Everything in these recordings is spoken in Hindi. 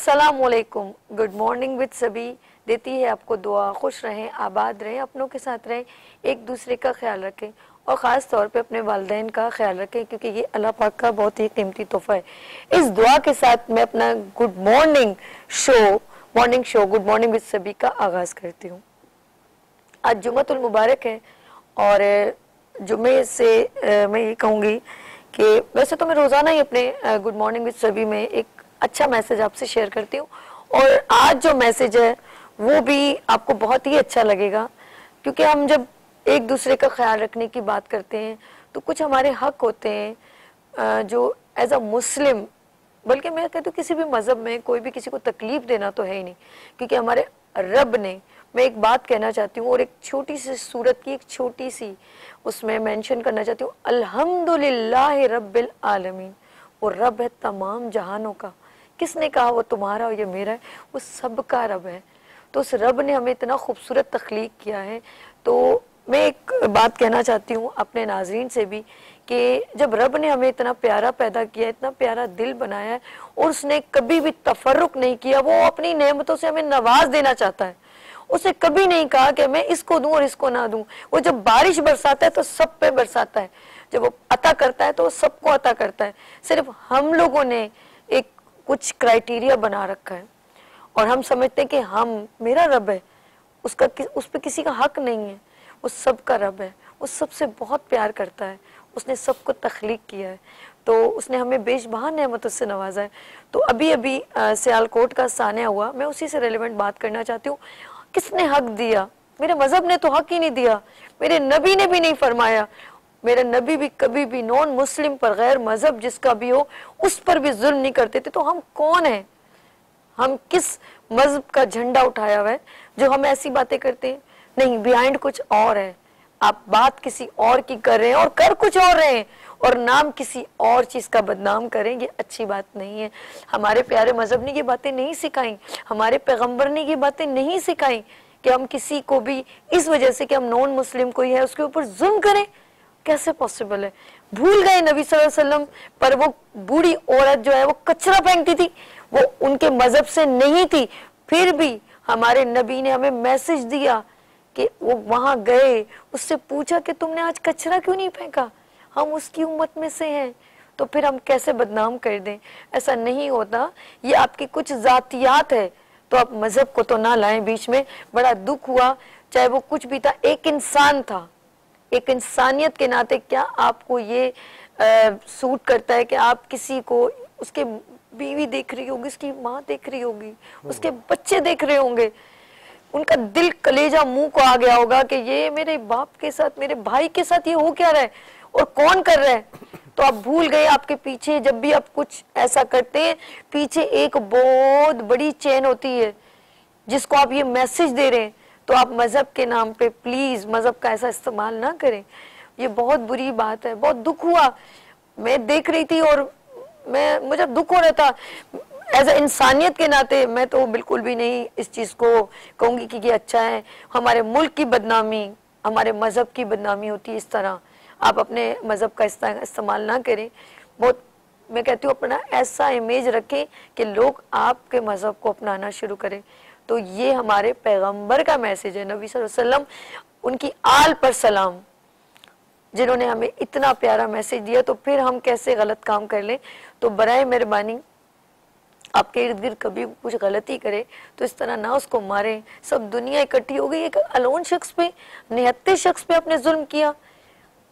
अस्सलामुअलैकुम। गुड मॉर्निंग विद सभी देती है आपको दुआ। खुश रहें, आबाद रहें, अपनों के साथ रहें, एक दूसरे का ख्याल रखें और ख़ास तौर पे अपने वालिदैन का ख्याल रखें, क्योंकि ये अल्लाह पाक का बहुत ही कीमती तोहफा है। इस दुआ के साथ मैं अपना good morning show good morning with सभी का आगाज़ करती हूँ। आज जुम्मतुल मुबारक है और जुम्मे से मैं ये कहूँगी कि वैसे तो मैं रोज़ाना ही अपने गुड मॉर्निंग विद सभी में एक अच्छा मैसेज आपसे शेयर करती हूँ, और आज जो मैसेज है वो भी आपको बहुत ही अच्छा लगेगा, क्योंकि हम जब एक दूसरे का ख्याल रखने की बात करते हैं तो कुछ हमारे हक होते हैं जो एज अ मुस्लिम, बल्कि मैं कहती हूँ किसी भी मज़हब में कोई भी किसी को तकलीफ देना तो है ही नहीं, क्योंकि हमारे रब ने, मैं एक बात कहना चाहती हूँ और एक छोटी सी सूरत की एक छोटी सी उसमें मेंशन करना चाहती हूँ, अल्हम्दुलिल्लाह रब्बिल आलमीन। वो रब है तमाम जहानों का। किसने कहा वो तुम्हारा और ये मेरा है? वो सब का रब है। तो उस रब ने हमें इतना खूबसूरत तख्लीक किया है। तो मैं एक बात कहना चाहती हूँ अपने नाजरीन से भी कि जब रब ने हमें इतना प्यारा पैदा किया, इतना प्यारा दिल बनाया है और उसने कभी भी तफर्रुक नहीं किया, वो अपनी नेमतों से हमें नवाज देना चाहता है। उसे कभी नहीं कहा कि मैं इसको दूं और इसको ना दूं। वो जब बारिश बरसाता है तो सब पे बरसाता है, जब वो अता करता है तो वो सबको अता करता है। सिर्फ हम लोगों ने एक कुछ क्राइटेरिया बना रखा है और हम समझते हैं कि हम, मेरा रब है, उस पर किसी का हक नहीं है। वो सबका रब है, वो सबसे बहुत प्यार करता है, उसने सबको तख्लीक किया है, तो उसने हमें बेशबहा नेमतों से नवाजा है। तो अभी अभी सियालकोट का सानिया हुआ, मैं उसी से रेलिवेंट बात करना चाहती हूँ। किसने हक दिया? मेरे मजहब ने तो हक ही नहीं दिया, मेरे नबी ने भी नहीं फरमाया। मेरे नबी भी कभी भी नॉन मुस्लिम पर, गैर मजहब जिसका भी हो, उस पर भी जुल्म नहीं करते थे। तो हम कौन हैं? हम किस मजहब का झंडा उठाया हुआ है जो हम ऐसी बातें करते हैं? नहीं, बिहाइंड कुछ और है। आप बात किसी और की कर रहे हैं और कर कुछ और रहे हैं, और नाम किसी और चीज का बदनाम करें, ये अच्छी बात नहीं है। हमारे प्यारे मजहब ने ये बातें नहीं सिखाई, हमारे पैगंबर ने ये बातें नहीं सिखाई कि हम किसी को भी इस वजह से कि हम नॉन मुस्लिम कोई है उसके ऊपर जुल्म करें। कैसे पॉसिबल है? भूल गए नबी सल्लल्लाहु अलैहि वसल्लम पर वो बूढ़ी औरत जो है वो कचरा फेंकती थी, वो उनके मजहब से नहीं थी, फिर भी हमारे नबी ने हमें मैसेज दिया कि वो वहां गए, उससे पूछा कि तुमने आज कचरा क्यों नहीं फेंका, हम उसकी उम्मत में से हैं। तो फिर हम कैसे बदनाम कर दें? ऐसा नहीं होता, ये आपकी कुछ जातियात है, तो आप मजहब को तो ना लाएं बीच में। बड़ा दुख हुआ, चाहे वो कुछ भी था, एक इंसान था, एक इंसानियत के नाते क्या आपको ये सूट करता है कि आप किसी को, उसके बीवी देख रही होगी, उसकी माँ देख रही होगी, उसके बच्चे देख रहे होंगे, उनका दिल कलेजा मुंह को आ गया होगा कि ये मेरे बाप के साथ, मेरे भाई के साथ ये हो क्या रहा है और कौन कर रहा है? तो आप भूल गए आपके पीछे, जब भी आप कुछ ऐसा करते हैं, पीछे एक बहुत बड़ी चेन होती है जिसको आप ये मैसेज दे रहे हैं। तो आप मजहब के नाम पे प्लीज मजहब का ऐसा इस्तेमाल ना करें, ये बहुत बुरी बात है। बहुत दुख हुआ, मैं देख रही थी और मुझे दुख हो रहा था एज अ इंसानियत के नाते। मैं तो बिल्कुल भी नहीं इस चीज को कहूंगी कि ये अच्छा है। हमारे मुल्क की बदनामी, हमारे मजहब की बदनामी होती है इस तरह। आप अपने मजहब का इस्तेमाल ना करें। बहुत, मैं कहती हूँ अपना ऐसा इमेज रखें कि लोग आपके मजहब को अपनाना शुरू करें। तो ये हमारे पैगंबर का मैसेज है, नबी सल्लल्लाहु अलैहि वसल्लम, उनकी आल पर सलाम, जिन्होंने हमें इतना प्यारा मैसेज दिया। तो फिर हम कैसे गलत काम कर लें? तो बराए मेहरबानी आपके इर्द गिर्द कभी कुछ गलती करे तो इस तरह ना उसको मारें। सब दुनिया इकट्ठी हो गई, एक अलोन शख्स पे, निहत्ते शख्स पे आपने जुल्म किया।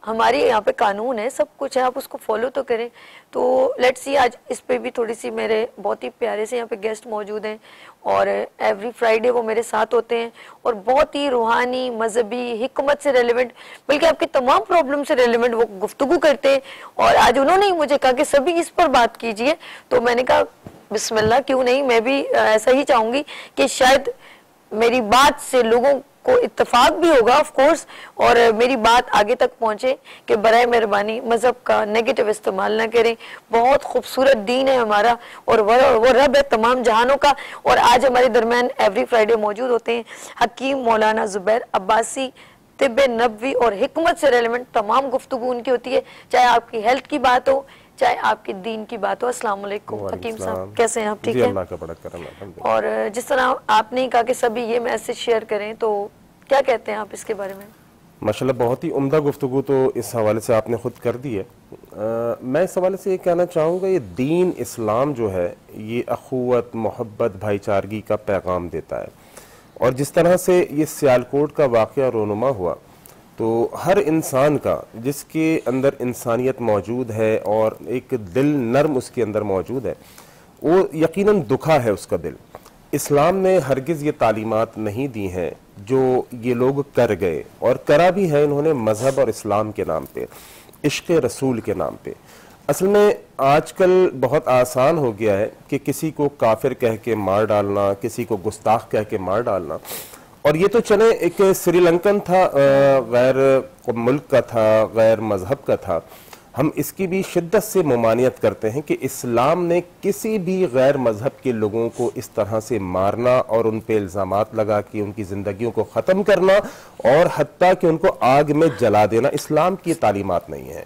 हमारे यहाँ पे कानून है, सब कुछ है, आप उसको फॉलो तो करें। तो लेट्स सी, आज इस पे भी थोड़ी सी, मेरे बहुत ही प्यारे से यहाँ पे गेस्ट मौजूद हैं और एवरी फ्राइडे वो मेरे साथ होते हैं और बहुत ही रूहानी, मजहबी, हिकमत से रेलिवेंट, बल्कि आपकी तमाम प्रॉब्लम से रेलिवेंट वो गुफ्तगू करते हैं। और आज उन्होंने ही मुझे कहा कि सभी इस पर बात कीजिए, तो मैंने कहा बिस्मिल्लाह, क्यों नहीं। मैं भी ऐसा ही चाहूंगी कि शायद मेरी बात से लोगों को इत्तेफाक भी होगा ऑफ कोर्स, और मेरी बात आगे तक पहुंचे कि बराए मेहरबानी मजहब का नेगेटिव इस्तेमाल ना करें। बहुत खूबसूरत दीन है हमारा और वो रब है तमाम जहानों का। और आज हमारे दरमियान एवरी फ्राइडे मौजूद होते हैं हकीम मौलाना जुबैर अब्बासी, तिब्बे नबवी और हिकमत से रेलिवेंट तमाम गुफ्तगू उनकी होती है। चाहे आपकी हेल्थ की बात हो, चाहे आपके दीन की बात हो। अस्सलाम वालेकुम हकीम साहब, कैसे हैं आप? ठीक है। अल्लाह का बड़ा करम है। और जिस तरह आपने कहा कि सभी ये मैसेज शेयर करें, तो क्या कहते हैं आप इसके बारे में? माशाल्लाह बहुत ही उम्दा गुफ्तगू तो इस हवाले से आपने खुद कर दी है। मैं इस हवाले से ये कहना चाहूँगा, ये दीन इस्लाम जो है ये अखुवत, मोहब्बत, भाईचारगी का पैगाम देता है। और जिस तरह से ये सियालकोट का वाक़या रोनुमा हुआ, तो हर इंसान का जिसके अंदर इंसानियत मौजूद है और एक दिल नर्म उसके अंदर मौजूद है, वो यकीनन दुखा है उसका दिल। इस्लाम ने हरगिज़ ये तालीमात नहीं दी हैं जो ये लोग कर गए, और करा भी है इन्होंने मज़हब और इस्लाम के नाम पे, इश्क़ रसूल के नाम पे। असल में आजकल बहुत आसान हो गया है कि किसी को काफिर कह के मार डालना, किसी को गुस्ताख कह के मार डालना। और ये तो चले एक श्रीलंकन था, गैर मुल्क का था, गैर मजहब का था। हम इसकी भी शिद्दत से मुमानियत करते हैं कि इस्लाम ने किसी भी गैर मजहब के लोगों को इस तरह से मारना और उन पे इल्ज़ामात लगा कि उनकी ज़िंदगियों को ख़त्म करना और हत्ता कि उनको आग में जला देना इस्लाम की तालीमात नहीं है।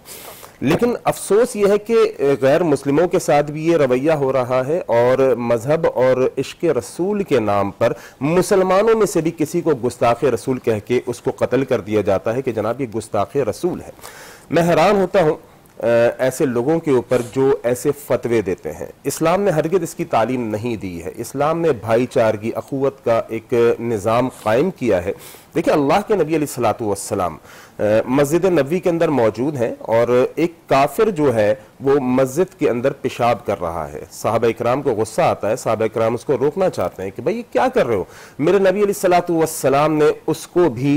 लेकिन अफसोस ये है कि गैर मुस्लिमों के साथ भी ये रवैया हो रहा है, और मजहब और इश्क़ रसूल के नाम पर मुसलमानों में से भी किसी को गुस्ताख़ रसूल कह के उसको कत्ल कर दिया जाता है कि जनाब ये गुस्ताख़ रसूल है। मैं हैरान होता हूँ ऐसे लोगों के ऊपर जो ऐसे फतवे देते हैं। इस्लाम ने हरगिज़ इसकी तालीम नहीं दी है। इस्लाम ने भाईचारगी, अखुवत का एक निज़ाम कायम किया है। देखिए, अल्लाह के नबी अलैहिस्सलातु वस्सलाम मस्जिद नबवी के अंदर मौजूद हैं, और एक काफिर जो है वो मस्जिद के अंदर पेशाब कर रहा है। साहबा इकराम को गुस्सा आता है, साहबा इकराम उसको रोकना चाहते हैं कि भाई ये क्या कर रहे हो। मेरे नबी अलैहिस्सलातु वस्सलाम ने उसको भी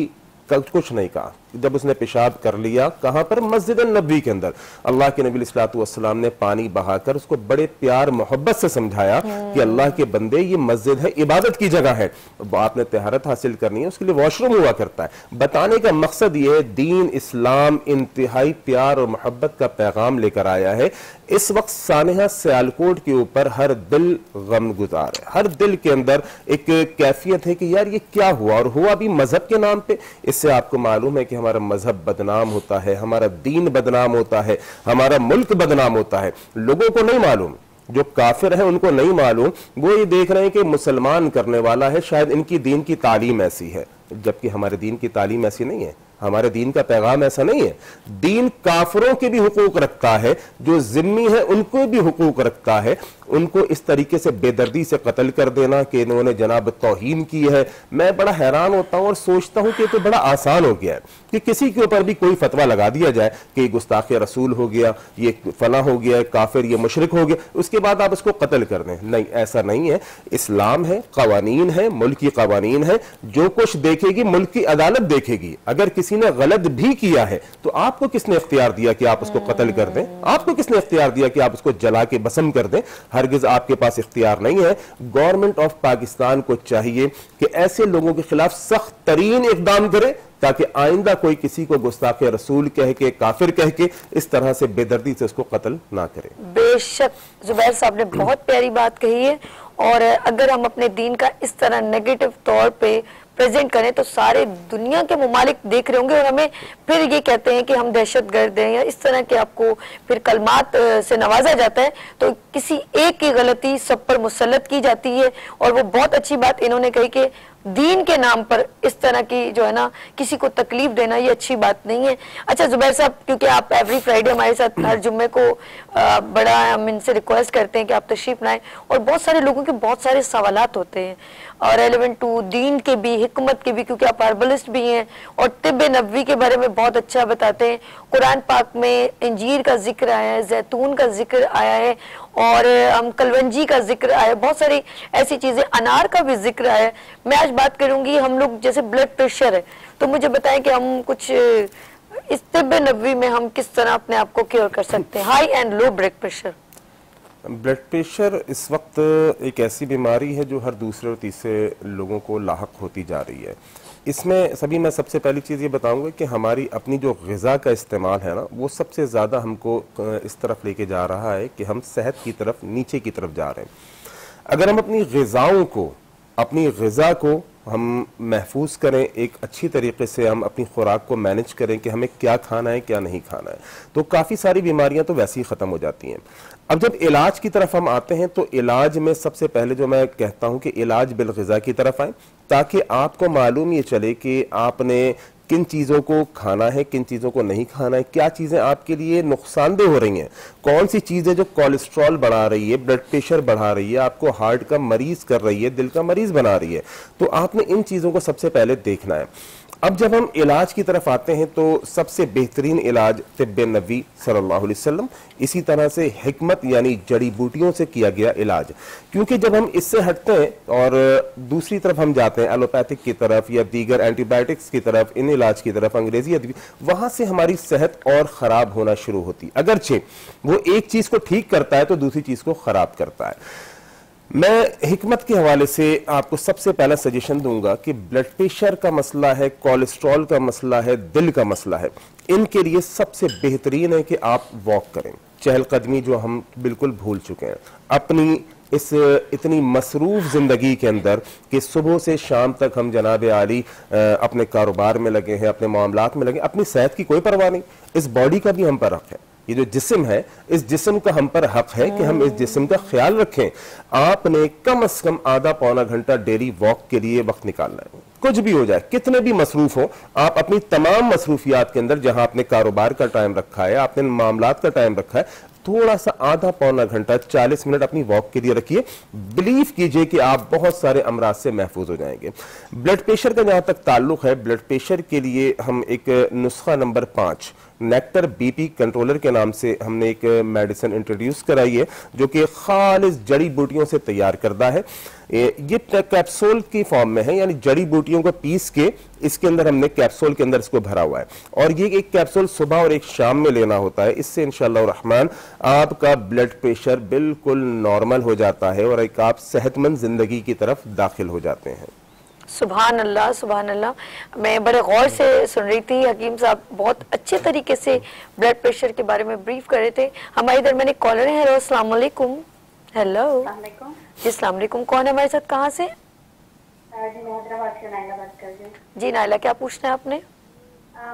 कुछ नहीं कहा। जब उसने पेशाब कर लिया, कहां पर? मस्जिद नबवी के अंदर। अल्लाह के नबी सल्लल्लाहु अलैहि वसल्लम ने पानी बहाकर उसको बड़े प्यार मोहब्बत से समझाया कि अल्लाह के बंदे, ये मस्जिद है, इबादत की जगह है, आपने तहरत हासिल करनी है, उसके लिए वॉशरूम हुआ करता है। बताने का मकसद ये है, दीन इस्लाम इंतहाई प्यार और मोहब्बत का पैगाम लेकर आया है। इस वक्त सानेहा सियालकोट के ऊपर हर दिल गमगुजार है, हर दिल के अंदर एक कैफियत है कि यार ये क्या हुआ, और हुआ भी मजहब के नाम पे। इससे आपको मालूम है कि हमारा मजहब बदनाम होता है, हमारा दीन बदनाम होता है, हमारा मुल्क बदनाम होता है। लोगों को नहीं मालूम, जो काफिर है उनको नहीं मालूम, वो ये देख रहे हैं कि मुसलमान करने वाला है, शायद इनकी दीन की तालीम ऐसी है, जबकि हमारे दीन की तालीम ऐसी नहीं है। हमारे दीन का पैगाम ऐसा नहीं है। दीन काफिरों के भी हुकूक रखता है, जो जिम्मी है उनको भी हुकूक रखता है। उनको इस तरीके से बेदर्दी से कत्ल कर देना कि इन्होंने जनाब तौहीन की है, मैं बड़ा हैरान होता हूं और सोचता हूं कि तो बड़ा आसान हो गया है कि किसी के ऊपर भी कोई फतवा लगा दिया जाए कि गुस्ताख रसूल हो गया, ये फला हो गया, काफिर, ये मुशरिक हो गया, उसके बाद आप उसको कत्ल कर दें। नहीं, ऐसा नहीं है। इस्लाम है, कवानीन है, मुल्क की कवानीन है, जो कुछ देखेगी मुल्क की अदालत देखेगी। अगर किसी ने गलत भी किया है तो आपको किसने इख्तियार दिया कि आप उसको कत्ल कर दें? आपको किसने इख्तियार दिया कि आप उसको जला के बसम कर दें? हरगिज आपके पास इख्तियार नहीं है। गवर्नमेंट ऑफ पाकिस्तान को चाहिए कि ऐसे लोगों के खिलाफ सख्त तरीन इकदाम करे, ताकि आइंदा कोई किसी को गुस्ताख रसूल कह के, काफिर कह के इस तरह से बेदर्दी से उसको कत्ल ना करे। बेशक जुबैर साहब ने बहुत प्यारी बात कही है, और अगर हम अपने दीन का इस तरह नेगेटिव तौर पे प्रेजेंट करें तो सारे दुनिया के मुमालिक देख रहे होंगे, और हमें फिर ये कहते हैं कि हम दहशतगर्द हैं, या इस तरह के आपको फिर कलमात से नवाजा जाता है। तो किसी एक की गलती सब पर मुसल्लत की जाती है, और वो बहुत अच्छी बात इन्होंने कही कि दीन के नाम पर इस तरह की जो है ना किसी को तकलीफ देना, ये अच्छी बात नहीं है। अच्छा जुबैर साहब, क्योंकि आप एवरी फ्राइडे हमारे साथ हर जुम्मे को बड़ा हम इनसे रिक्वेस्ट करते हैं कि आप तशरीफ लाएं, और बहुत सारे लोगों के बहुत सारे सवालात होते हैं, और रेलेवेंट टू दीन के भी, हिकमत के भी, क्योंकि आप हर्बलिस्ट भी हैं, और तिब नबवी के बारे में बहुत अच्छा बताते हैं। कुरान पाक में इंजीर का जिक्र आया है, जैतून का जिक्र आया है, और हम कलवंजी का जिक्र आया है, बहुत सारी ऐसी चीजें, अनार का भी जिक्र आया है। मैं आज बात करूंगी, हम लोग जैसे ब्लड प्रेशर है, तो मुझे बताएं कि हम कुछ इस तिब नबवी में हम किस तरह अपने आप को क्योर कर सकते हैं, high and low blood pressure. Blood pressure इस वक्त एक ऐसी बीमारी है जो हर दूसरे और तीसरे लोगों को लाहक होती जा रही है। इसमें सभी मैं सबसे पहली चीज़ ये बताऊंगा कि हमारी अपनी जो ग़िज़ा का इस्तेमाल है ना, वो सबसे ज़्यादा हमको इस तरफ लेके जा रहा है कि हम सेहत की तरफ, नीचे की तरफ जा रहे हैं। अगर हम अपनी ग़िज़ाओं को, अपनी ग़िज़ा को हम महफूज करें, एक अच्छी तरीके से हम अपनी खुराक को मैनेज करें कि हमें क्या खाना है क्या नहीं खाना है, तो काफ़ी सारी बीमारियां तो वैसे ही ख़त्म हो जाती हैं। अब जब इलाज की तरफ हम आते हैं तो इलाज में सबसे पहले जो मैं कहता हूं कि इलाज बिलग़िज़ा की तरफ आए, ताकि आपको मालूम ये चले कि आपने किन चीज़ों को खाना है, किन चीज़ों को नहीं खाना है, क्या चीज़ें आपके लिए नुकसानदेह हो रही हैं, कौन सी चीज़ें जो कोलेस्ट्रॉल बढ़ा रही है, ब्लड प्रेशर बढ़ा रही है, आपको हार्ट का मरीज कर रही है, दिल का मरीज बना रही है। तो आपने इन चीज़ों को सबसे पहले देखना है। अब जब हम इलाज की तरफ आते हैं तो सबसे बेहतरीन इलाज तिब्बे नबी सल्लल्लाहु अलैहि वसल्लम, इसी तरह से हिकमत यानी जड़ी बूटियों से किया गया इलाज। क्योंकि जब हम इससे हटते हैं और दूसरी तरफ हम जाते हैं एलोपैथिक की तरफ या दीगर एंटीबायोटिक्स की तरफ, इन इलाज की तरफ, अंग्रेजी अदवी, वहां से हमारी सेहत और खराब होना शुरू होती। अगरचे वो एक चीज को ठीक करता है तो दूसरी चीज को खराब करता है। मैं हिकमत के हवाले से आपको सबसे पहला सजेशन दूंगा कि ब्लड प्रेशर का मसला है, कोलेस्ट्रॉल का मसला है, दिल का मसला है, इनके लिए सबसे बेहतरीन है कि आप वॉक करें, चहलकदमी जो हम बिल्कुल भूल चुके हैं अपनी इस इतनी मसरूफ जिंदगी के अंदर कि सुबह से शाम तक हम जनाब आली अपने कारोबार में लगे हैं, अपने मामलात में लगे, अपनी सेहत की कोई परवाह नहीं। इस बॉडी का भी हम पर हक है, ये जो जिस्म है इस जिस्म का हम पर हक है कि हम इस जिस्म का ख्याल रखें। आपने कम से कम आधा पौना घंटा डेली वॉक के लिए वक्त निकालना है। कुछ भी हो जाए, कितने भी मसरूफ हो, आप अपनी तमाम मसरूफियात के अंदर जहां आपने कारोबार का टाइम रखा है, आपने मामलात का टाइम रखा है, थोड़ा सा आधा पौना घंटा 40 मिनट अपनी वॉक के लिए रखिए। बिलीव कीजिए कि आप बहुत सारे अमराज से महफूज हो जाएंगे। ब्लड प्रेशर का जहां तक ताल्लुक है, ब्लड प्रेशर के लिए हम एक नुस्खा नंबर 5 नेक्टर बीपी कंट्रोलर के नाम से हमने एक मेडिसिन इंट्रोड्यूस कराई है जो कि खालिस जड़ी बूटियों से तैयार करदा है। ये कैप्सूल की फॉर्म में है, यानी जड़ी बूटियों को पीस के इसके अंदर हमने कैप्सूल के अंदर इसको भरा हुआ है और ये एक कैप्सूल सुबह और एक शाम में लेना होता है। इससे इंशाअल्लाह रहमान आपका ब्लड प्रेशर बिल्कुल नॉर्मल हो जाता है और एक आप सेहतमंद जिंदगी की तरफ दाखिल हो जाते हैं। सुभान अल्लाह, सुभान अल्लाह। मैं बड़े गौर से सुन रही थी, हकीम साहब बहुत अच्छे तरीके से ब्लड प्रेशर के बारे में ब्रीफ कर रहे थे। हमारे इधर मैंने कॉलर है। हेलो, अस्सलाम वालेकुम। हेलो जी, अस्सलाम वालेकुम। कौन है हमारे साथ, कहाँ से? जी, मैं हैदराबाद से नाइला बात कर रही हूँ। जी नाइला, क्या पूछना है आपने?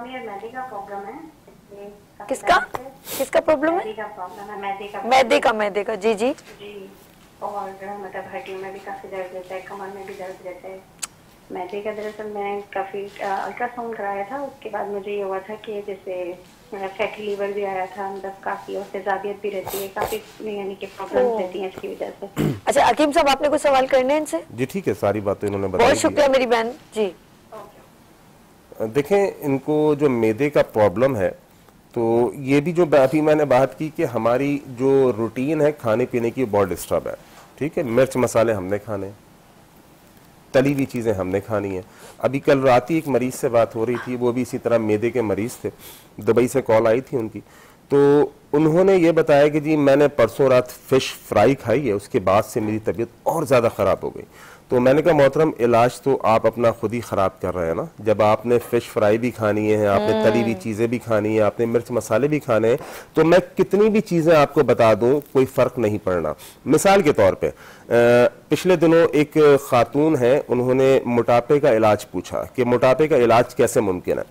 मेरा मैदे का प्रॉब्लम है। किसका किसका प्रॉब्लम है? मैदे का प्रॉब्लम है, मैदे का। जी जी जी। और मतलब हड्डियों में भी काफी दर्द रहता है, कमर में भी दर्द रहता है। मैदे का दरअसल मैंने काफी अल्ट्रासाउंड कराया था, उसके बाद मुझे ये हुआ था कि जैसे मेरा फैटी लीवर भी आया था, मतलब काफी, और तेजाबियत भी रहती है, काफी यानी कि प्रॉब्लम रहती है इसकी वजह से। अच्छा हकीम साहब, आपने कुछ सवाल करने हैं इनसे? जी ठीक है, सारी बातें इन्होंने बताई। बहुत शुक्रिया मेरी बहन जी। देखें, इनको जो मैदे का प्रॉब्लम है तो ये भी जो अभी मैंने बात की कि हमारी जो रूटीन है खाने पीने की बहुत डिस्टर्ब है। ठीक है, मिर्च मसाले हमने खाने, तली हुई चीज़ें हमने खानी है। अभी कल रात ही एक मरीज से बात हो रही थी, वो भी इसी तरह मैदे के मरीज थे, दुबई से कॉल आई थी उनकी, तो उन्होंने ये बताया कि जी मैंने परसों रात फिश फ्राई खाई है, उसके बाद से मेरी तबीयत और ज़्यादा ख़राब हो गई। तो मैंने कहा मोहतरम, इलाज तो आप अपना खुद ही ख़राब कर रहे हैं ना। जब आपने फ़िश फ्राई भी खानी है, आपने तली हुई चीज़ें भी खानी है, आपने मिर्च मसाले भी खाने हैं, तो मैं कितनी भी चीज़ें आपको बता दूं कोई फ़र्क नहीं पड़ना। मिसाल के तौर पे पिछले दिनों एक खातून है, उन्होंने मोटापे का इलाज पूछा कि मोटापे का इलाज कैसे मुमकिन है।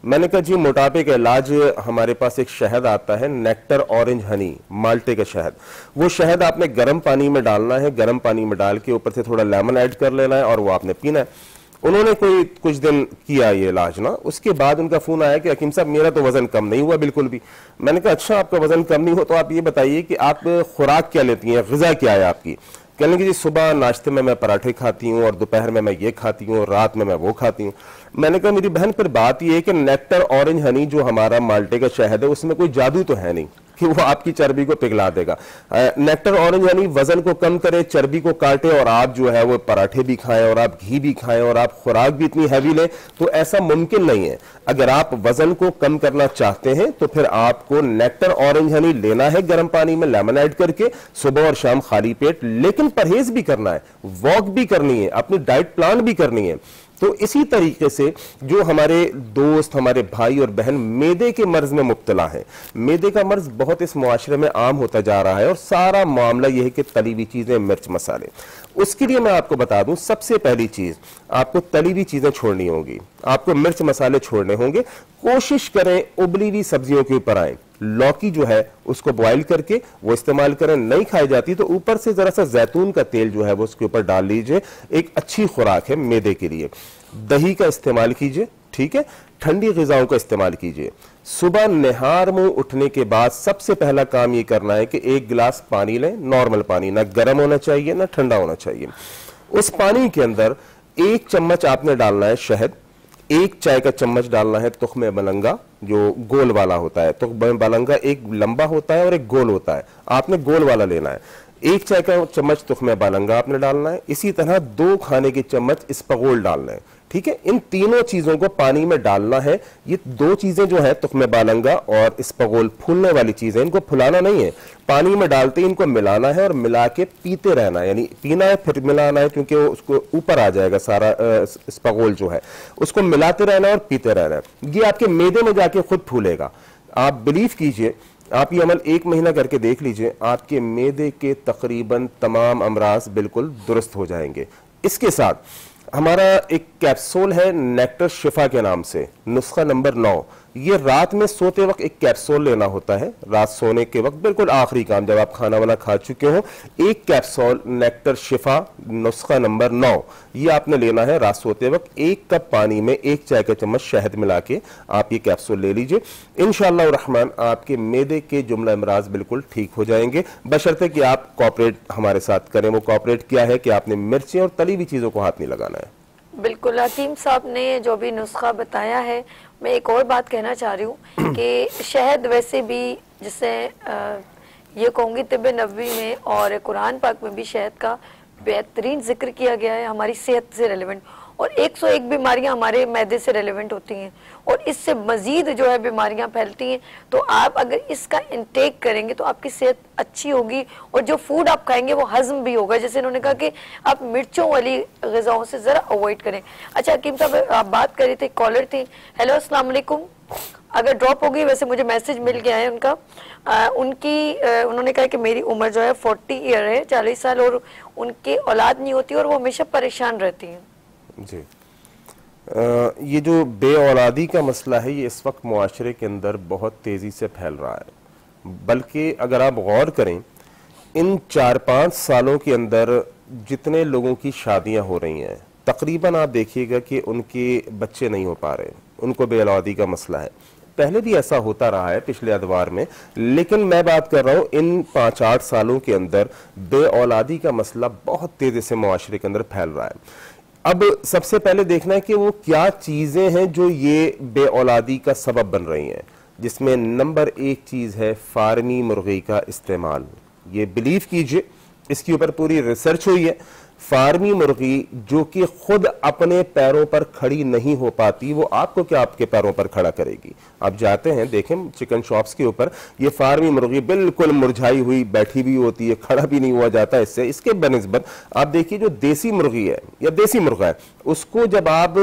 मैंने कहा जी मोटापे का इलाज, हमारे पास एक शहद आता है नेक्टर ऑरेंज हनी, माल्टे का शहद। वो शहद आपने गर्म पानी में डालना है, गर्म पानी में डाल के ऊपर से थोड़ा लेमन ऐड कर लेना है और वो आपने पीना है। उन्होंने कोई कुछ दिन किया ये इलाज ना, उसके बाद उनका फोन आया कि हकीम साहब मेरा तो वजन कम नहीं हुआ बिल्कुल भी। मैंने कहा अच्छा, आपका वजन कम नहीं हो तो आप ये बताइए कि आप खुराक क्या लेती हैं, ग़िज़ा क्या है आपकी? कहने की जी सुबह नाश्ते में मैं पराठे खाती हूँ और दोपहर में मैं ये खाती हूँ और रात में मैं वो खाती हूँ। मैंने कहा मेरी बहन, फिर बात ये है कि नेक्टर ऑरेंज हनी जो हमारा माल्टे का शहद है, उसमें कोई जादू तो है नहीं कि वो आपकी चर्बी को पिघला देगा। नेक्टर ऑरेंज हनी वजन को कम करे, चर्बी को काटे और आप जो है वो पराठे भी खाएं और आप घी भी खाएं और आप खुराक भी इतनी हैवी लें, तो ऐसा मुमकिन नहीं है। अगर आप वजन को कम करना चाहते हैं तो फिर आपको नेक्टर ऑरेंज हनी लेना है गर्म पानी में लेमन ऐड करके, सुबह और शाम खाली पेट, लेकिन परहेज भी करना है, वॉक भी करनी है, अपनी डाइट प्लान भी करनी है। तो इसी तरीके से जो हमारे दोस्त, हमारे भाई और बहन मैदे के मर्ज में मुब्तला है, मैदे का मर्ज बहुत इस मुआशरे में आम होता जा रहा है और सारा मामला यह है कि तली हुई चीजें, मिर्च मसाले। उसके लिए मैं आपको बता दूं, सबसे पहली चीज आपको तली हुई चीजें छोड़नी होगी, आपको मिर्च मसाले छोड़ने होंगे। कोशिश करें उबली हुई सब्जियों के ऊपर आए। लौकी जो है उसको बॉईल करके वो इस्तेमाल करें, नहीं खाई जाती तो ऊपर से जरा सा जैतून का तेल जो है वो उसके ऊपर डाल लीजिए, एक अच्छी खुराक है मैदे के लिए। दही का इस्तेमाल कीजिए, ठीक है। ठंडी ग़िज़ाओं का इस्तेमाल कीजिए। सुबह निहार मुंह उठने के बाद सबसे पहला काम ये करना है कि 1 गिलास पानी लें, नॉर्मल पानी, ना गर्म होना चाहिए ना ठंडा होना चाहिए। उस पानी के अंदर 1 चम्मच आपने डालना है शहद, 1 चाय का चम्मच डालना है तुख्मे मलंगा, जो गोल वाला होता है। तुख्मे मलंगा एक लंबा होता है और एक गोल होता है, आपने गोल वाला लेना है। 1 चाय का चम्मच तुख्मे मलंगा आपने डालना है। इसी तरह 2 खाने के चम्मच इसबगोल डालना है, ठीक है। इन तीनों चीजों को पानी में डालना है। ये 2 चीजें जो है तुख्मे बालंगा और इसबगोल, फूलने वाली चीजें, इनको फुलाना नहीं है, पानी में डालते ही इनको मिलाना है और मिला के पीते रहना है, यानी पीना है फिर मिलाना है, क्योंकि वो उसको ऊपर आ जाएगा सारा इसबगोल जो है, उसको मिलाते रहना है और पीते रहना है। ये आपके मैदे में जाके खुद फूलेगा। आप बिलीव कीजिए, आप ये अमल 1 महीना करके देख लीजिए, आपके मैदे के तकरीबन तमाम अमराज बिल्कुल दुरुस्त हो जाएंगे। इसके साथ हमारा एक कैप्सूल है नेक्टर शिफा के नाम से, नुस्खा नंबर 9। ये रात में सोते वक्त एक कैप्सूल लेना होता है, रात सोने के वक्त बिल्कुल आखिरी काम, जब आप खाना वाना खा चुके हो, एक कैप्सूल नेक्टर शिफा नुस्खा नंबर 9 ये आपने लेना है रात सोते वक्त। 1 कप पानी में 1 चाय का चम्मच शहद मिला के आप ये कैप्सूल ले लीजिए। इंशाअल्लाह रहमान आपके मैदे के जुमला अमराज बिल्कुल ठीक हो जाएंगे, बशर्ते कि आप कोऑपरेट हमारे साथ करें। वो कोऑपरेट क्या है कि आपने मिर्चें और तली हुई चीजों को हाथ नहीं लगाना है। बिल्कुल, हकीम साहब ने जो भी नुस्खा बताया है, मैं एक और बात कहना चाह रही हूँ कि शहद वैसे भी, जिससे ये कहूँगी तिब्बे नबवी में और कुरान पाक में भी शहद का बेहतरीन जिक्र किया गया है हमारी सेहत से रेलेवेंट, और 101 बीमारियां हमारे मैदे से रेलेवेंट होती हैं और इससे मजीद जो है बीमारियां फैलती हैं। तो आप अगर इसका इंटेक करेंगे तो आपकी सेहत अच्छी होगी और जो फूड आप खाएंगे वो हजम भी होगा। जैसे इन्होंने कहा कि आप मिर्चों वाली ग़िज़ाओं से ज़रा अवॉइड करें। अच्छा हकीम साहब, आप बात कर रहे थे, कॉलर थे। हेलो अस्सलाम वालेकुम। अगर ड्रॉप हो गई, वैसे मुझे मैसेज मिल गया है उनका। उन्होंने कहा कि मेरी उम्र जो है 40 ईयर है, 40 साल, और उनकी औलाद नहीं होती और वो हमेशा परेशान रहती हैं। जी, ये जो बे औलादी का मसला है, ये इस वक्त मुआशरे के अंदर बहुत तेज़ी से फैल रहा है। बल्कि अगर आप गौर करें, इन 4-5 सालों के अंदर जितने लोगों की शादियां हो रही हैं, तकरीबन आप देखिएगा कि उनके बच्चे नहीं हो पा रहे, उनको बे औलादी का मसला है। पहले भी ऐसा होता रहा है पिछले अदवार में, लेकिन मैं बात कर रहा हूँ इन 5-8 सालों के अंदर बे औलादी का मसला बहुत तेज़ी से मुआशरे के अंदर फैल रहा है। अब सबसे पहले देखना है कि वो क्या चीजें हैं जो ये बे औलादी का सबब बन रही हैं, जिसमें नंबर 1 चीज है फार्मी मुर्गी का इस्तेमाल। ये बिलीव कीजिए, इसके ऊपर पूरी रिसर्च हुई है। फार्मी मुर्गी जो कि खुद अपने पैरों पर खड़ी नहीं हो पाती, वो आपको क्या आपके पैरों पर खड़ा करेगी। आप जाते हैं, देखें चिकन शॉप्स के ऊपर, ये फार्मी मुर्गी बिल्कुल मुरझाई हुई बैठी भी होती है, खड़ा भी नहीं हुआ जाता इससे। इसके बनिस्बत आप देखिए जो देसी मुर्गी है या देसी मुर्गा है, उसको जब आप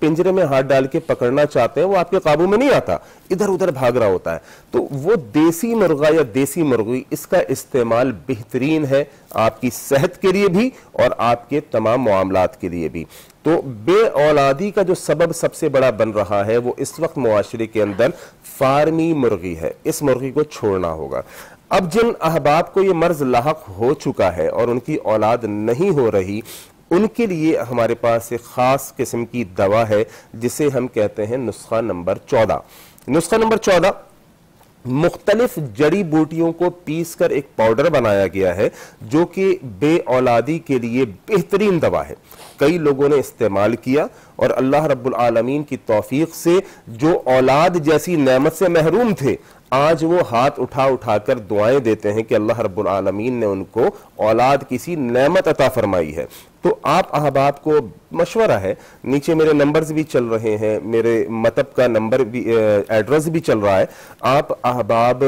पिंजरे में हाथ डाल के पकड़ना चाहते हैं, वो आपके काबू में नहीं आता, इधर उधर भाग रहा होता है। तो वो देसी मुर्गा या देसी मुर्गी, इसका इस्तेमाल बेहतरीन है आपकी सेहत के लिए भी और आपके तमाम मामलात के लिए भी। तो बे औलादी का जो सबब सबसे बड़ा बन रहा है वो इस वक्त मुआशरे के अंदर फार्मी मुर्गी है। इस मुर्गी को छोड़ना होगा। अब जिन अहबाब को ये मर्ज लाहक हो चुका है और उनकी औलाद नहीं हो रही, उनके लिए हमारे पास एक खास किस्म की दवा है जिसे हम कहते हैं नुस्खा नंबर 14। नुस्खा नंबर 14 मुख्तलिफ जड़ी बूटियों को पीस कर एक पाउडर बनाया गया है जो कि बे औलादी के लिए बेहतरीन दवा है। कई लोगों ने इस्तेमाल किया और अल्लाह रब्बुल आलमीन की तौफीक से जो औलाद जैसी नेमत से महरूम थे, आज वो हाथ उठा उठाकर दुआएं देते हैं कि अल्लाह रब्बुल आलमीन ने उनको औलाद किसी नेमत अता फरमाई है। तो आप अहबाब को मशवरा है, नीचे मेरे नंबर्स भी चल रहे हैं, मेरे मतब का नंबर भी, एड्रेस भी चल रहा है। आप अहबाब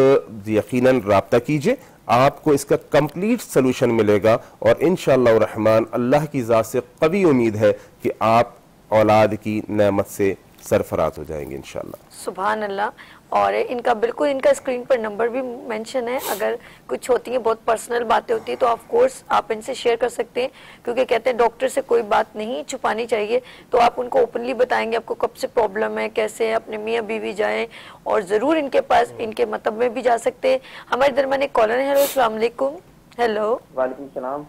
यकीनन राब्ता कीजिए, आपको इसका कंप्लीट सोल्यूशन मिलेगा और इंशाअल्लाह रहमान अल्लाह की ज़ात से कवी उम्मीद है कि आप औलाद की नेमत से सरफराज हो जाएंगे इंशाल्लाह। सुभान अल्लाह। और इनका बिल्कुल इनका स्क्रीन पर नंबर भी मेंशन है, अगर कुछ होती है बहुत पर्सनल बातें होती है तो ऑफ कोर्स आप इनसे शेयर कर सकते हैं, क्योंकि कहते हैं डॉक्टर से कोई बात नहीं छुपानी चाहिए, तो आप उनको ओपनली बताएंगे आपको कब से प्रॉब्लम है, कैसे है, अपने मियाँ बीवी जाएं और ज़रूर इनके पास इनके मतलब में भी जा सकते हैं। हमारे दरमियान एक कॉलर है। हेलो, अस्सलाम वालेकुम। हेलो, वालेकुम सलाम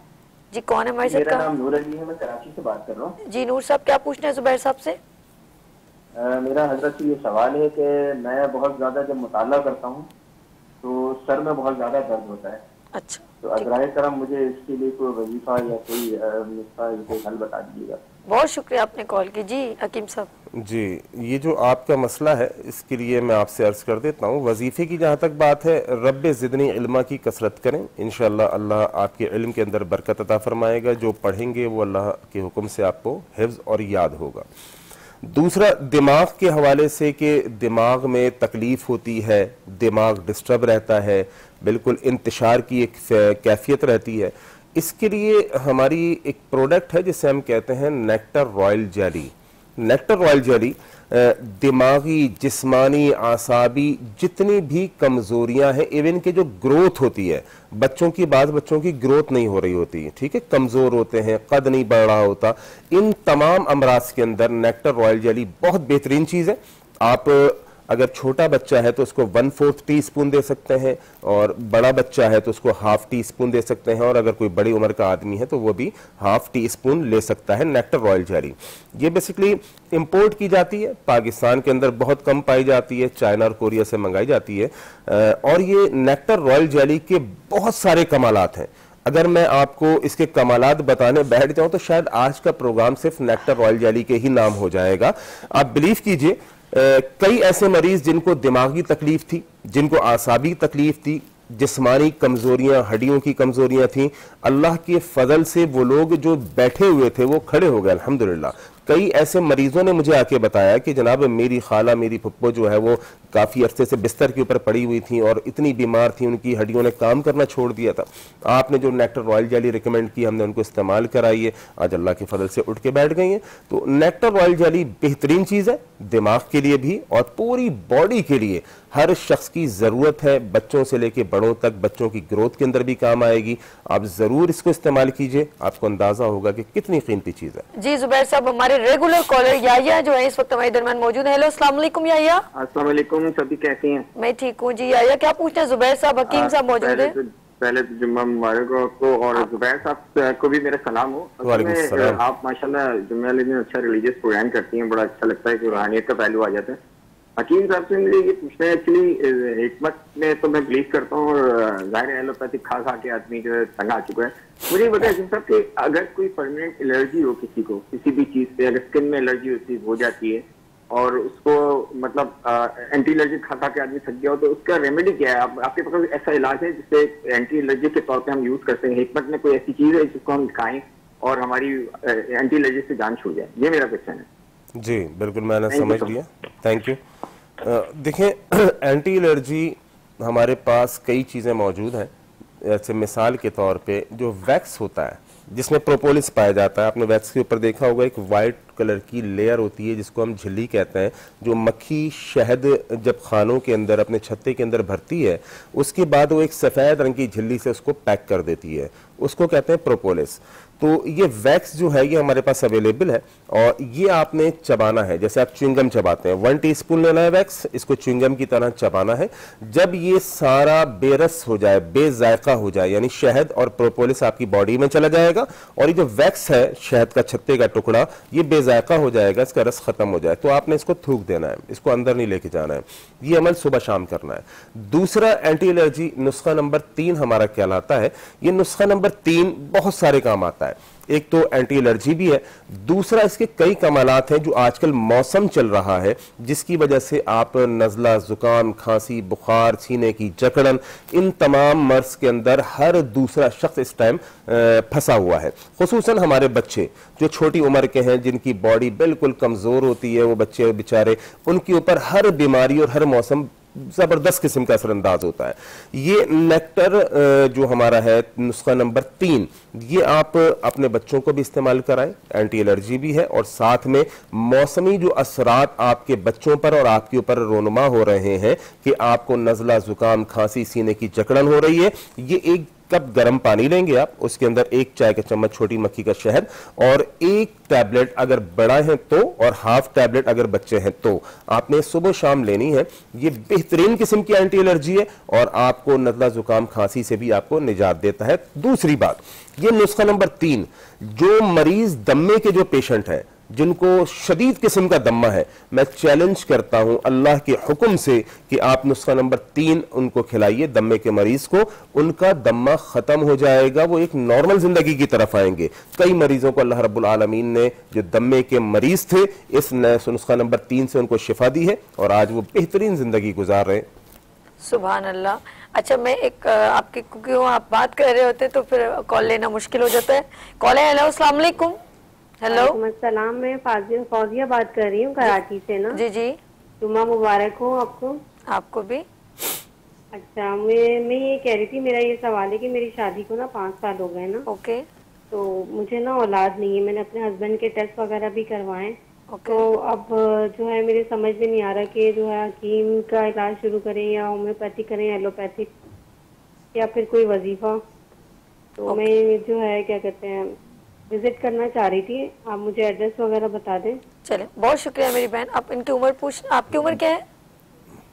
जी, कौन है हमारे साथ? मेरा नाम नूर अली है, मैं कराची से बात कर रहा हूँ। जी नूर साहब, क्या पूछना है जुबैर साहब से? मेरा हजरत से ये सवाल है कि मैं बहुत ज्यादा जब मुताला करता हूँ तो सर में बहुत ज्यादा दर्द होता है। अच्छा, तो अज़राए करम मुझे इसके लिए कोई वजीफा या कोई नुस्खा कोई हल बता दीजिएगा। बहुत शुक्रिया आपने कॉल की। जी हकीम साहब। जी, ये जो आपका मसला है इसके लिए मैं आपसे अर्ज कर देता हूँ। वजीफे की जहाँ तक बात है, रब्बे ज़िदनी इल्मा की कसरत करें, इंशाअल्लाह अल्लाह आपके इल्म के अंदर बरकत अता फरमाएगा। जो पढ़ेंगे वो अल्लाह के हुक्म से आपको हिफ्ज़ और याद होगा। दूसरा, दिमाग के हवाले से कि दिमाग में तकलीफ होती है, दिमाग डिस्टर्ब रहता है, बिल्कुल इंतशार की एक कैफियत रहती है, इसके लिए हमारी एक प्रोडक्ट है जिसे हम कहते हैं nectar royal jelly. Nectar royal jelly दिमागी, जिस्मानी, आसाबी जितनी भी कमजोरियां हैं, इवन के जो ग्रोथ होती है, बच्चों की ग्रोथ नहीं हो रही होती, ठीक है, कमजोर होते हैं, कद नहीं बढ़ रहा होता, इन तमाम अमराज के अंदर नेक्टर रॉयल जेली बहुत बेहतरीन चीज है। आप अगर छोटा बच्चा है तो उसको 1/4 टीस्पून दे सकते हैं, और बड़ा बच्चा है तो उसको ½ टीस्पून दे सकते हैं, और अगर कोई बड़ी उम्र का आदमी है तो वो भी ½ टीस्पून ले सकता है नेक्टर रॉयल जेली। ये बेसिकली इंपोर्ट की जाती है, पाकिस्तान के अंदर बहुत कम पाई जाती है, चाइना और कोरिया से मंगाई जाती है। और ये नेक्टर रॉयल जेली के बहुत सारे कमालात हैं। अगर मैं आपको इसके कमालात बताने बैठ जाऊं तो शायद आज का प्रोग्राम सिर्फ नेक्टर रॉयल जेली के ही नाम हो जाएगा। आप बिलीव कीजिए, कई ऐसे मरीज जिनको दिमागी तकलीफ थी, जिनको आसाबी तकलीफ थी, जिस्मानी कमजोरियां, हड्डियों की कमजोरियां थी, अल्लाह के फजल से वो लोग जो बैठे हुए थे वो खड़े हो गए अल्हम्दुलिल्लाह। कई ऐसे मरीजों ने मुझे आके बताया कि जनाब मेरी खाला, मेरी फुप्पो जो है वो काफ़ी अरसे से बिस्तर के ऊपर पड़ी हुई थी और इतनी बीमार थी, उनकी हड्डियों ने काम करना छोड़ दिया था। आपने जो नेक्टर रॉयल जेली रिकमेंड की, हमने उनको इस्तेमाल कराई है, आज अल्लाह के फजल से उठ के बैठ गई हैं। तो नेक्टर रॉयल जेली बेहतरीन चीज़ है, दिमाग के लिए भी और पूरी बॉडी के लिए। हर शख्स की ज़रूरत है, बच्चों से लेके बड़ों तक, बच्चों की ग्रोथ के अंदर भी काम आएगी। आप ज़रूर इसको इस्तेमाल कीजिए, आपको अंदाज़ा होगा कि कितनी कीमती चीज़ है। जी जुबैर साहब, हमारे रेगुलर कॉलर याया जो है इस वक्त हमारे दरमियान मौजूद है। हेलो, अस्सलाम वालेकुम याया। अस्सलाम वालेकुम, सभी कैसी हैं? मैं ठीक हूँ जी। याया, क्या पूछना है? जुबैर साहब, हकीम साहब मौजूद है। पहले तो जुम्मा मुबारक हो आपको, और जुबैर साहब को भी मेरा सलाम हो। आप माशाल्लाह जुम्मे वाले दिन अच्छा रिलीजियस प्रोग्राम करती हैं, बड़ा अच्छा लगता है कि रूहानियत का पहलू आ जाता है। हकीम साहब से मुझे ये पूछना है, एक्चुअली हिकमत में तो मैं बिलीव करता हूँ, और जाहिर है एलोपैथिक खा खा के आदमी जो है तंग आ चुका है। मुझे ये बताया हकीम साहब कि अगर कोई परमानेंट एलर्जी हो किसी को, किसी भी चीज पे, अगर स्किन में एलर्जी हो जाती है और उसको मतलब एंटी एलर्जी खा खा के आदमी थक गया हो, तो उसका रेमेडी क्या है? आपके पास ऐसा इलाज है जिससे एंटी एलर्जी के तौर पे हम यूज करते हैं? हिकमत में कोई ऐसी चीज है जिसको हम खाएं और हमारी एंटी एलर्जी से जान छूट जाए? ये मेरा क्वेश्चन है। जी बिल्कुल, मैंने समझ लिया, थैंक यू। देखें, एंटी एलर्जी हमारे पास कई चीज़ें मौजूद हैं। जैसे मिसाल के तौर पे जो वैक्स होता है जिसमें प्रोपोलिस पाया जाता है, आपने वैक्स के ऊपर देखा होगा, एक वाइट कलर की लेयर होती है जिसको हम झिल्ली कहते हैं, जो मक्खी शहद जब खानों के अंदर अपने छत्ते के अंदर भरती है, उसके बाद वो एक सफ़ेद रंग की झिल्ली से उसको पैक कर देती है, उसको कहते हैं प्रोपोलिस। तो ये वैक्स जो है ये हमारे पास अवेलेबल है, और ये आपने चबाना है, जैसे आप च्युइंगम चबाते हैं, 1 टीस्पून लेना है वैक्स, इसको च्युइंगम की तरह चबाना है। जब ये सारा बेरस हो जाए, बेजायका हो जाए, यानी शहद और प्रोपोलिस आपकी बॉडी में चला जाएगा, और ये जो वैक्स है, शहद का छत्ते का टुकड़ा, ये बेजायका हो जाएगा, इसका रस खत्म हो जाए, तो आपने इसको थूक देना है, इसको अंदर नहीं लेके जाना है। ये अमल सुबह शाम करना है। दूसरा एंटी एलर्जी नुस्खा नंबर 3 हमारा कहलाता है। ये नुस्खा नंबर 3 बहुत सारे काम आता है। एक तो एंटी एलर्जी भी है, दूसरा इसके कई कमालात हैं। जो आजकल मौसम चल रहा है जिसकी वजह से आप नज़ला, जुकाम, खांसी, बुखार, सीने की जकड़न, इन तमाम मर्ज के अंदर हर दूसरा शख्स इस टाइम फंसा हुआ है। खुसूसन हमारे बच्चे जो छोटी उम्र के हैं, जिनकी बॉडी बिल्कुल कमज़ोर होती है, वो बच्चे बेचारे, उनके ऊपर हर बीमारी और हर मौसम ज़बरदस्त किस्म का असरअंदाज होता है। ये नेक्टर जो हमारा है नुस्खा नंबर 3, ये आप अपने बच्चों को भी इस्तेमाल कराएं, एंटी एलर्जी भी है, और साथ में मौसमी जो असरात आपके बच्चों पर और आपके ऊपर रोनुमा हो रहे हैं कि आपको नज़ला, जुकाम, खांसी, सीने की जकड़न हो रही है, ये एक कप गर्म पानी लेंगे आप, उसके अंदर 1 चाय का चम्मच छोटी मक्खी का शहद और 1 टैबलेट अगर बड़ा है तो और हाफ टैबलेट अगर बच्चे हैं तो आपने सुबह शाम लेनी है। ये बेहतरीन किस्म की एंटी एलर्जी है और आपको नज़ला, जुकाम, खांसी से भी आपको निजात देता है। दूसरी बात, ये नुस्खा नंबर 3, जो मरीज दम्मे के जो पेशेंट हैं, जिनको शदीद किस्म का दम्मा है, मैं चैलेंज करता हूं अल्लाह के हुक्म से कि आप नुस्खा नंबर 3 उनको खिलाइए, दम्मे के मरीज को, उनका दम्मा खत्म हो जाएगा, वो एक नॉर्मल जिंदगी की तरफ आएंगे। कई मरीजों को अल्लाह रब्बुल आलमीन ने जो दम्मे के मरीज थे, इस नुस्खा नंबर 3 से उनको शिफा दी है और आज वो बेहतरीन जिंदगी गुजार रहे हैं। सुभान अल्लाह। अच्छा, मैं एक आपके, क्योंकि आप बात कर रहे होते तो फिर कॉल लेना मुश्किल हो जाता है। कॉल है। हेलो, अस्सलाम वालेकुम। हेलो, सलाम, मैं फौजिया बात कर रही हूँ कराची से ना। जी जी, जुम्मा मुबारक हो आपको। आपको भी। अच्छा, मैं ये कह रही थी, मेरा ये सवाल है कि मेरी शादी को ना 5 साल हो गए ना। ओके। तो मुझे ना औलाद नहीं है, मैंने अपने हस्बैंड के टेस्ट वगैरह भी करवाए। तो अब जो है मेरे समझ में नहीं आ रहा कि जो है हकीम का इलाज शुरू करें या होम्योपैथी करें, एलोपैथिक, या फिर कोई वजीफा। तो मैं जो है क्या कहते हैं विजिट करना चाह रही थी, आप मुझे एड्रेस वगैरह बता दें। चले, बहुत शुक्रिया मेरी बहन। आप इनकी उम्र पूछ, आपकी उम्र क्या है?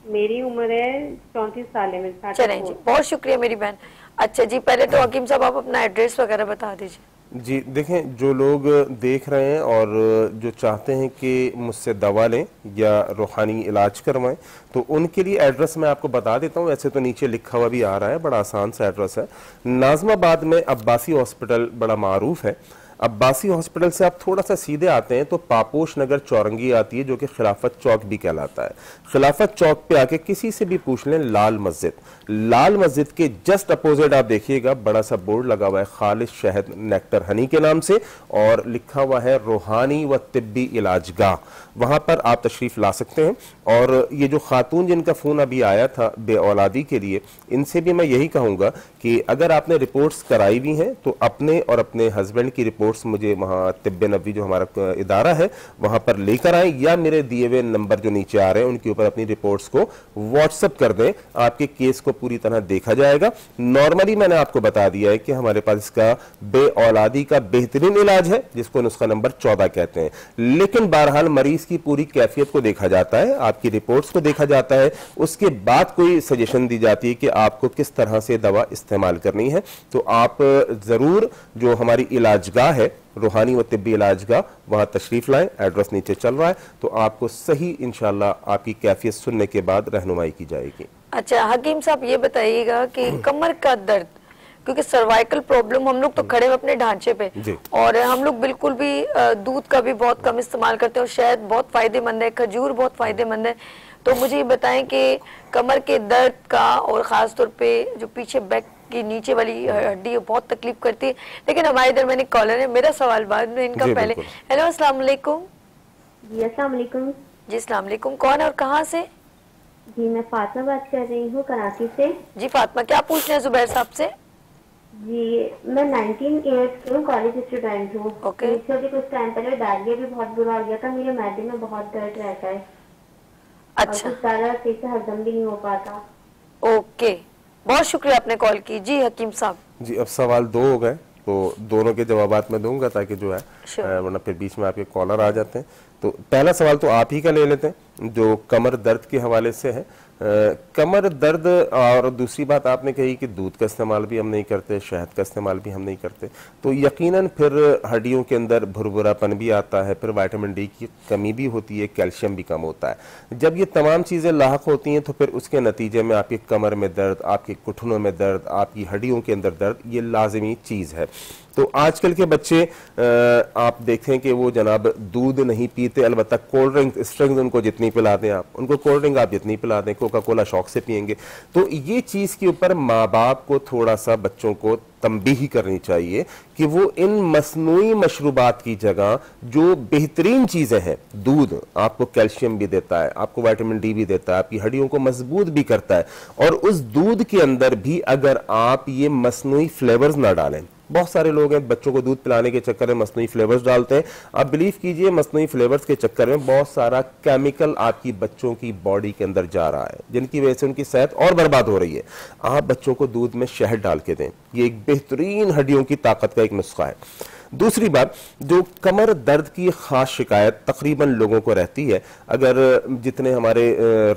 मेरी उम्र है 34 साल है मेरी। चलें जी, बहुत शुक्रिया मेरी बहन। अच्छा जी, पहले तो हकीम साहब आप अपना एड्रेस वगैरह बता दीजिए। जी देखें, जो लोग देख रहे हैं और जो चाहते हैं कि मुझसे दवा लें या रूहानी इलाज करवाएं, तो उनके लिए एड्रेस मैं आपको बता देता हूं। ऐसे तो नीचे लिखा हुआ भी आ रहा है, बड़ा आसान सा एड्रेस है। नाज़िमाबाद में अब्बासी हॉस्पिटल बड़ा मारूफ है। अब्बासी हॉस्पिटल से आप थोड़ा सा सीधे आते हैं तो पापोश नगर चौरंगी आती है, जो कि खिलाफत चौक भी कहलाता है। खिलाफत चौक पे आके किसी से भी पूछ लें, लाल मस्जिद, लाल मस्जिद के जस्ट अपोजिट आप देखिएगा बड़ा सा बोर्ड लगा हुआ है खालिश शहद नेक्टर हनी के नाम से, और लिखा हुआ है रूहानी व तिब्बी इलाजगाह। वहां पर आप तशरीफ ला सकते हैं। और ये जो खातून जिनका फोन अभी आया था बे औलादी के लिए, इनसे भी मैं यही कहूंगा कि अगर आपने रिपोर्ट्स कराई हुई हैं तो अपने और अपने हस्बैंड की रिपोर्ट्स मुझे वहाँ तिब्बे नबी जो हमारा इदारा है वहां पर लेकर आए, या मेरे दिए हुए नंबर जो नीचे आ रहे हैं उनके ऊपर अपनी रिपोर्ट्स को व्हाट्सएप कर दें। आपके केस को पूरी तरह देखा जाएगा। नॉर्मली मैंने आपको बता दिया है कि हमारे पास इसका बे औलादी का बेहतरीन इलाज है, जिसको नुस्खा नंबर 14 कहते हैं। लेकिन बहरहाल मरीज की पूरी कैफियत को देखा जाता है, आपकी रिपोर्ट्स को देखा जाता है, उसके बाद कोई सजेशन दी जाती है कि आपको किस तरह से दवा इस्तेमाल करनी है। तो आप जरूर जो हमारी इलाजगाह है रूहानी व तिब्बी इलाजगाह, वहां तशरीफ लाएं। एड्रेस नीचे चल रहा है, तो आपको सही इंशाल्लाह आपकी कैफियत सुनने के बाद रहनुमाई की जाएगी। अच्छा हकीम साहब, ये बताइएगा कि कमर का दर्द, क्योंकि सर्वाइकल प्रॉब्लम, हम लोग तो खड़े हैं अपने ढांचे पे और हम लोग बिल्कुल भी दूध का भी बहुत कम इस्तेमाल करते हैं और शहद बहुत फायदेमंद है, खजूर बहुत फायदेमंद है। तो मुझे ये बताएं कि कमर के दर्द का और ख़ास तौर पे जो पीछे बैक की नीचे वाली हड्डी बहुत तकलीफ करती है। लेकिन हमारे इधर मैंने कॉलर है, मेरा सवाल बाद में, इनका पहले। हेलो, अस्सलाम वालेकुम। जी अस्सलाम वालेकुम। जी अस्सलाम वालेकुम। कौन है और कहाँ से? जी मैं फातिमा बात कर रही हूँ कराची से। जी फातिमा, क्या पूछना है जुबैर साहब से? जी मैं 19 ईयर्स की हूँ, कॉलेज स्टूडेंट हूँ। ओके। कुछ टाइम पहले डायरिया भी बहुत बुरा हो गया था, मेरे मैदे में बहुत दर्द रहता है। अच्छा, कुछ सारा सही से हजम भी नहीं हो पाता। ओके, बहुत शुक्रिया आपने कॉल की। जी हकीम साहब। जी अब सवाल 2 हो गए, तो दोनों के जवाबात मैं दूंगा ताकि जो है वरना फिर बीच में आपके कॉलर आ जाते हैं। तो पहला सवाल तो आप ही का ले लेते हैं जो कमर दर्द के हवाले से है। कमर दर्द, और दूसरी बात आपने कही कि दूध का इस्तेमाल भी हम नहीं करते, शहद का इस्तेमाल भी हम नहीं करते, तो यकीनन फिर हड्डियों के अंदर भुरभुरापन भी आता है, फिर विटामिन डी की कमी भी होती है, कैल्शियम भी कम होता है। जब ये तमाम चीज़ें लाहक होती हैं तो फिर उसके नतीजे में आपकी कमर में दर्द, आपके घुटनों में दर्द, आपकी हड्डियों के अंदर दर्द, ये लाजमी चीज़ है। तो आजकल के बच्चे आप देखें कि वो जनाब दूध नहीं पीते, अलबत्ता कोल्ड ड्रिंक, स्ट्रिंग्स उनको जितनी पिला दें आप, उनको कोल्ड ड्रिंक आप जितनी पिला दें, कोका कोला शौक से पियेंगे। तो ये चीज़ के ऊपर माँ बाप को थोड़ा सा बच्चों को तंबीह करनी चाहिए कि वो इन मसनूई मशरूबात की जगह जो बेहतरीन चीज़ें हैं, दूध आपको कैल्शियम भी देता है, आपको विटामिन डी भी देता है, आपकी हड्डियों को मजबूत भी करता है, और उस दूध के अंदर भी अगर आप ये मसनूई फ्लेवर्स ना डालें, बहुत सारे लोग हैं बच्चों को दूध पिलाने के चक्कर में मसनूई फ्लेवर्स डालते हैं। आप बिलीव कीजिए मसनूई फ्लेवर्स के चक्कर में बहुत सारा केमिकल आपकी बच्चों की बॉडी के अंदर जा रहा है, जिनकी वजह से उनकी सेहत और बर्बाद हो रही है। आप बच्चों को दूध में शहद डाल के दें, ये एक बेहतरीन हड्डियों की ताकत का एक नुस्खा है। दूसरी बात, जो कमर दर्द की खास शिकायत तकरीबन लोगों को रहती है, अगर जितने हमारे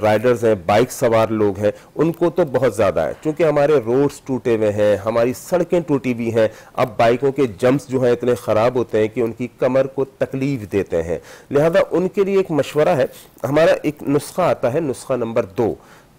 राइडर्स हैं, बाइक सवार लोग हैं, उनको तो बहुत ज़्यादा है, क्योंकि हमारे रोड्स टूटे हुए हैं, हमारी सड़कें टूटी हुई हैं। अब बाइकों के जंप्स जो हैं इतने ख़राब होते हैं कि उनकी कमर को तकलीफ देते हैं। लिहाजा उनके लिए एक मशवरा है, हमारा एक नुस्खा आता है, नुस्खा नंबर 2,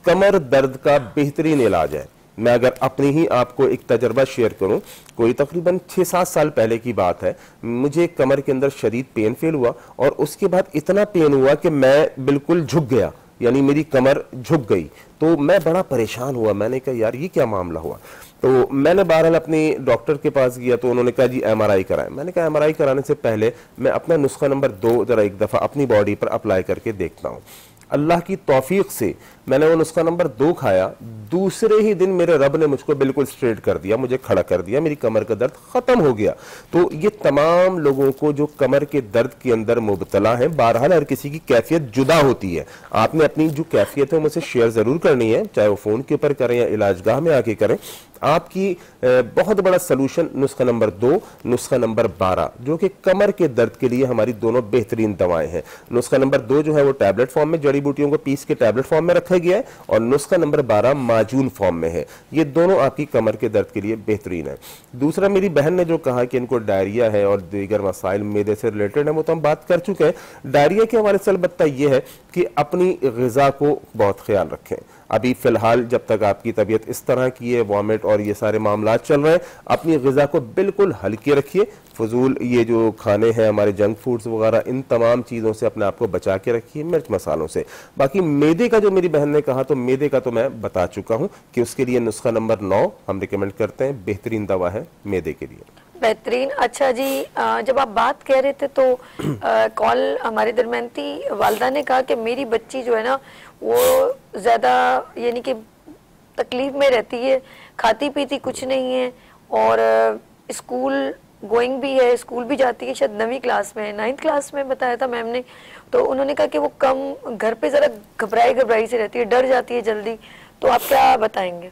कमर दर्द का बेहतरीन इलाज है। मैं अगर अपनी ही आपको एक तजर्बा शेयर करूं, कोई तकरीबन 6-7 साल पहले की बात है, मुझे कमर के अंदर शदीद पेन फील हुआ और उसके बाद इतना पेन हुआ कि मैं बिल्कुल झुक गया, यानी मेरी कमर झुक गई। तो मैं बड़ा परेशान हुआ, मैंने कहा यार ये क्या मामला हुआ। तो मैंने बहरहाल अपनी डॉक्टर के पास गया, तो उन्होंने कहा जी MRI कराएं। मैंने कहा MRI कराने से पहले मैं अपना नुस्खा नंबर 2 जरा एक दफ़ा अपनी बॉडी पर अप्लाई करके देखता हूँ। अल्लाह की तौफीक से मैंने वो नुस्खा नंबर 2 खाया, दूसरे ही दिन मेरे रब ने मुझको बिल्कुल स्ट्रेट कर दिया, मुझे खड़ा कर दिया, मेरी कमर का दर्द खत्म हो गया। तो ये तमाम लोगों को जो कमर के दर्द के अंदर मुबतला हैं, बहरहाल हर किसी की कैफियत जुदा होती है, आपने अपनी जो कैफियत है मुझसे शेयर जरूर करनी है, चाहे वो फोन के ऊपर करें या इलाजगाह में आके करें। आपकी बहुत बड़ा सलूशन नुस्खा नंबर 2, नुस्खा नंबर 12, जो कि कमर के दर्द के लिए हमारी दोनों बेहतरीन दवाएं हैं। नुस्खा नंबर 2 जो है वो टैबलेट फॉर्म में जड़ी बूटियों को पीस के टैबलेट फॉर्म में रखा गया है, और नुस्खा नंबर 12 माजून फॉर्म में है। ये दोनों आपकी कमर के दर्द के लिए बेहतरीन है। दूसरा, मेरी बहन ने जो कहा कि इनको डायरिया है और दीगर मसाइल मेदे से रिलेटेड है, वो तो हम बात कर चुके हैं। डायरिया के हवाले से अलबत्ता यह है कि अपनी ग़िज़ा को बहुत ख्याल रखें। अभी फिलहाल जब तक आपकी तबीयत इस तरह की है, वॉमिट और ये सारे मामला चल रहे हैं, अपनी ग़िज़ा को बिल्कुल हल्की रखिए। फजूल ये जो खाने हैं हमारे जंक फूड्स वगैरह, इन तमाम चीज़ों से अपने आप को बचा के रखिए, मिर्च मसालों से। बाकी मैदे का जो मेरी बहन ने कहा, तो मैदे का तो मैं बता चुका हूँ कि उसके लिए नुस्खा नंबर 9 हम रिकमेंड करते हैं, बेहतरीन दवा है मैदे के लिए। बेहतरीन। अच्छा जी, जब आप बात कह रहे थे तो कॉल हमारे दरमियान थी, वालदा ने कहा कि मेरी बच्ची जो है ना वो ज़्यादा यानी कि तकलीफ में रहती है, खाती पीती कुछ नहीं है, और स्कूल गोइंग भी है, स्कूल भी जाती है, शायद 9वीं क्लास में, 9th क्लास में बताया था मैम ने। तो उन्होंने कहा कि वो कम घर पे ज़रा घबराई से रहती है, डर जाती है जल्दी। तो आप क्या बताएंगे?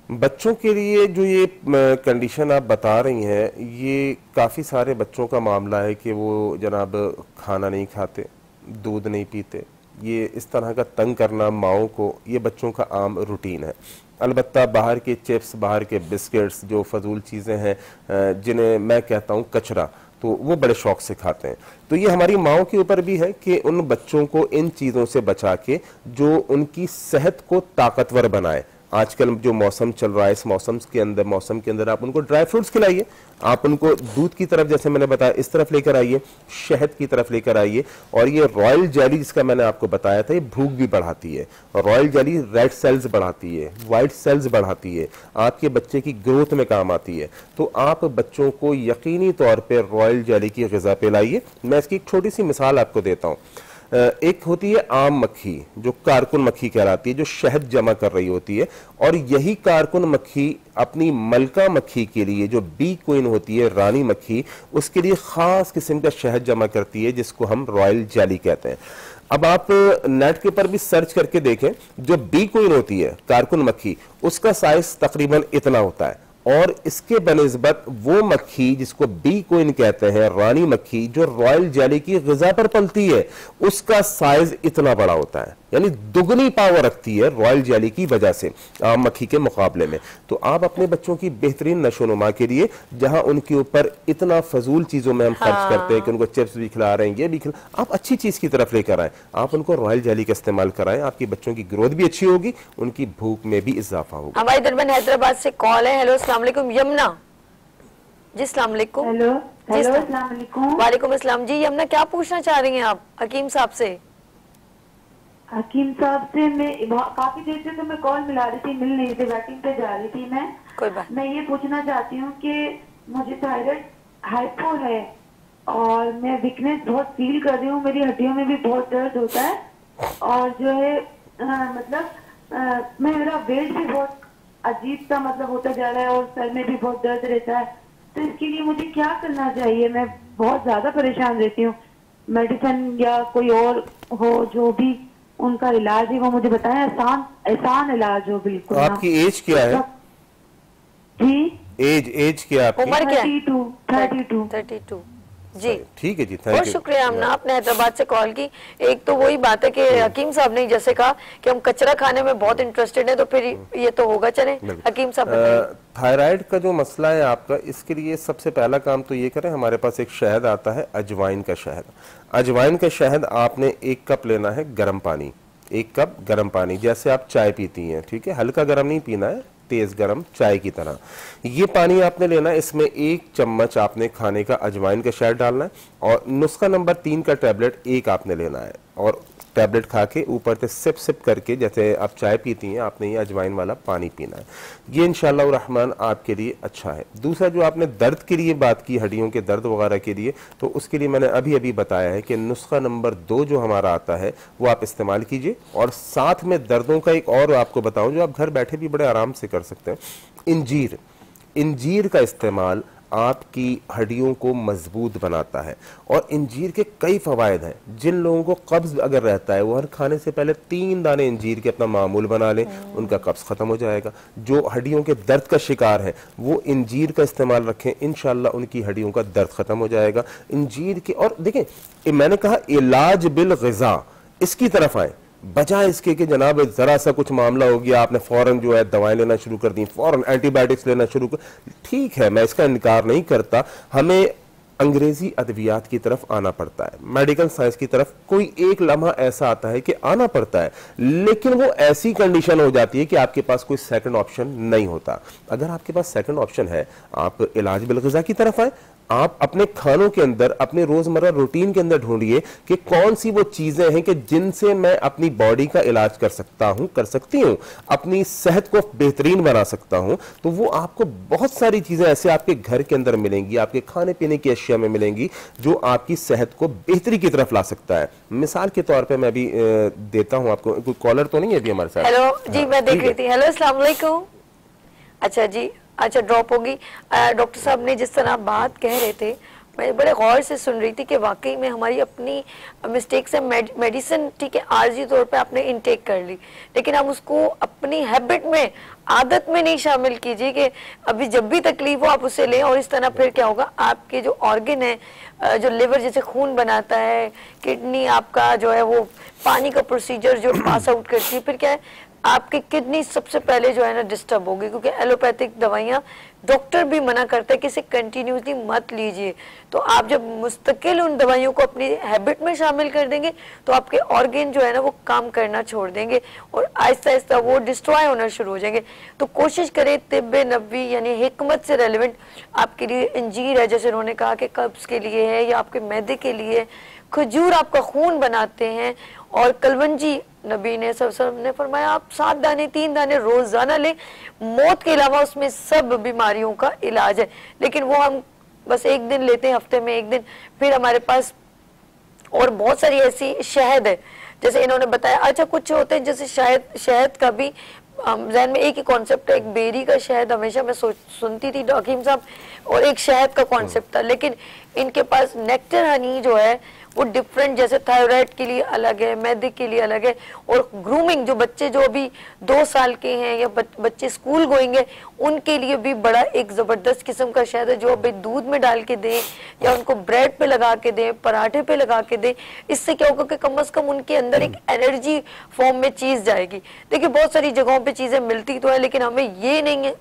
बच्चों के लिए जो ये कंडीशन आप बता रही हैं, ये काफ़ी सारे बच्चों का मामला है कि वो जनाब खाना नहीं खाते, दूध नहीं पीते। ये इस तरह का तंग करना माओं को, ये बच्चों का आम रूटीन है। अलबत्ता बाहर के चिप्स, बाहर के बिस्किट्स, जो फजूल चीज़ें हैं जिन्हें मैं कहता हूँ कचरा, तो वो बड़े शौक से खाते हैं। तो ये हमारी माओं के ऊपर भी है कि उन बच्चों को इन चीज़ों से बचा के जो उनकी सेहत को ताकतवर बनाए। आजकल जो मौसम चल रहा है, इस मौसम के अंदर आप उनको ड्राई फ्रूट्स खिलाइए, आप उनको दूध की तरफ, जैसे मैंने बताया, इस तरफ लेकर आइए, शहद की तरफ लेकर आइए। और ये रॉयल जेली जिसका मैंने आपको बताया था, ये भूख भी बढ़ाती है। रॉयल जेली रेड सेल्स बढ़ाती है, वाइट सेल्स बढ़ाती है, आपके बच्चे की ग्रोथ में काम आती है। तो आप बच्चों को यकीनी तौर पर रॉयल जेली की ग़िज़ा पे लाइए। मैं इसकी एक छोटी सी मिसाल आपको देता हूँ। एक होती है आम मक्खी, जो कारकुन मक्खी कहलाती है, जो शहद जमा कर रही होती है, और यही कारकुन मक्खी अपनी मलका मक्खी के लिए, जो बी क्वीन होती है, रानी मक्खी, उसके लिए खास किस्म का शहद जमा करती है, जिसको हम रॉयल जेली कहते हैं। अब आप नेट के ऊपर भी सर्च करके देखें, जो बी क्वीन होती है, कारकुन मक्खी, उसका साइज तकरीबन इतना होता है, और इसके बनिस्बत वो मक्खी जिसको बी क्वीन कहते हैं, रानी मक्खी, जो रॉयल जेली की ग़िज़ा पर पलती है, उसका साइज इतना बड़ा होता है, यानी दुगनी पावर रखती है रॉयल जेली की वजह से आम मक्खी के मुकाबले में। तो आप अपने बच्चों की बेहतरीन नशोनुमा के लिए, जहां उनके ऊपर इतना फजूल चीजों में हम खर्च करते हैं कि उनको चिप्स भी खिला रहे हैं, ये भी खिला, आप अच्छी चीज की तरफ लेकर आए, आप उनको रॉयल जेली का इस्तेमाल कराएं, आपकी बच्चों की ग्रोथ भी अच्छी होगी, उनकी भूख में भी इजाफा होगा। हमारे दरमियान हैदराबाद से कॉल है। हेलो, अस्सलाम वालेकुम। यमुना जी, अस्सलाम वालेकुम। हेलो, अस्सलाम वालेकुम। वालेकुम अस्सलाम जी। यमुना, क्या पूछना चाह रही हैं आप हकीम साहब से? हकीम साहब से मैं काफी देर से तो मैं कॉल मिला रही थी, मिल नहीं थी, वेटिंग पे जा रही थी मैं। कोई बात। मैं ये पूछना चाहती हूँ कि मुझे थायराइड हाइपो है और मैं वीकनेस बहुत फील कर रही हूँ, मेरी हड्डियों में भी बहुत दर्द होता है और जो है मेरा वेट भी बहुत अजीब सा होता जा रहा है और सर में भी बहुत दर्द रहता है। तो इसके लिए मुझे क्या करना चाहिए? मैं बहुत ज्यादा परेशान रहती हूँ। मेडिसिन या कोई और हो जो भी उनका इलाज है वो मुझे बताएं, आसान इलाज हो बिल्कुल। आपकी एज क्या है जी? एज क्या आपकी? उम्र क्या? 32 जी ठीक है जी, थैंक यू। बहुत शुक्रिया हमना, आपने हैदराबाद से कॉल की। एक तो वही बात है कि हकीम साहब ने जैसे कहा कि हम कचरा खाने में बहुत इंटरेस्टेड है, तो फिर ये तो होगा। चले हकीम साहब बताइए। थायराइड का जो मसला है आपका, इसके लिए सबसे पहला काम तो ये करें, हमारे पास एक शहद आता है अजवाइन का शहद। अजवाइन का शहद आपने 1 कप लेना है गर्म पानी, 1 कप गर्म पानी, जैसे आप चाय पीती हैं, ठीक है, हल्का गर्म नहीं पीना है, तेज गरम चाय की तरह। ये पानी आपने लेना है, इसमें 1 चम्मच आपने खाने का अजवाइन का शहद डालना है और नुस्खा नंबर 3 का टैबलेट 1 आपने लेना है और टैबलेट खा के ऊपर से सिप सिप करके, जैसे आप चाय पीती हैं, आपने ये अजवाइन वाला पानी पीना है। ये इंशाअल्लाह रहमान आपके लिए अच्छा है। दूसरा, जो आपने दर्द के लिए बात की, हड्डियों के दर्द वगैरह के लिए, तो उसके लिए मैंने अभी बताया है कि नुस्खा नंबर 2 जो हमारा आता है वो आप इस्तेमाल कीजिए। और साथ में दर्दों का एक और आपको बताऊं जो आप घर बैठे भी बड़े आराम से कर सकते हैं, इंजीर का इस्तेमाल आपकी हड्डियों को मजबूत बनाता है और इंजीर के कई फवायद हैं। जिन लोगों को कब्ज अगर रहता है वो हर खाने से पहले 3 दाने इंजीर के अपना मामूल बना लें, उनका कब्ज खत्म हो जाएगा। जो हड्डियों के दर्द का शिकार है वो इंजीर का इस्तेमाल रखें, इंशाल्लाह उनकी हड्डियों का दर्द खत्म हो जाएगा। इंजीर के, और देखें मैंने कहा इलाज बिल ग़िज़ा, इसकी तरफ आए, बजाय इसके कि जनाब जरा सा कुछ मामला हो गया आपने फौरन जो है दवाएं लेना शुरू कर दी, फौरन एंटीबायोटिक्स लेना शुरू कर। ठीक है, मैं इसका इनकार नहीं करता, हमें अंग्रेजी अद्वियात की तरफ आना पड़ता है, मेडिकल साइंस की तरफ कोई एक लम्हा ऐसा आता है कि आना पड़ता है, लेकिन वो ऐसी कंडीशन हो जाती है कि आपके पास कोई सेकंड ऑप्शन नहीं होता। अगर आपके पास सेकंड ऑप्शन है, आप इलाज बिल ग़िज़ा की तरफ आए। आप अपने खानों के अंदर, अपने रोजमर्रा रूटीन के अंदर ढूंढिए कि कौन सी वो चीजें हैं कि जिनसे मैं अपनी बॉडी का इलाज कर सकता हूं, कर सकती हूं, अपनी सेहत को बेहतरीन बना सकता हूं। तो वो आपको बहुत सारी चीजें ऐसे आपके घर के अंदर मिलेंगी, आपके खाने पीने की अशिया में मिलेंगी, जो आपकी सेहत को बेहतरी की तरफ ला सकता है। मिसाल के तौर पर मैं अभी देता हूं आपको, कोई कॉलर तो नहीं है अभी हमारे साथ? हेलो जी, मैं देख रही थी। हेलो, अस्सलाम वालेकुम। अच्छा जी, अच्छा ड्रॉप होगी। डॉक्टर साहब ने जिस तरह बात कह रहे थे, मैं बड़े गौर से सुन रही थी कि वाकई में हमारी अपनी मिस्टेक से मेडिसिन, ठीक है, आर्जी तौर पे आपने इनटेक कर ली, लेकिन हम उसको अपनी हैबिट में, आदत में नहीं शामिल कीजिए कि अभी जब भी तकलीफ हो आप उसे लें। और इस तरह फिर क्या होगा, आपके जो ऑर्गन है, जो लिवर जैसे खून बनाता है, किडनी आपका जो है वो पानी का प्रोसीजर जो पास आउट करती है, फिर क्या है आपकी किडनी सबसे पहले जो है ना डिस्टर्ब होगी, क्योंकि एलोपैथिक दवाइयाँ डॉक्टर भी मना करते हैं कि इसे कंटिन्यूसली मत लीजिए। तो आप जब मुस्तकिल उन दवाइयों को अपनी हैबिट में शामिल कर देंगे तो आपके ऑर्गन जो है ना वो काम करना छोड़ देंगे और आहिस्ता आहिस्ता वो डिस्ट्रॉय होना शुरू हो जाएंगे। तो कोशिश करें तिब्बे नबवी यानी हिकमत से रेलिवेंट आपके लिए इंजीर है, जैसे उन्होंने कहा कि कब्ज के लिए है या आपके मैदे के लिए, खजूर आपका खून बनाते हैं, और कलवंजी नबी ने सब ने फरमाया आप 7 दाने 3 दाने रोजाना लें। मौत के अलावा उसमें सब बीमारियों का इलाज है, लेकिन वो हम बस एक दिन लेते हैं, हफ्ते में एक दिन। फिर हमारे पास और बहुत सारी ऐसी शहद है, जैसे इन्होंने बताया। अच्छा, कुछ होते हैं जैसे शहद का भी ज़हन में एक ही कॉन्सेप्ट है, एक बेरी का शहद हमेशा मैं सुनती थी हकीम साहब, और एक शहद का कॉन्सेप्ट था, लेकिन इनके पास नेक्टर हनी जो है वो डिफरेंट, जैसे थायराइड के लिए अलग है, मैदे के लिए अलग है, और ग्रूमिंग जो बच्चे जो अभी 2 साल के हैं या बच्चे स्कूल गोइंग है उनके लिए भी बड़ा एक जबरदस्त किस्म का शहद है, जो अभी दूध में डाल के दें या उनको ब्रेड पे लगा के दें, पराठे पे लगा के दें। इससे क्या होगा कि कम से कम उनके अंदर एक एनर्जी फॉर्म में चीज जाएगी। देखिए बहुत सारी जगहों पे चीजें मिलती तो है, लेकिन हमें ये नहीं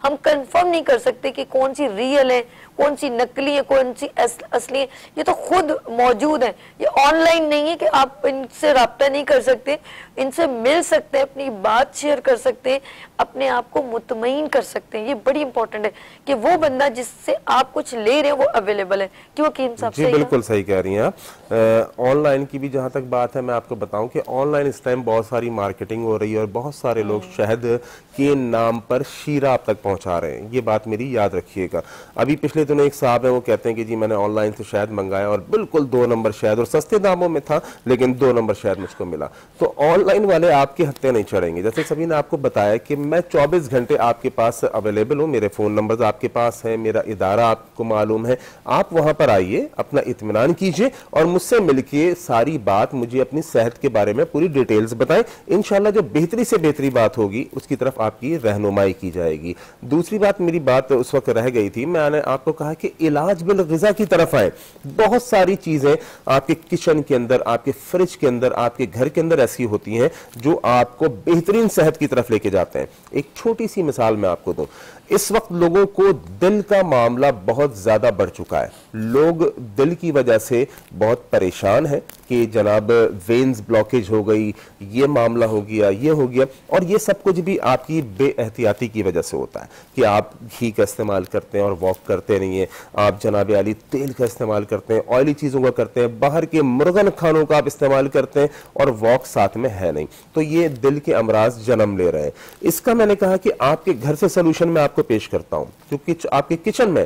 हम कंफर्म नहीं कर सकते कि कौन सी रियल है कौन सी नकली है, कौन सी असली है, ये तो खुद मौजूद है। ये ऑनलाइन नहीं है कि आप इनसे रब्ता नहीं कर सकते, इनसे मिल सकते हैं, अपनी बात शेयर कर सकते हैं, अपने आप को मुतमईन कर सकते हैं। ये बड़ी इंपॉर्टेंट है कि वो बंदा जिससे आप कुछ ले रहे हैं वो अवेलेबल है। क्यों हकीम साहब? जी बिल्कुल सही कह रही हैं आप। ऑनलाइन की भी जहां तक बात है, मैं आपको बताऊं कि ऑनलाइन इस टाइम बहुत सारी मार्केटिंग हो रही है और बहुत सारे लोग शहद के नाम पर शीरा आप तक पहुंचा रहे हैं। ये बात मेरी याद रखिएगा। अभी पिछले दिनों एक साहब है, वो कहते हैं कि जी मैंने ऑनलाइन से शहद मंगाया और बिल्कुल 2 नंबर शहद, और सस्ते दामों में था लेकिन 2 नंबर शहद मुझको मिला। तो ऑनलाइन वाले आपके हत्थे नहीं चढ़ेंगे। जैसे सभी ने आपको बताया कि मैं 24 घंटे आपके पास अवेलेबल हूँ, मेरे फोन नंबर आपके पास है, मेरा इदारा आपको मालूम है। आप वहां पर आइए, अपना इत्मीनान कीजिए और मुझसे मिलके सारी बात, मुझे अपनी सेहत के बारे में पूरी डिटेल्स बताएं। इंशाल्लाह जो बेहतरी से बेहतरी बात होगी उसकी तरफ आपकी रहनुमाई की जाएगी। दूसरी बात, मेरी बात उस वक्त रह गई थी, मैंने आपको कहा कि इलाज बिल ग़िज़ा की तरफ आए। बहुत सारी चीजें आपके किचन के अंदर, आपके फ्रिज के अंदर, आपके घर के अंदर ऐसी होती हैं जो आपको बेहतरीन सेहत की तरफ लेके जाते हैं। एक छोटी सी मिसाल मैं आपको दूं, इस वक्त लोगों को दिल का मामला बहुत ज्यादा बढ़ चुका है। लोग दिल की वजह से बहुत परेशान हैं कि जनाब वेन्स ब्लॉकेज हो गई, ये मामला हो गया, ये हो गया, और ये सब कुछ भी आपकी बेएहतियाती की वजह से होता है कि आप घी का इस्तेमाल करते हैं और वॉक करते नहीं है, आप जनाब आली तेल का इस्तेमाल करते हैं, ऑयली चीजों का करते हैं, बाहर के मुर्गन खानों का आप इस्तेमाल करते हैं और वॉक साथ में है नहीं, तो ये दिल के अमराज जन्म ले रहे हैं। इसका मैंने कहा कि आपके घर से सोल्यूशन मैं आपको पेश करता हूं, क्योंकि आपके किचन में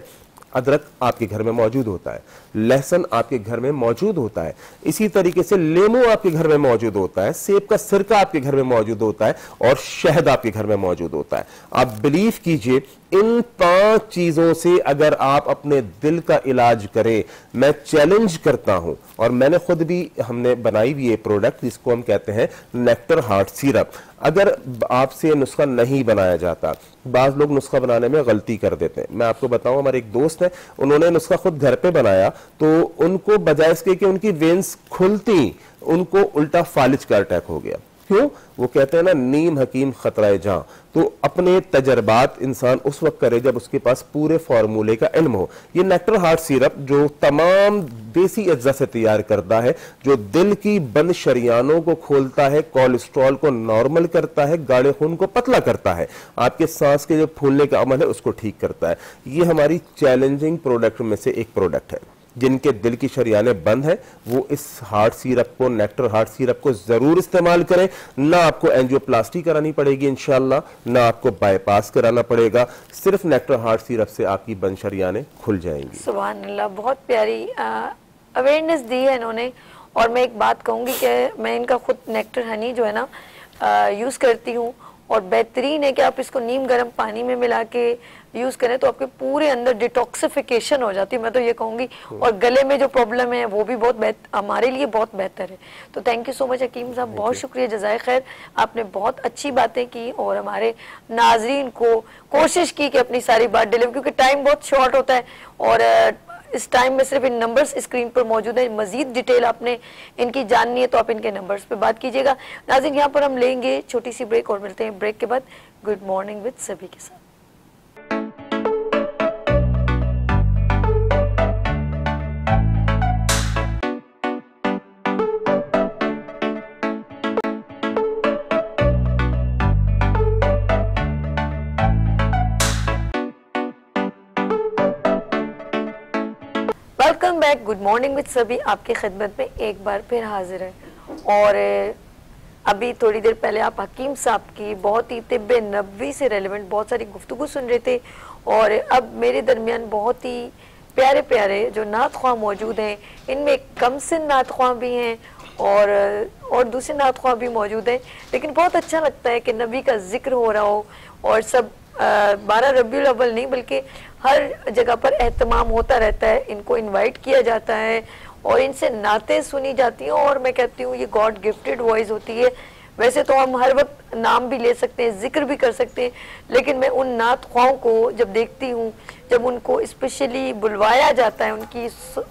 अदरक आपके घर में मौजूद होता है, लहसुन आपके घर में मौजूद होता है, इसी तरीके से लेमू आपके घर में मौजूद होता है, सेब का सिरका आपके घर में मौजूद होता है और शहद आपके घर में मौजूद होता है। आप बिलीव कीजिए, इन 5 चीजों से अगर आप अपने दिल का इलाज करें, मैं चैलेंज करता हूं, और मैंने खुद भी, हमने बनाई हुई ये प्रोडक्ट जिसको हम कहते हैं नेक्टर हार्ट सिरप। अगर आपसे नुस्खा नहीं बनाया जाता, बाज लोग नुस्खा बनाने में गलती कर देते हैं। मैं आपको बताऊं, हमारे एक दोस्त है, उन्होंने नुस्खा खुद घर पे बनाया, तो उनको बजाय इसके कि उनकी वेन्स खुलती, उनको उल्टा फालिज का अटैक हो गया। क्यों? वो कहते हैं ना, नीम हकीम खतरा जहां। तो अपने तजर्बात इंसान उस वक्त करे जब उसके पास पूरे फार्मूले का इल्म हो। ये नेक्टर हार्ट सिरप जो तमाम देसी अज्जा से तैयार करता है, जो दिल की बंद शरियानों को खोलता है, कोलेस्ट्रॉल को नॉर्मल करता है, गाढ़े खून को पतला करता है, आपके सांस के जो फूलने का अमल है उसको ठीक करता है। ये हमारी चैलेंजिंग प्रोडक्ट में से एक प्रोडक्ट है। जिनके दिल की शरियाने बंद है वो इस हार्ट सिरप को, नेक्टर हार्ट सिरप को जरूर इस्तेमाल करें। ना आपको एंजियोप्लास्टी करानी पड़ेगी इंशाल्लाह, ना आपको बाईपास कराना पड़ेगा, सिर्फ नेक्टर हार्ट सिरप से आपकी बंद शरियाने खुल जाएंगी। सुभान अल्लाह, बहुत प्यारी अवेयरनेस दी है इन्होंने। और मैं एक बात कहूंगी कि मैं इनका खुद नेक्टर हनी जो है ना यूज करती हूँ, और बेहतरीन है कि आप इसको नीम गर्म पानी में मिला के यूज करें तो आपके पूरे अंदर डिटॉक्सिफिकेशन हो जाती है, मैं तो ये कहूंगी। और गले में जो प्रॉब्लम है वो भी बहुत हमारे लिए बहुत बेहतर है। तो थैंक यू सो मच हकीम साहब, बहुत शुक्रिया, जज़ाए खैर। आपने बहुत अच्छी बातें की और हमारे नाजरीन को कोशिश की कि अपनी सारी बात डिलीवर, क्योंकि टाइम बहुत शॉर्ट होता है और इस टाइम में सिर्फ इन नंबर्स स्क्रीन पर मौजूद है। मजीद डिटेल आपने इनकी जाननी है तो आप इनके नंबर्स पे बात कीजिएगा। नाज़रीन, यहाँ पर हम लेंगे छोटी सी ब्रेक और मिलते हैं ब्रेक के बाद गुड मॉर्निंग विद सभी के साथ। Welcome back, good morning with सभी आपकी खिदमत में एक बार फिर हाजिर है। और अभी थोड़ी देर पहले आप हकीम साहब की बहुत ही तिब्ब नबवी से रेलेवेंट बहुत सारी गुफ्तगू सुन रहे थे, और अब मेरे दरमियान बहुत ही प्यारे प्यारे जो नात ख्वाह मौजूद हैं, इनमें कम सिन नात ख्वाह भी हैं और दूसरे नात ख्वाह भी मौजूद हैं। लेकिन बहुत अच्छा लगता है कि नबी का जिक्र हो रहा हो और सब 12 रबीउल अव्वल नहीं बल्कि हर जगह पर एहतमाम होता रहता है, इनको इनवाइट किया जाता है और इनसे नातें सुनी जाती हैं। और मैं कहती हूँ ये गॉड गिफ्टेड वॉइस होती है। वैसे तो हम हर वक्त नाम भी ले सकते हैं, जिक्र भी कर सकते हैं, लेकिन मैं उन नात ख्वाहों को जब देखती हूँ, जब उनको स्पेशली बुलवाया जाता है, उनकी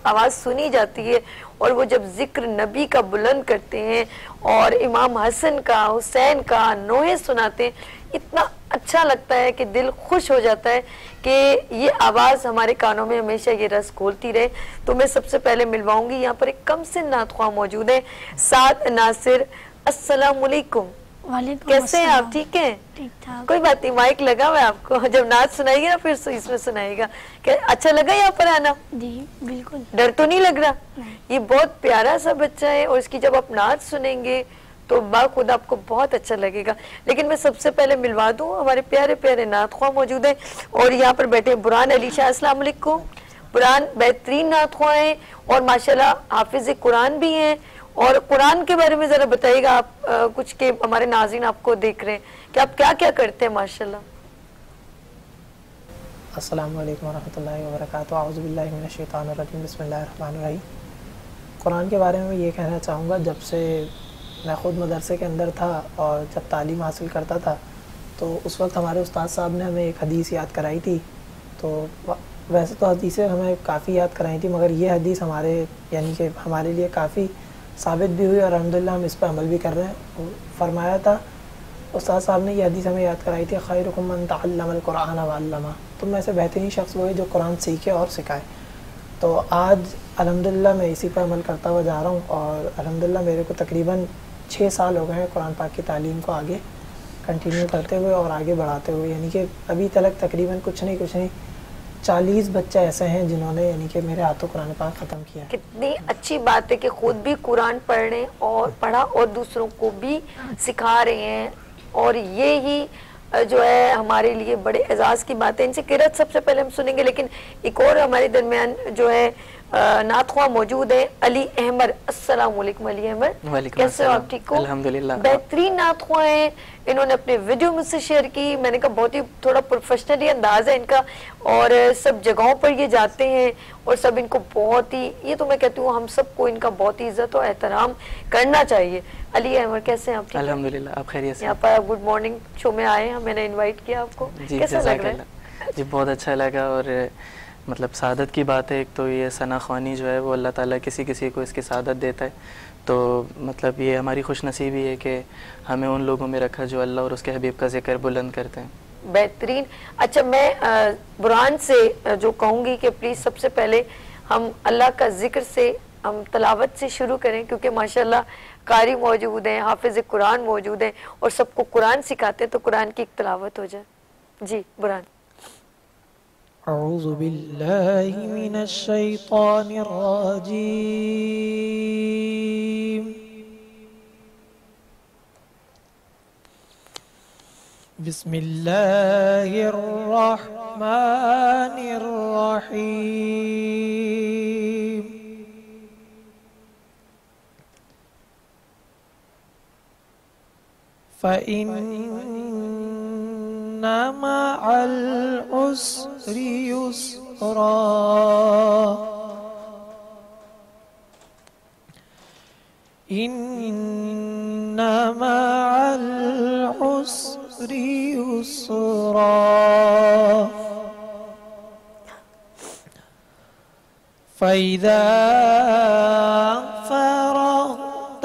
आवाज़ सुनी जाती है और वो जब जिक्र नबी का बुलंद करते हैं और इमाम हसन का, हुसैन का, नोहे सुनाते हैं, इतना अच्छा लगता है कि दिल खुश हो जाता है कि ये आवाज़ हमारे कानों में हमेशा ये रस घोलती रहे। तो मैं सबसे पहले मिलवाऊंगी, यहाँ पर एक कम सिन नात ख्वाह मौजूद है, साद नासिर। अस्सलाम वालेकुम। कैसे हैं आप? ठीक हैं? ठीक ठाक। कोई बात नहीं, माइक लगा हुआ है आपको, जब नाच सुनाइएगा ना फिर इसमें सुनाइएगा। क्या अच्छा लगा यहाँ पर आना? जी बिल्कुल। डर तो नहीं लग रहा? ये बहुत प्यारा सा बच्चा है और इसकी जब आप नाच सुनेंगे तो बाखुद आपको बहुत अच्छा लगेगा। लेकिन मैं सबसे पहले मिलवा दूं, हमारे प्यारे प्यारे नात ख्वाह मौजूद है और यहाँ पर बैठे बुरहान अली शाह। अस्सलाम वालेकुम। बुरहान बेहतरीन नात ख्वाह है और माशाल्लाह हाफिज कुरान भी हैं। और कुरान के बारे में जरा बताइएगा आप कुछ, के हमारे नाज़रीन आपको देख रहे हैं कि आप क्या क्या करते हैं माशाल्लाह। अस्सलाम वालेकुम वरहमतुल्लाहि वबरकातुहू। औज़ु बिल्लाहि मिनश शैतानिर रजीम। बिस्मिल्लाहिर रहमानिर रहीम। कुरान के बारे में ये कहना चाहूँगा, जब से मैं ख़ुद मदरसे के अंदर था और जब तालीम हासिल करता था तो उस वक्त हमारे उस्ताद साहब ने हमें एक हदीस याद कराई थी। तो वैसे तो हदीसें हमें काफ़ी याद कराई थी, मगर ये हदीस हमारे यानी कि हमारे लिए काफ़ी साबित भी हुई और अल्हम्दुलिल्लाह हम इस पर अमल भी कर रहे हैं। फरमाया था उस्ताद साहब ने, ये हदीस हमें याद कराई थी, खैरुकुम मन तअल्लमल कुरान व अल्लमा। तुम में से बेहतरीन शख्स वो है जो कुरान सीखे और सिखाए। तो आज अल्हम्दुलिल्लाह मैं इसी पर अमल करता हुआ जा रहा हूँ और अल्हम्दुलिल्लाह मेरे को तकरीबन 6 साल हो गए हैं कुरान पाक की तालीम को आगे कंटिन्यू करते हुए और आगे बढ़ाते हुए। यानी कि अभी तक तकरीबन कुछ नहीं 40 बच्चे ऐसे हैं जिन्होंने यानी कि मेरे हाथों कुरान पाक ख़त्म किया। कितनी अच्छी बात है कि खुद भी कुरान पढ़ा और दूसरों को भी सिखा रहे हैं और ये ही जो है हमारे लिए बड़े एजाज़ की बात है। इनसे किरत सबसे पहले हम सुनेंगे, लेकिन एक और हमारे दरमियान जो है नात ख्वाह मौजूद है, अली अहमद। अस्सलाम वालेकुम अली अहमद, कैसे हो आप? ठीक हो? अल्हम्दुलिल्लाह। बेहतरीन नात ख्वाह हैं, इन्होंने अपने वीडियो मुझसे शेयर की। मैंने कहा बहुत ही थोड़ा प्रोफेशनली अंदाज है इनका और सब जगहों पर ये जाते हैं और सब इनको बहुत ही, ये तो मैं कहती हूँ हम सबको इनका बहुत ही इज्जत और एहतराम करना चाहिए। अली अहमद कैसे हैं आप? ठीक? अल्हम्दुलिल्लाह, आप खैरियत से? यहाँ पर गुड मॉर्निंग शो में आए हैं, मैंने इनवाइट किया आपको। कैसा लग रहा है? जी बहुत अच्छा लगा और मतलब सादत की बात है। एक तो ये सना ख्वानी जो है वो अल्लाह ताला किसी किसी को इसकी सादत देता है, तो मतलब ये हमारी खुश नसीबी है कि हमें उन लोगों में रखा जो अल्लाह और उसके हबीब का जिक्र बुलंद करते हैं। बेहतरीन। अच्छा, मैं बुरहान से जो कहूँगी कि प्लीज़ सबसे पहले हम अल्लाह का जिक्र से हम तलावत से शुरू करें, क्योंकि माशाल्लाह कारी मौजूद हैं, हाफिज कुरान मौजूद हैं और सबको कुरान सिखाते हैं, तो कुरान की एक तलावत हो जाए। जी बुरहान। औज़ु बिल्लाहि मिनश शैतानिर रजीम। बिस्मिल्लाहिर रहमानिर रहीम। फ़इन्ना मअल उसरि युस्रा। इन्ना मअल उसरि युस्रा। फ़इज़ा फ़रग़्त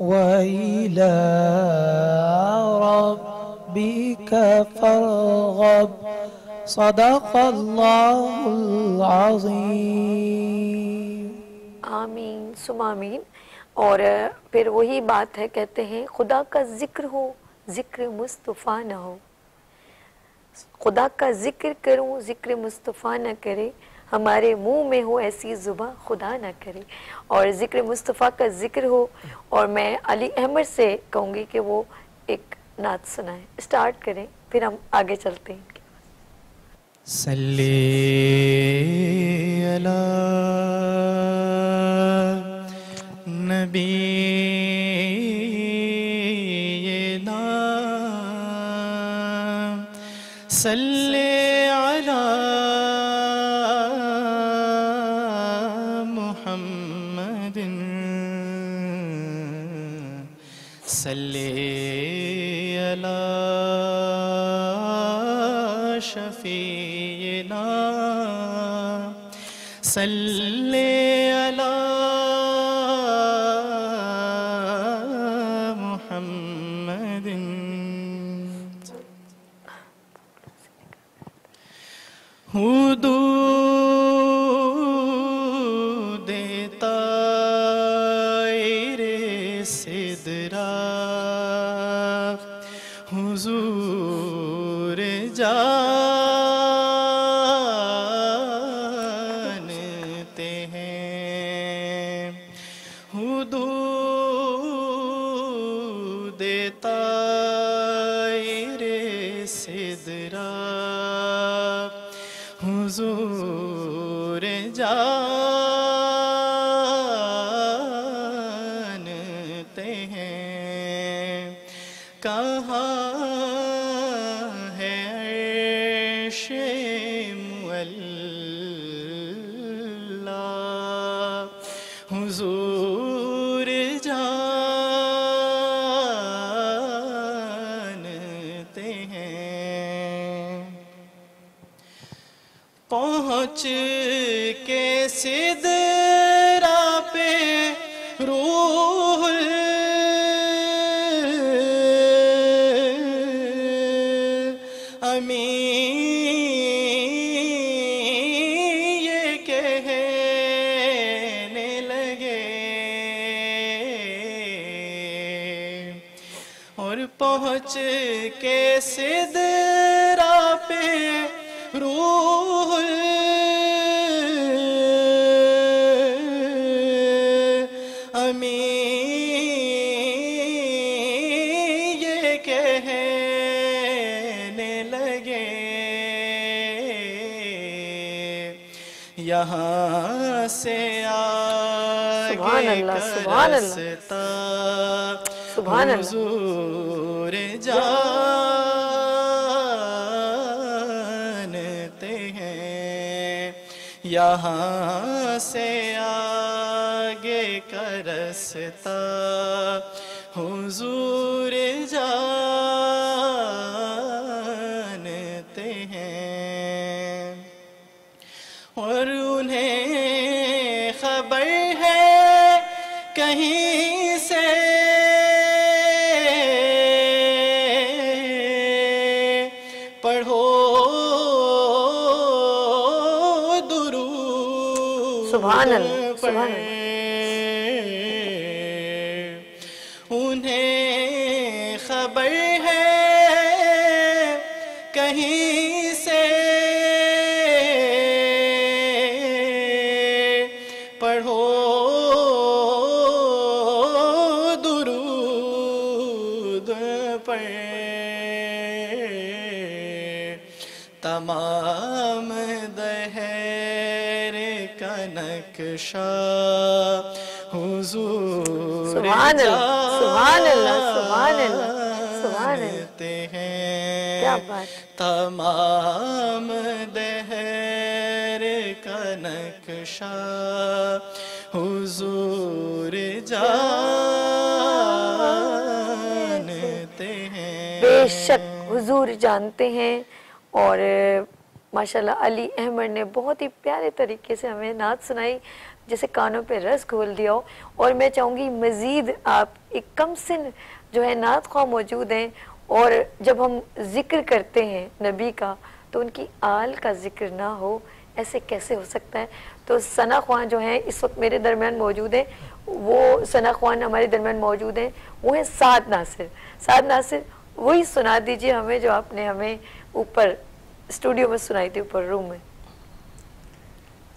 वइला रब्बिक फ़रग़ब। सदक़ल्लाहुल अज़ीम। आमीन सुमा आमीन। और फिर वही बात है, कहते हैं खुदा का जिक्र हो जिक्र मुस्तफ़ा ना हो। खुदा का जिक्र करूं जिक्र मुस्तफ़ा न करे, हमारे मुंह में हो ऐसी जुबां खुदा न करे। और जिक्र मुस्तफ़ा का जिक्र हो और मैं अली अहमद से कहूँगी कि वो एक नात सुनाए। स्टार्ट करें, फिर हम आगे चलते हैं। सल्ली अला नबीना सल्ली अला मुहम्मदिन सल्ली अला शफीना सल्ली अला सिदरा हुजूर जानते हैं। हुदूद तायरे सिदरा हुजूर जानते हैं। कहाँ है अर्शे मुअल्ला हुजूर जानते हैं। पहुँच के सिदरा पे रूहुल अमी ये कहने लगे और पहुँच के सिदरा पे रूहुल अमी ये कहने लगे यहाँ से आगे का रास्ता हुजूर जानते हैं। यहाँ से आगे का रास्ता हुजूर जानते हैं। और उन्हें खबर है कहीं से पढ़ो दुरूद सुभान अल्लाह, सुभान अल्लाह। उन्हें खबर है कहीं से पढ़ो दुरूद पर तमाम दहर का नक्शा हुजूर सुभान अल्लाह, सुभान अल्लाह, सुभान अल्लाह, सुभान अल्लाह। जानते हैं। क्या बात। तमाम दहर का नक्शा हुजूर जानते हैं। बेशक हुजूर जानते हैं। और माशाल्लाह अली अहमद ने बहुत ही प्यारे तरीके से हमें नात सुनाई, जैसे कानों पे रस घोल दिया हो। और मैं चाहूँगी मज़ीद आप एक कम सिन जो है नात ख्वाह मौजूद हैं, और जब हम जिक्र करते हैं नबी का तो उनकी आल का जिक्र ना हो, ऐसे कैसे हो सकता है। तो सना ख्वाह जो हैं इस वक्त मेरे दरमियान मौजूद हैं, वो सना ख्वाह हमारे दरमियान मौजूद हैं, वो हैं साद नासिर। साद नासिर वही सुना दीजिए हमें जो आपने हमें ऊपर स्टूडियो में सुनाई थी, ऊपर रूम में।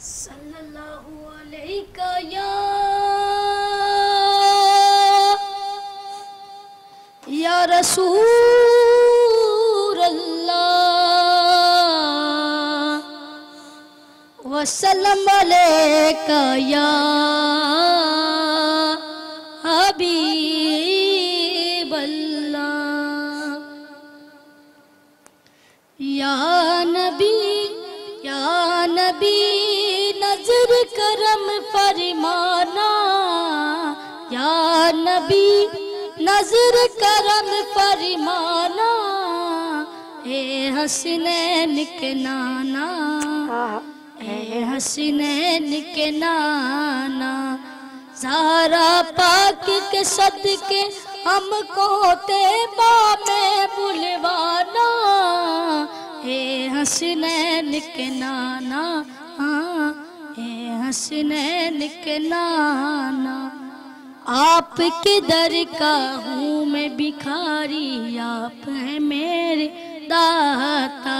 सल्लल्लाहु अलैका या रसूल अल्लाह वसल्लम अलैका या हबीब अल्लाह। या नबी नजर करम फरमाना, या नबी नजर करम फरमाना, ए हसनैन के नाना, ए हसनैन के नाना। ज़हरा पाक के सदके हमको तेबा में बुलवाना, हे हसनैन के नाना, हे हसनैन के नाना। आपके दर का हूँ मैं भिखारी, आप हैं मेरे दाता।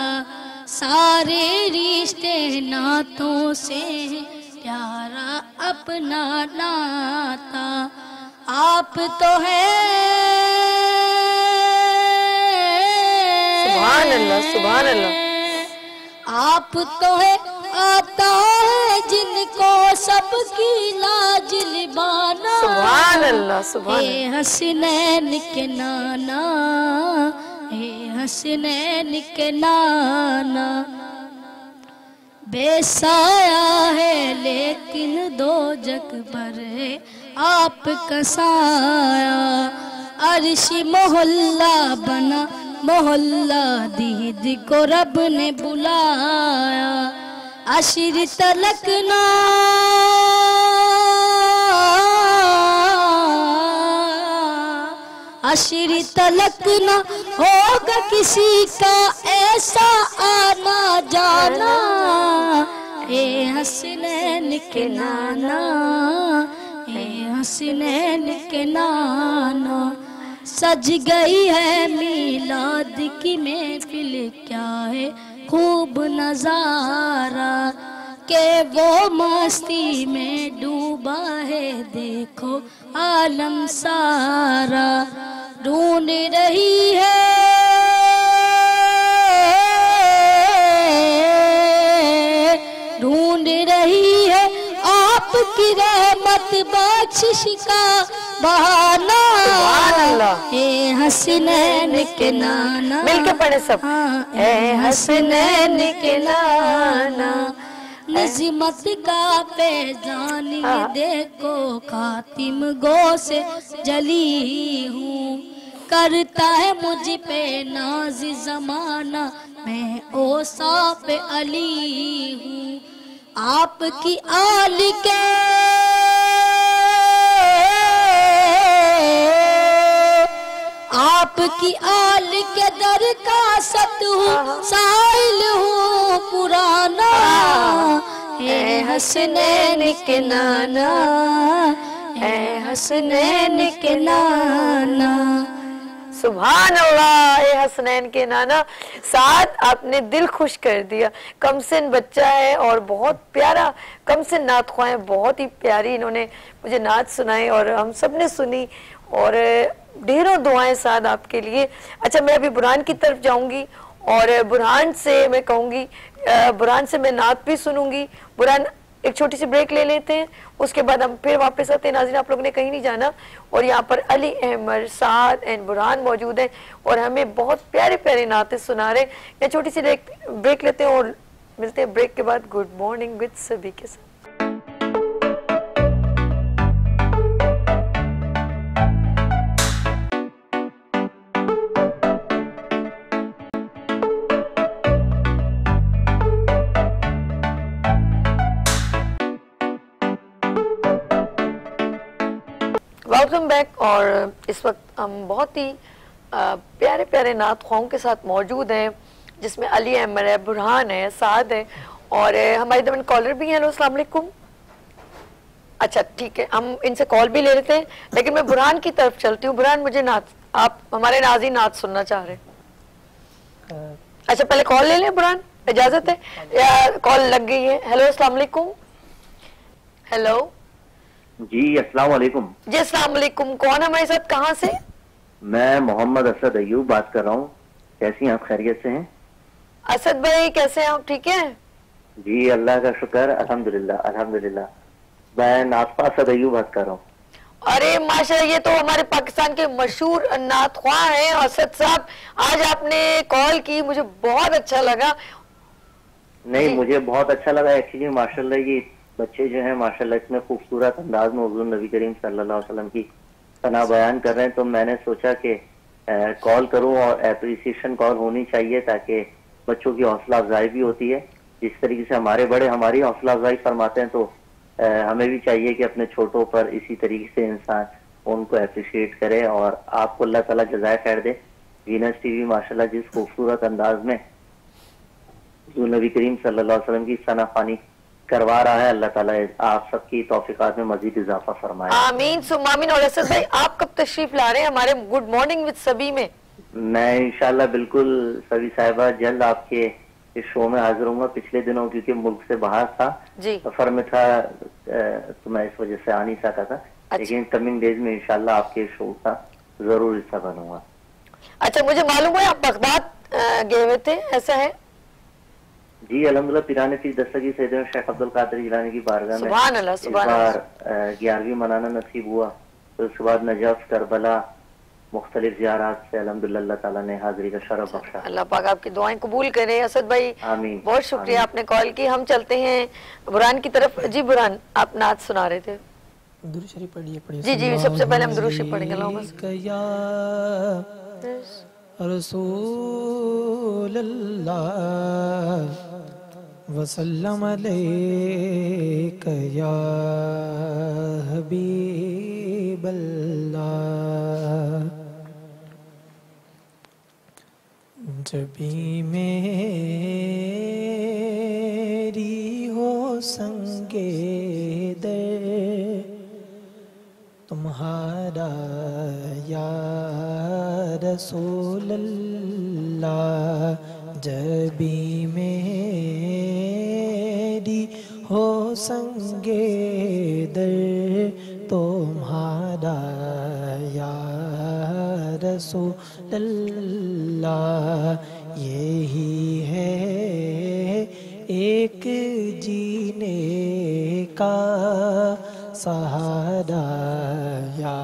सारे रिश्ते नातों से प्यारा अपना नाता। आप तो है सुभान अल्लाह, सुभान अल्लाह। आप तो है आता है जिनको सबकी लाज लिबाना। सुभान अल्लाह, सुभान हे हसनैन के नाना, हे हसनैन के नाना। बेसाया है लेकिन दो जग पर है आपका साया। अर्शी मोहल्ला बना, मोहल्ला दीद को रब ने बुलाया। अशीर तलकना अशीर तलकना होगा किसी का ऐसा आना जाना। ए हसनैन के नाना, ए हसनैन के नाना। सज गई है मीलाद की महफिल, क्या है खूब नजारा। के वो मस्ती में डूबा है देखो आलम सारा। ढूंढ रही है ढूंढ रही है आपकी रहमत बख्शिश का बहाना। ए हसनैन के नाना, मिलके पढ़े सब। ए हसनैन के नाना। निज़मत का फैज़ान ये देखो खातिम गो से जली हूँ। करता है मुझ पे नाज ज़माना, मैं औसाफ अली हूँ। आपकी आल के आपकी आल के दर का सत हूँ, साइल हूँ पुराना। ए हसनैन के नाना, ए हसनैन के नाना। सुभान अल्लाह। ए हसनैन के नाना, साथ आपने दिल खुश कर दिया। कमसिन बच्चा है और बहुत प्यारा कमसिन नात ख्वाह है, बहुत ही प्यारी इन्होंने मुझे नात सुनाई और हम सब ने सुनी और ढेरों दुआएं साथ आपके लिए। अच्छा, मैं अभी बुरहान की तरफ जाऊंगी और बुरहान से मैं कहूंगी, बुरहान से मैं नात भी सुनूंगी। बुरहान, एक छोटी सी ब्रेक ले लेते हैं, उसके बाद हम फिर वापस आते हैं। नाज़रीन, आप लोगों ने कहीं नहीं जाना और यहाँ पर अली अहमद, साद एंड बुरहान मौजूद हैं और हमें बहुत प्यारे प्यारे नाते सुना रहे हैं। या छोटी सी ब्रेक लेते हैं और मिलते हैं ब्रेक के बाद गुड मॉर्निंग विद सभी के साथ। Welcome back. और इस वक्त हम बहुत ही प्यारे प्यारे नात ख्वाहों के साथ मौजूद हैं, जिसमें अली अहमद है, बुरहान है, साद है और हमारे दरमियान कॉलर भी हैं। हेलो, अस्सलाम वालेकुम। अच्छा ठीक है, हम इनसे कॉल भी ले लेते हैं, लेकिन मैं बुरहान की तरफ चलती हूँ। बुरहान, मुझे नात, आप हमारे नाज़रीन नात सुनना चाह रहे हैं। अच्छा, पहले कॉल ले लें बुरहान, इजाजत है या कॉल लग गई है? हेलो, अस्सलाम वालेकुम। हेलो जी, अस्सलाम वालेकुम। जी अस्सलाम वालेकुम। कौन हमारे साथ, कहाँ से? मैं मोहम्मद असद अयूब बात कर रहा हूँ। कैसी हैं आप, खैरियत से हैं? असद भाई कैसे हैं आप, ठीक हैं? जी अल्लाह का शुक्र, अल्हम्दुलिल्लाह अल्हम्दुलिल्लाह। मैं नातख्वाह असद अयूब बात कर रहा हूँ। अरे माशाल्लाह, ये तो हमारे पाकिस्तान के मशहूर नात ख्वाह हैं असद साहब। आज आपने कॉल की, मुझे बहुत अच्छा लगा। नहीं, मुझे बहुत अच्छा लगा एक्चुअली। माशाल्लाह ये बच्चे जो हैं माशाल्लाह इतने खूबसूरत अंदाज में हुज़ूर नबी करीम सल्लल्लाहु अलैहि वसल्लम की सना बयान कर रहे हैं, तो मैंने सोचा कि कॉल करूं और एप्रिसिएशन कॉल होनी चाहिए ताकि बच्चों की हौसला अफजाई भी होती है। जिस तरीके से हमारे बड़े हमारी हौसला अफजाई फरमाते हैं, तो हमें भी चाहिए कि अपने छोटों पर इसी तरीके से इंसान उनको अप्रिशिएट करे। और आपको अल्लाह ताला जज़ाए खैर दे। वीनस टीवी माशाल्लाह जिस खूबसूरत अंदाज में हुज़ूर नबी करीम सल्लल्लाहु अलैहि वसल्लम की सना ख़वानी करवा रहा है। अल्लाह ताला आप सबकी तौफीकात में मजीद इजाफा फरमाए। आमीन सुम्मा आमीन। और असद भाई आप कब तशरीफ ला रहे हैं हमारे गुड मॉर्निंग विद सभी में? मैं इंशाल्लाह बिल्कुल सभी साहिबा जल्द आपके इस शो में हाजिर हूँगा। पिछले दिनों क्योंकि मुल्क से बाहर था, सफर में था, तो मैं इस वजह से आ नहीं सका था। अच्छा। लेकिन कमिंग डेज में इंशाल्लाह आपके शो का जरूर हिस्सा बनूंगा। अच्छा, मुझे मालूम है आप बगदाद गए हुए थे, ऐसा है? जी अल्हम्दुलिल्लाह, पिराने फीस दस्तगी सैयदना शेख अब्दुल कादिर जिलानी की बारगाह में सुभान अल्लाह, इस बार 11वीं मनाना नसीब हुआ। तो उसके बाद नजफ, करबला, मुख्तलिफ ज़ियारात से अल्हम्दुलिल्लाह अल्लाह ताला ने हाजिरी का शरफ बख्शा। अल्लाह पाक आपकी दुआएं कबूल करे। असद भाई आमीन, बहुत शुक्रिया आपने कॉल की। हम चलते हैं बुरहान की तरफ। जी बुरहान, आप नात सुना रहे थे। दुरूद शरीफ पढ़िए। जी जी, सबसे पहले हम दुरूद शरीफ पढ़ेंगे। वसल्लम अलैका या हबीबल्लाह। जब भी मेरी हो संगे दर तुम्हारा या रसूल अल्लाह। जब भी मेरी हो संगे दर तुम्हारा या रसूल अल्लाह। यही है एक जीने का सहारा या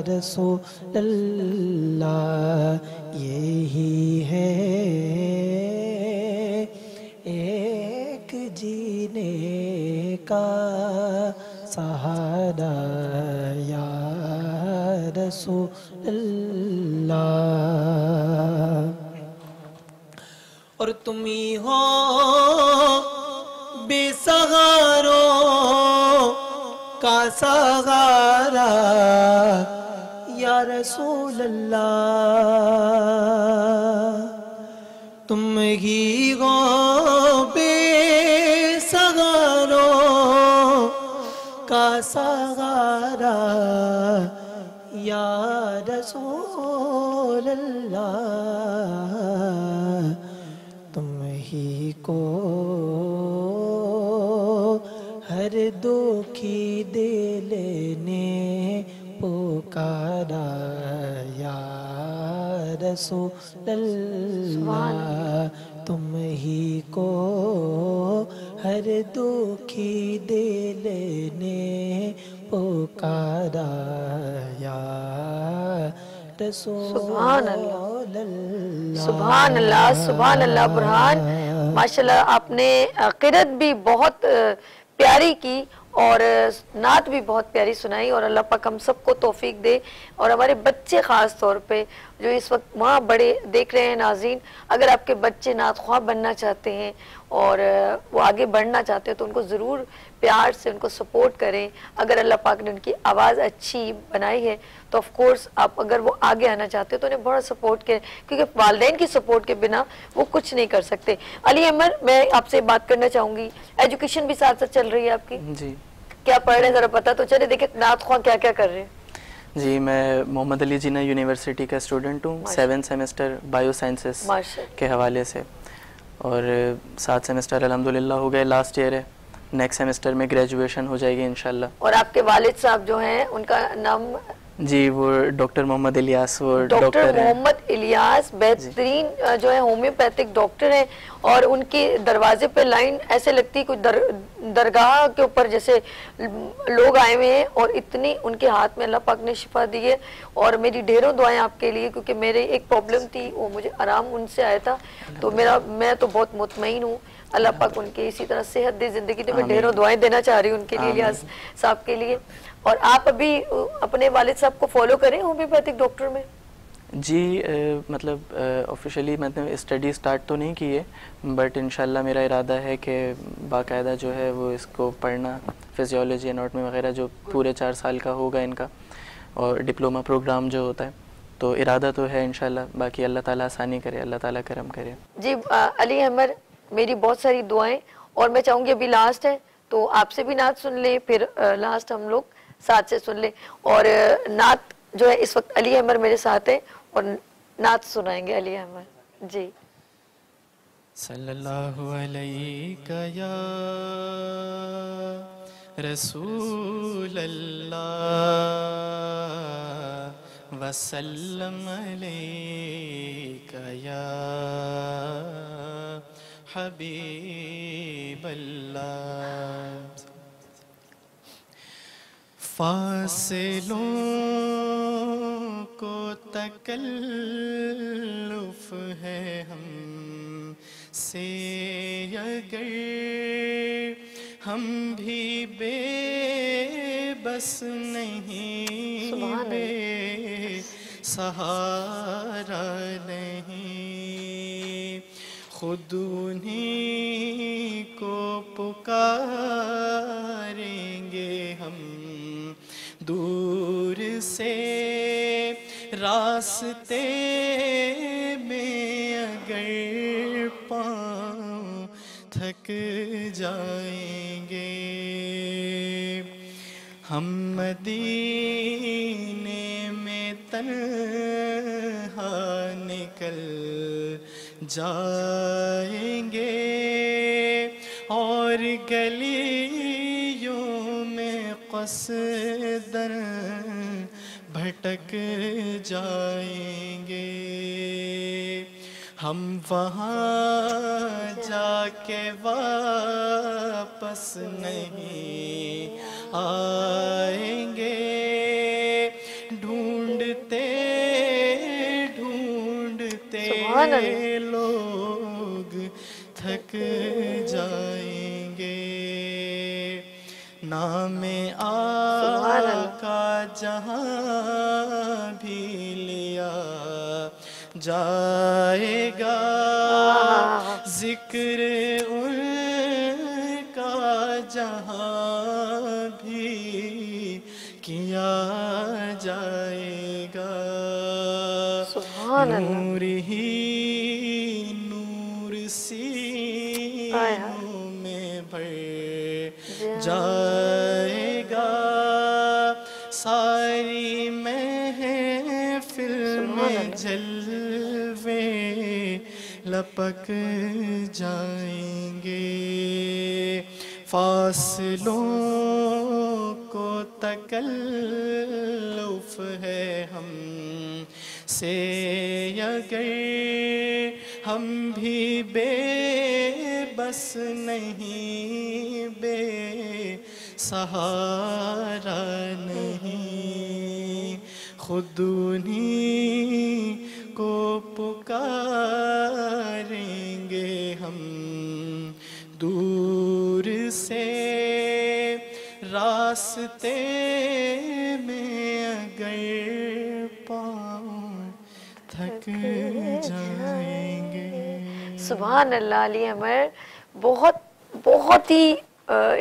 रसूल अल्लाह। यही है एक जीने का सहारा या रसूल अल्लाह। और तुम ही हो बेसहारों का सहारा या रसूल अल्लाह। तुम ही हो बेसहारों का सहारा या रसूल अल्लाह। तुम ही को हर दुखी दिल ने पुकारा या रसूल अल्लाह। तुम ही को हर दुखी दिल ने पुकारा या रसूल अल्लाह। सुभान अल्लाह, सुभान अल्लाह। बुरहान माशाल्लाह आपने क़िरत भी बहुत प्यारी की और नात भी बहुत प्यारी सुनाई। और अल्लाह पाक हम सबको तौफीक दे और हमारे बच्चे ख़ास तौर पे जो इस वक्त वहाँ बड़े देख रहे हैं नाज़रीन, अगर आपके बच्चे नात ख्वाह बनना चाहते हैं और वो आगे बढ़ना चाहते हैं तो उनको ज़रूर प्यार से उनको सपोर्ट करें। अगर अल्लाह पाक ने उनकी आवाज़ अच्छी बनाई है तो ऑफ कोर्स आप अगर वो आगे आना चाहते हो तो उन्हें बड़ा सपोर्ट करें, क्योंकि वालिदैन की सपोर्ट के बिना वो कुछ नहीं कर सकते। अली अमर, मैं आपसे बात करना चाहूँगी, एजुकेशन भी साथ साथ चल रही है आपकी? जी। क्या पढ़ रहे हैं ज़रा पता तो चले। देखिए नात ख्वाह क्या क्या कर रहे हैं। जी, मैं मोहम्मद अली जिन्ना यूनिवर्सिटी का स्टूडेंट हूँ, 7th सेमेस्टर बायो साइंसेस के हवाले से, और 7 सेमेस्टर अल्हम्दुलिल्लाह हो गए, लास्ट ईयर है। नेक्स्ट सेमेस्टर में ग्रेजुएशन हो जाएगी इंशाल्लाह। और आपके वालिद साहब जो हैं उनका नाम? जी, वो डॉक्टर मोहम्मद इलियास, वो डॉक्टर मोहम्मद इलियास बेहतरीन जो है होम्योपैथिक डॉक्टर हैं। और उनके दरवाजे पे लाइन ऐसे लगती है कुछ दरगाह के ऊपर जैसे लोग आए हुए हैं, और इतनी उनके हाथ में अल्लाह पाक ने शिफा दी है। और मेरी ढेरों दुआएं आपके लिए, क्योंकि मेरे एक प्रॉब्लम थी, वो मुझे आराम उनसे आया था, तो मैं तो बहुत मुतमईन हूँ। अल्लाह पाक उनके इसी तरह सेहत दे जिंदगी दे। मैं ढेरों दुआएं देना चाह रही हूँ उनके लिए, इलियास साहब के लिए। और आप अभी अपने वालिद साहब को फॉलो करें होम्योपैथिक डॉक्टर में? जी, मतलब ऑफिशियली मैंने स्टडी स्टार्ट तो नहीं की है, बट इंशाल्लाह मेरा इरादा है कि बाकायदा जो है वो इसको पढ़ना, फिजियोलॉजी एनाटॉमी वगैरह जो पूरे 4 साल का होगा इनका, और डिप्लोमा प्रोग्राम जो होता है, तो इरादा तो है इंशाल्लाह। बाकी अल्लाह ताला आसानी करे, अल्लाह ताला करम करे। जी अली अहमद, मेरी बहुत सारी दुआएं और मैं चाहूंगी अभी लास्ट है तो आपसे भी नात सुन ले, फिर लास्ट हम लोग साथ से सुन ले। और नात जो है इस वक्त अली अहमद मेरे साथ है और नात सुनाएंगे अली अहमद जी। सल्लल्लाहु अलैका या रसूल अल्लाह वसल्लम अलैका या हबीब अल्लाह। फासिलों को तकल्लुफ है हम से अगर हम भी बेबस नहीं, बेसहारा नहीं, खुद उन्हीं को पुकारेंगे हम दूर से रास्ते में अगर पाँव थक जाएंगे। हम मदीने में तन्हा निकल जाएंगे और गलियों में क़स्दन भटक जाएंगे। हम वहाँ जाके वापस नहीं आएंगे, ढूंढते ढूंढते लोग थक जाएंगे। नामे आका जहाँ भी लिया जाएगा, जिक्र उनका जहाँ भी किया जाएगा। नूर ही नूर सीनों में भर जाएगा, सारी महफिल में जलवे लपक जाएंगे। फासलों को तकल्लुफ है हम से अगर हम भी बेबस नहीं, बेसहारा नहीं, खुद उन्हीं को पुकारेंगे हम दूर से रास्ते में अगर पाँव थक जाएंगे। सुभान अल्लाह। अली अहमद बहुत ही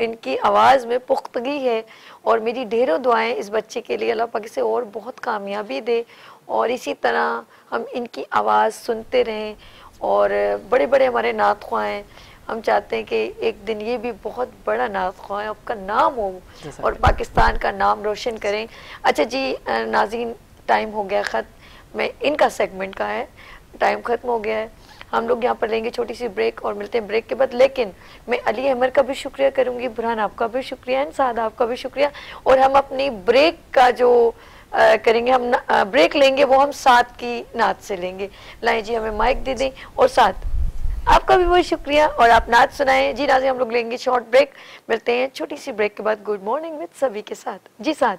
इनकी आवाज़ में पुख्तगी है और मेरी ढेरों दुआएं इस बच्चे के लिए अल्लाह पाक से और बहुत कामयाबी दे और इसी तरह हम इनकी आवाज़ सुनते रहें। और बड़े बड़े हमारे नात ख्वाह हैं, हम चाहते हैं कि एक दिन ये भी बहुत बड़ा नात ख्वाह है, आपका नाम हो और पाकिस्तान का नाम रोशन करें। अच्छा जी नाज़रीन, टाइम हो गया ख़त्म, मैं इनका सेगमेंट का है, टाइम ख़त्म हो गया है। हम लोग यहाँ पर लेंगे छोटी सी ब्रेक और मिलते हैं ब्रेक के बाद। लेकिन मैं अली अहमद का भी शुक्रिया करूँगी, बुरहान आपका भी शुक्रिया, साद आपका भी शुक्रिया। और हम अपनी ब्रेक का जो करेंगे, हम ब्रेक लेंगे वो हम साथ की नात से लेंगे। लाएं जी, हमें माइक दे दें और साथ आपका भी बहुत शुक्रिया और आप नात सुनाएं जी। नाज़रीन, हम लोग लेंगे शॉर्ट ब्रेक, मिलते हैं छोटी सी ब्रेक के बाद गुड मॉर्निंग विद सभी के साथ। जी साथ।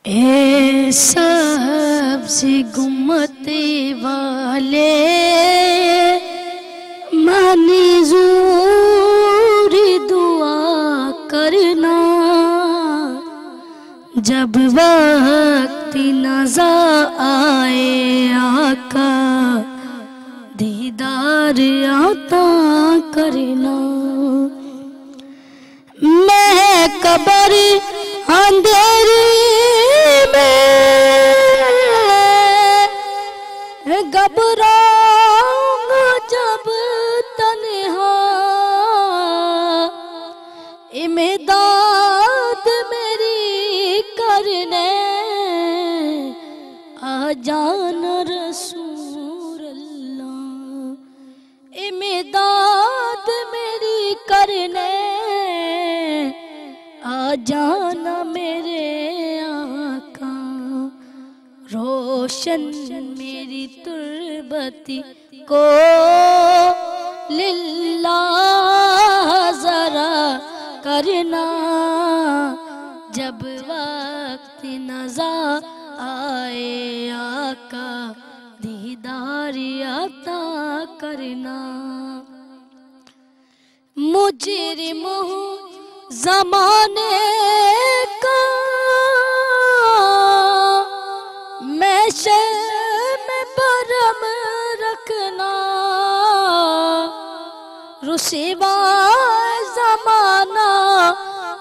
ए सब्ज़ी गुम्मते वाले मंजूर दुआ करना, जब वक्त नज़र आए आका दीदार आता करना। मैं कबर अंधेरी में घबराऊंगा जब तन्हा करने आ जाना रसूल अल्लाह, इमदाद मेरी करने आ जाना मेरे आका, रोशन मेरी तुर्बती को लिल्लाह ज़रा करना, जब वक्त नज़ा आए आका दीदार अता करना। मुजरिम हूँ ज़माने का मैं शर्म बरम रखना, रुसवा ज़माना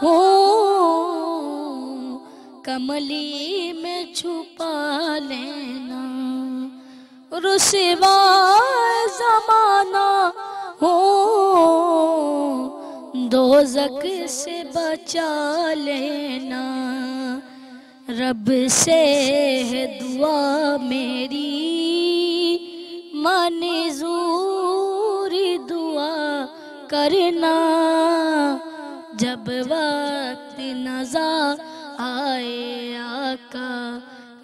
हूँ कमली में छुपा लेना, रुसवा ज़माना हूँ दोज़ख से बचा लेना। रब से है दुआ मेरी मंजूरी दुआ करना, जब वक्त नज़ा आए आका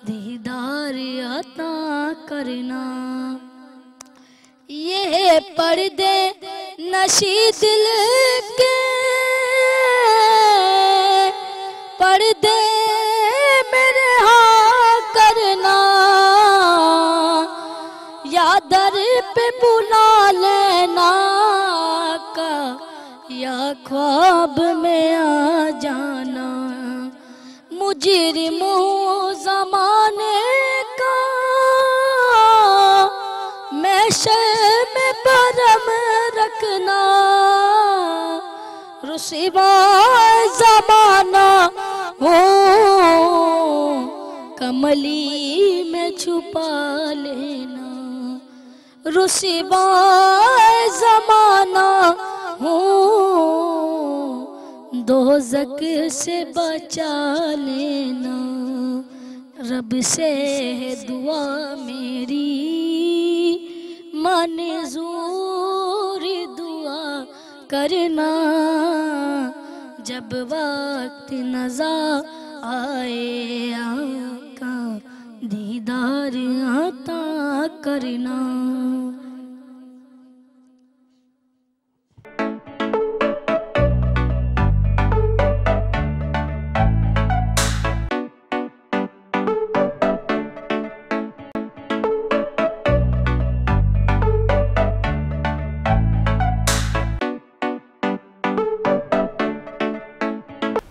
दीदार अता करना। ये पर्दे नशी दिल के पर्दे मेरे हाँ करना, या दर पे बुला लेना का, या ख्वाब में आ जाना। मुजरिम हूँ ज़माने का मैं शर्म बरम रखना, रुसवा ज़माना हो कमली में छुपा लेना, रुसवा ज़माना हो दोज़ख से बचा लेना। रब से है दुआ मेरी मंजूरी दुआ करना, जब वक्त नज़ा आए आका दीदार अता करना।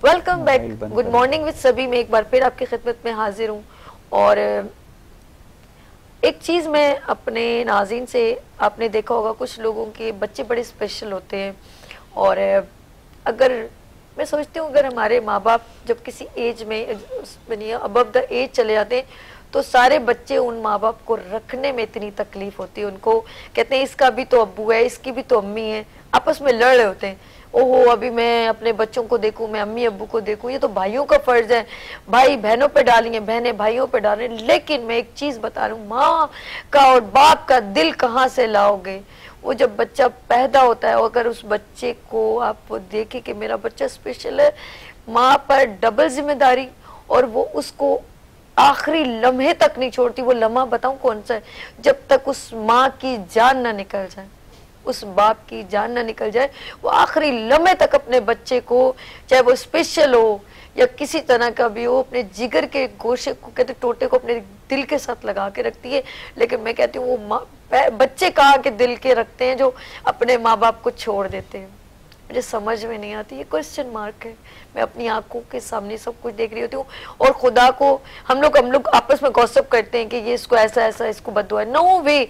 Welcome back, good morning with सभी में एक बार फिर आपकी खिदमत में हाजिर हूँ। और एक चीज़ मैं अपने नाज़रीन से, आपने देखा होगा कुछ लोगों के बच्चे बड़े स्पेशल होते हैं, और अगर मैं सोचती हूँ अगर हमारे माँ बाप जब किसी एज में अबव द एज चले जाते हैं तो सारे बच्चे उन माँ बाप को रखने में इतनी तकलीफ होती है। उनको कहते हैं इसका भी तो अब्बू है, इसकी भी तो अम्मी है, आपस में लड़ रहे होते हैं। ओहो अभी मैं अपने बच्चों को देखूं, मैं अम्मी अब्बू को देखूं, ये तो भाइयों का फर्ज है, भाई बहनों पे डालेंगे, बहनें भाइयों पे डालें। लेकिन मैं एक चीज बता रहा हूँ, माँ का और बाप का दिल कहाँ से लाओगे? वो जब बच्चा पैदा होता है, अगर उस बच्चे को आप देखें कि मेरा बच्चा स्पेशल है, माँ पर डबल जिम्मेदारी, और वो उसको आखिरी लम्हे तक नहीं छोड़ती। वो लम्हा बताऊं कौन सा है? जब तक उस माँ की जान ना निकल जाए, उस बाप की जान ना निकल जाए, वो आखिरी लम्हे तक अपने बच्चे को, चाहे वो स्पेशल हो या किसी तरह का भी हो, अपने जिगर के गोशे को, कहते टोटे को अपने दिल के साथ लगा के रखती है। लेकिन मैं कहती हूँ वो बच्चे कहाँ के दिल के रखते हैं जो अपने माँ बाप को छोड़ देते हैं। मुझे समझ में नहीं आती, ये क्वेश्चन मार्क है। मैं अपनी आंखों के सामने सब कुछ देख रही होती हूँ, और खुदा को हम लोग आपस में गॉसिप करते हैं कि ये इसको ऐसा ऐसा इसको बददुआ है। नो वे,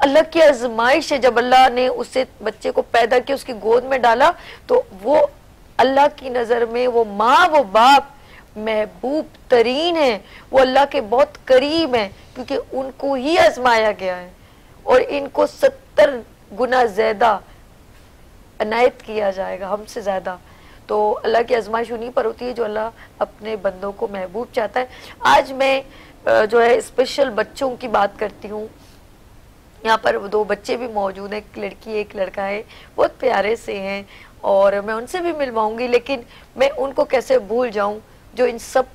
अल्लाह की आजमाइश है। जब अल्लाह ने उसे बच्चे को पैदा किया, उसकी गोद में डाला, तो वो अल्लाह की नज़र में वो माँ वो बाप महबूब तरीन है, वो अल्लाह के बहुत करीब है, क्योंकि उनको ही आजमाया गया है और इनको 70 गुना ज्यादा अनायत किया जाएगा, हमसे ज्यादा। तो अल्लाह की आजमाइश उन्हीं पर होती है जो अल्लाह अपने बंदों को महबूब चाहता है। आज मैं जो है स्पेशल बच्चों की बात करती हूँ। यहाँ पर 2 बच्चे भी मौजूद हैं, एक लड़की एक लड़का है, बहुत प्यारे से हैं और मैं उनसे भी मिलवाऊंगी, लेकिन मैं उनको कैसे भूल जाऊं जो इन सब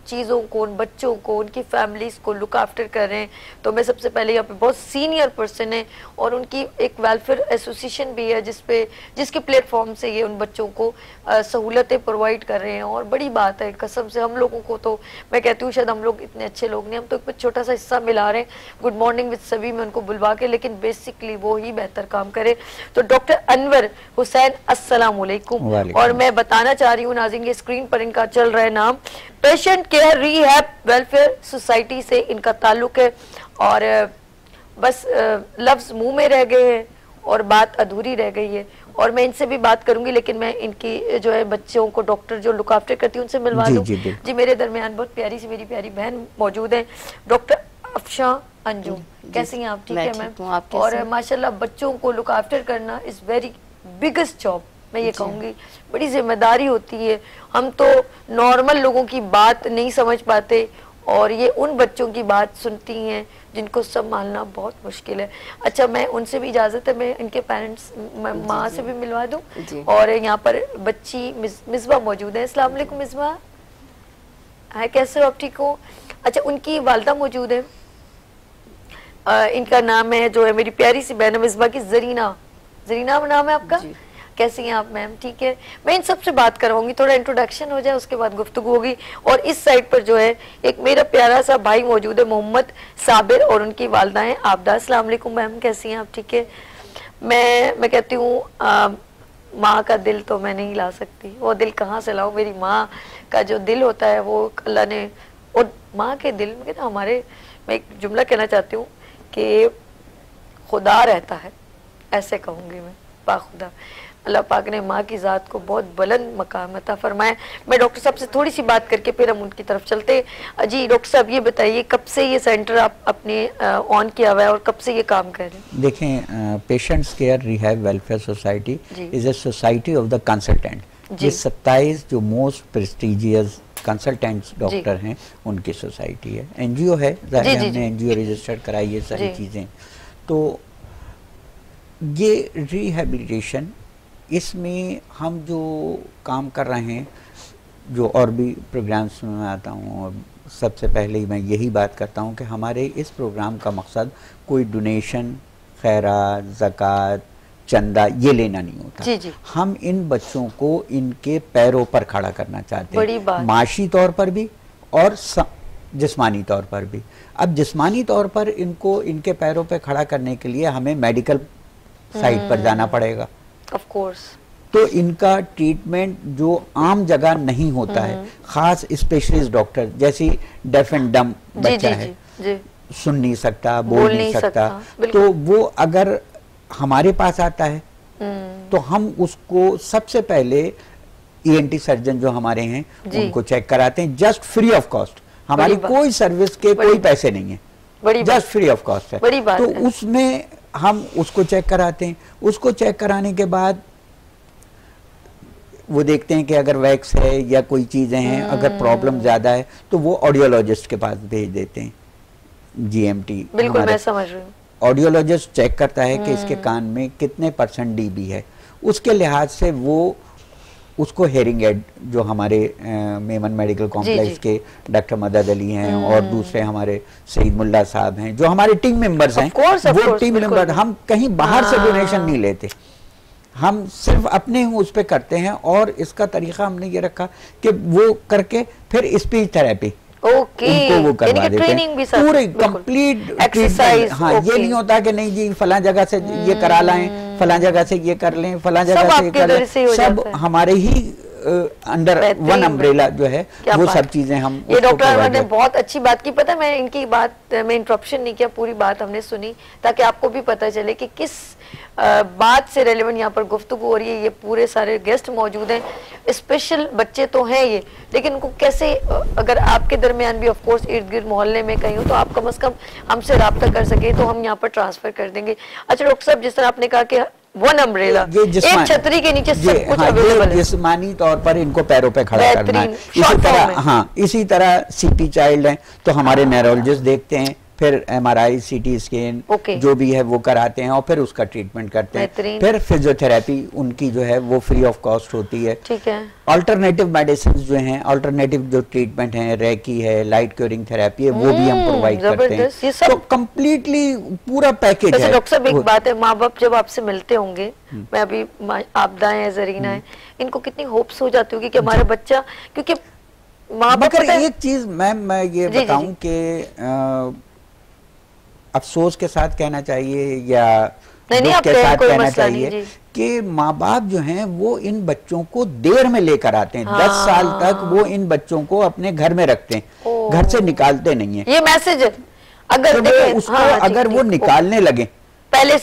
चीज़ों को, उन बच्चों को, उनकी फैमिलीज़ को लुक आफ्टर कर रहे हैं। तो मैं सबसे पहले यहाँ पे बहुत सीनियर पर्सन है और उनकी एक वेलफेयर एसोसिएशन भी है जिसके प्लेटफॉर्म से ये उन बच्चों को सहूलतें प्रोवाइड कर रहे हैं। और बड़ी बात है, कसम से हम लोगों को तो मैं कहती हूँ शायद हम लोग इतने अच्छे लोग नहीं, हम तो एक छोटा सा हिस्सा मिला रहे हैं गुड मॉर्निंग विद सभी में उनको बुलवा के, लेकिन बेसिकली वो ही बेहतर काम करे। तो डॉक्टर अनवर हुसैन, अस्सलाम वालेकुम। और मैं बताना चाह रही हूँ नाज़रीन, ये स्क्रीन पर इनका चल रहा है नाम, patient care rehab welfare society से इनका ताल्लुक है। और बस लफ्ज मुंह में रह गए हैं और बात अधूरी रह गई है और मैं इनसे भी बात करूंगी, लेकिन मैं इनकी जो है बच्चों को डॉक्टर जो लुक आफ्टर करती है उनसे मिलवा दूं। जी मेरे दरमियान बहुत प्यारी सी मेरी प्यारी बहन मौजूद है, डॉक्टर अफशा अंजुम। कैसी हैं आप? ठीक है मैम। और माशाल्लाह बच्चों को लुक आफ्टर करना इज वेरी बिगेस्ट जॉब, मैं ये कहूँगी बड़ी जिम्मेदारी होती है। हम तो नॉर्मल लोगों की बात नहीं समझ पाते और ये उन बच्चों की बात सुनती हैं जिनको संभालना बहुत मुश्किल है। अच्छा, मैं उनसे भी इजाज़त है, मैं इनके पेरेंट्स माँ से भी मिलवा दूँ। और यहाँ पर बच्ची मिसबा मौजूद है। अस्सलाम वालेकुम मिसबा, है कैसे हो आप? ठीक हो? अच्छा, उनकी वालदा मौजूद है, इनका नाम है जो है मेरी प्यारी सी बहन मिसबा की जरीना। जरीना नाम है आपका? कैसी हैं आप मैम? ठीक है, मैं इन सब से बात करवाऊंगी, थोड़ा इंट्रोडक्शन हो जाए उसके बाद गुफ्तगू होगी। और इस साइड पर जो है एक मेरा प्यारा सा भाई मौजूद है, मोहम्मद साबिर, और उनकी वालदा हैं आबदा। अस्सलाम वालेकुम मैम, कैसी हैं आप? ठीक है। मैं कहती हूँ माँ का दिल तो मैं नहीं ला सकती, वो दिल कहाँ से लाऊं? मेरी माँ का जो दिल होता है वो अल्लाह ने, और माँ के दिल में हमारे, मैं एक जुमला कहना चाहती हूँ कि खुदा रहता है, ऐसे कहूँगी मैं, बाखुदा। अल्लाह पाक ने माँ की ज़ात को बहुत बुलंद मकाम अता फरमाया। मैं डॉक्टर साहब से थोड़ी सी बात करके फिर हम उनकी तरफ चलते हैं। जी डॉक्टर साहब, ये बताइए कब से ये सेंटर आप अपने ऑन किया हुआ है और कब से ये काम कर रहे हैं? देखें, patients care rehab welfare society is a society of the consultant. ये 27 जो मोस्ट प्रेस्टिजियस कंसल्टेंट्स डॉक्टर हैं उनकी सोसाइटी है। एनजीओ है, हमने एनजीओ रजिस्टर्ड कराई ये सारी चीज़ें। तो ये रिहेबिलिटेशन, इसमें हम जो काम कर रहे हैं, जो और भी प्रोग्राम्स में मैं आता हूँ, और सबसे पहले ही मैं यही बात करता हूँ कि हमारे इस प्रोग्राम का मकसद कोई डोनेशन, खैरात, ज़कात, चंदा ये लेना नहीं होता। जी। हम इन बच्चों को इनके पैरों पर खड़ा करना चाहते हैं, माशी तौर पर भी और जिस्मानी तौर पर भी। अब जिस्मानी तौर पर इनको इनके पैरों पर खड़ा करने के लिए हमें मेडिकल साइट पर जाना पड़ेगा, ऑफ कोर्स। तो इनका ट्रीटमेंट जो आम जगह नहीं होता है, खास स्पेशलिस्ट डॉक्टर, जैसे डेफ एंड डम बच्चा है, सुन नहीं सकता, बोल नहीं सकता, तो वो अगर हमारे पास आता है तो हम उसको सबसे पहले ईएनटी सर्जन जो हमारे हैं उनको चेक कराते हैं, जस्ट फ्री ऑफ कॉस्ट। हमारी कोई सर्विस के कोई पैसे नहीं है, जस्ट फ्री ऑफ कॉस्ट है। तो उसमें हम उसको चेक कराते हैं। उसको चेक कराने के बाद वो देखते हैं कि अगर वैक्स है या कोई चीज़ें हैं, अगर प्रॉब्लम ज़्यादा है तो वो ऑडियोलॉजिस्ट के पास भेज देते हैं, जीएमटी। बिल्कुल, मैं समझ रही हूँ। ऑडियोलॉजिस्ट चेक करता है कि इसके कान में कितने % डीबी है, उसके लिहाज से वो उसको हेयरिंग एड, जो हमारे मेमन मेडिकल कॉम्प्लेक्स के डॉक्टर मदद अली हैं और दूसरे हमारे सईद मुल्ला साहब हैं जो हमारे टीम मेंबर्स हैं, वो टीम मेंबर, हम कहीं बाहर से डोनेशन नहीं लेते, हम सिर्फ अपने उस पे करते हैं। और इसका तरीका हमने ये रखा कि वो करके फिर स्पीच थेरेपी उनको वो करवा देते हैं, पूरे कंप्लीट एक्सरसाइज। हाँ, ये नहीं होता कि नहीं जी फला जगह से ये करा लाएं, फला जगह से ये कर लें, फला जगह से ये कर लें, सब हमारे ही अंडर वन अम्ब्रेला जो है वो सब चीजें हम। ये डॉक्टर ने बहुत अच्छी बात की। पता है, मैं इनकी बात में इंटरप्शन नहीं किया, पूरी बात हमने सुनी ताकि आपको भी पता चले कि किस बात से रेलेवेंट यहाँ पर गुफ्तगू हो रही है। ये पूरे सारे गेस्ट मौजूद हैं, स्पेशल बच्चे तो हैं ये, लेकिन उनको कैसे, अगर आपके दरमियान भी ऑफ कोर्स इर्द गिर्द मोहल्ले में कहीं हो तो आप कम से कम हमसे रब्ता कर सके तो हम यहाँ पर ट्रांसफर कर देंगे। अच्छा डॉक्टर साहब, जिस तरह आपने कहा कि वन अम्ब्रेला, एक छतरी के नीचे सब कुछ अवेलेबल है। जिस्मानी तौर पर इनको पैरों पे खड़ा करना है। इसी तरह इसी तरह सीपी चाइल्ड हैं तो हमारे न्यूरोलॉजिस्ट देखते हैं, फिर MRI CT स्कैन जो भी है वो कराते हैं और फिर उसका ट्रीटमेंट करते हैं। फिर फिजियोथेरेपी उनकी जो है वो फ्री ऑफ कॉस्ट होती है। ठीक है। अल्टरनेटिव मेडिसिन जो हैं, अल्टरनेटिव जो ट्रीटमेंट है, रेकी है, लाइट क्योरिंग थेरेपी है, वो भी हम प्रोवाइड करते हैं। तो कम्प्लीटली पूरा पैकेज है। डॉक्टर साहब एक बात है, माँ बाप जब आपसे मिलते होंगे, मैं अभी आपदा है, जरीना है, इनको कितनी होप्स हो जाती होगी कि हमारा बच्चा, क्योंकि माँ बाप एक चीज मैं ये बताऊं कि अफसोस के साथ कहना चाहिए या दुख के साथ कहना चाहिए कि माँ बाप जो हैं वो इन बच्चों को देर में लेकर आते हैं। 10 साल तक वो इन बच्चों को अपने घर में रखते हैं, घर से निकालते नहीं है। ये मैसेज है। अगर तो उसको अगर वो निकालने लगे पहले